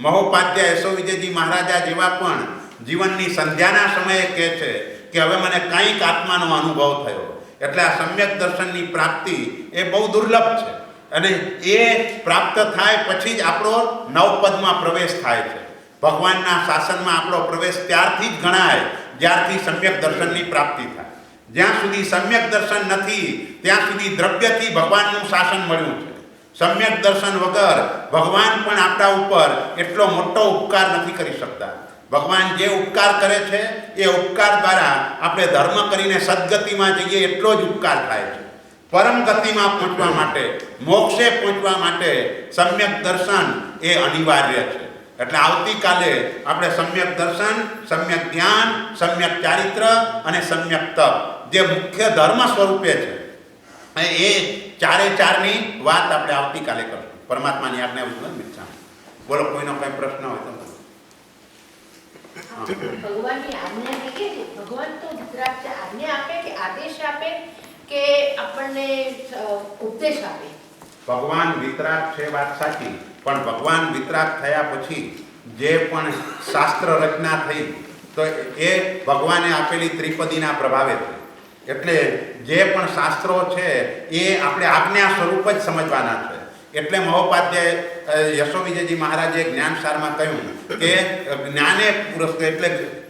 Speaker 2: મહોપાધ્યાય યશો વિજયજી મહારાજા જેવા પણ જીવનની સંધ્યાના સમયે કહે છે કે હવે મને કંઈક આત્માનો અનુભવ થયો. એટલે આ સમ્યક દર્શનની પ્રાપ્તિ એ બહુ દુર્લભ છે. અને એ પ્રાપ્ત થાય પછી જ આપણો નવપદમાં પ્રવેશ થાય છે. ભગવાનના શાસનમાં આપણો પ્રવેશ ત્યારથી જ ગણાય જ્યારથી સમ્યક દર્શનની પ્રાપ્તિ થાય. જ્યાં સુધી સમ્યક દર્શન નથી ત્યાં સુધી દ્રવ્યથી ભગવાનનું શાસન મળ્યું છે. સમ્યક દર્શન વગર ભગવાન પણ આપણા ઉપર એટલો મોટો ઉપકાર નથી કરી શકતા. ભગવાન જે ઉપકાર કરે છે એ ઉપકાર દ્વારા આપણે ધર્મ કરીને સદગતિમાં જઈએ એટલો જ ઉપકાર થાય છે. પરમ ગતિમાં પહોંચવા માટે, મોક્ષે પહોંચવા માટે સમ્યક દર્શન એ અનિવાર્ય છે. એટલે આવતીકાલે આપણે સમ્યક દર્શન, સમ્યક જ્ઞાન, સમ્યક ચારિત્ર અને સમ્યક તપ જે મુખ્ય ધર્મ સ્વરૂપે છે એ ચારે ચારની વાત આપણે આવતીકાલે કરશું. પરમાત્માની આજ્ઞા મિચ્છામિ. બોલો, કોઈનો કઈ પ્રશ્ન હોય તો.
Speaker 1: ભગવાનની આજ્ઞા છે કે ભગવાન તો વિતરાગ છે, આજ્ઞા આપે કે આદેશ આપે કે આપણને ઉપદેશ આપે?
Speaker 2: ભગવાન વિતરાગ છે, વાત સાચી, પણ ભગવાન વિતરાગ થયા પછી જે પણ શાસ્ત્ર રચના થઈ તો એ ભગવાને આપેલી ત્રિપદીના પ્રભાવે થઈ. એટલે જે પણ શાસ્ત્રો છે એ આપણે આજ્ઞા સ્વરૂપ જ સમજવાના છે. એટલે મહોપાધ્યાય યશોવિજયજી મહારાજે જ્ઞાનસારમાં કહ્યું કે જ્ઞાને પુરસ્કૃત, એટલે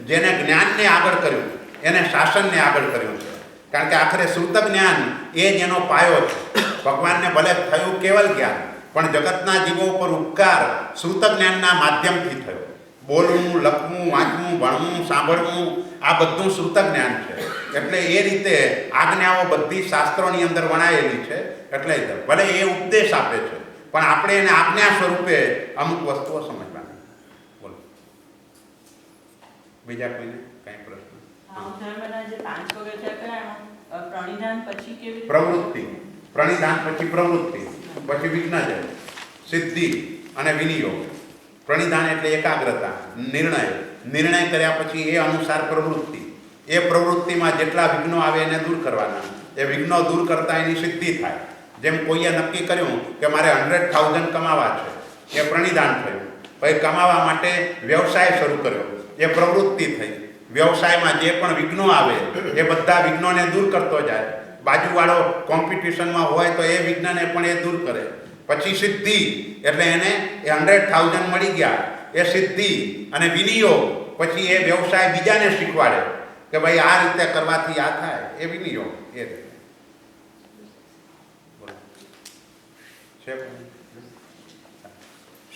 Speaker 2: જેને જ્ઞાનને આગળ કર્યું એને શાસનને આગળ કર્યું છે. કારણ કે આખરે શ્રુત જ્ઞાન એ જ એનો પાયો છે. ભગવાનને ભલે થયું કેવલ જ્ઞાન, પણ જગતના જીવો ઉપર ઉપકાર શ્રુત જ્ઞાનના માધ્યમથી થયો. બોલવું, લખવું, વાંચવું, ભણવું, સાંભળવું આ બધું શ્રુત જ્ઞાન છે. એટલે એ રીતે આજ્ઞાઓ બધી શાસ્ત્રોની અંદર વણાયેલી છે. એટલે ભલે એ ઉપદેશ આપે છે, પણ આપણે એને આજ્ઞા સ્વરૂપે અમુક વસ્તુઓ સમજવાની. બોલો, બીજા કોઈને કઈ પ્રશ્ન? પ્રવૃત્તિ, પ્રણિધાન પછી પ્રવૃત્તિ, પછી વિજ્ઞાન, સિદ્ધિ અને વિનિયોગ. પ્રણિધાન એટલે એકાગ્રતા, નિર્ણય કર્યા પછી એ અનુસાર પ્રવૃત્તિ. એ પ્રવૃત્તિમાં જેટલા વિઘ્નો આવે એને દૂર કરવાના. એ વિઘ્નો દૂર કરતા એની સિદ્ધિ થાય. જેમ કોઈએ નક્કી કર્યું કે મારે 100,000 કમાવા છે, એ પ્રણિધાન થયું. પછી કમાવા માટે વ્યવસાય શરૂ કર્યો, એ પ્રવૃત્તિ થઈ. વ્યવસાયમાં જે પણ વિઘ્નો આવે એ બધા વિઘ્નોને દૂર કરતો જાય. બાજુવાળો કોમ્પિટિશનમાં હોય તો એ વિઘ્નને પણ એ દૂર કરે. પછી સિદ્ધિ, એટલે એને એ 100,000 મળી ગયા, એ સિદ્ધિ. અને વિનિયોગ, પછી એ વ્યવસાય બીજાને શીખવાડે કે ભાઈ આ રીતે કરવાથી આ થાય, એ વિનિયોગ. એ રીતે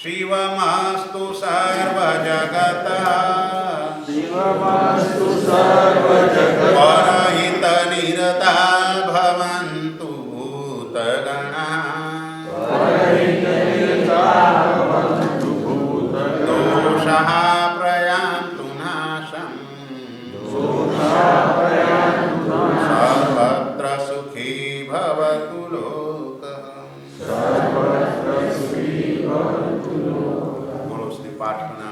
Speaker 2: શિવમસ્તુ સર્વ જગત,
Speaker 3: શિવમસ્તુ સર્વ જગત,
Speaker 2: પરહિત નિરતા ભવન્તુ ભૂતગણા,
Speaker 3: પરહિત નિરતા ભવન્તુ ભૂતગણા,
Speaker 2: દોષઃ પ્રયાન્તુ નાશં,
Speaker 3: દોષઃ પ્રયાન્તુ નાશં,
Speaker 2: સર્વત્ર સુખી ભવતુ લોકઃ.
Speaker 3: સર્વત્ર સુખી ભવતુ લોકઃ.
Speaker 2: બોલો શ્રી પાઠના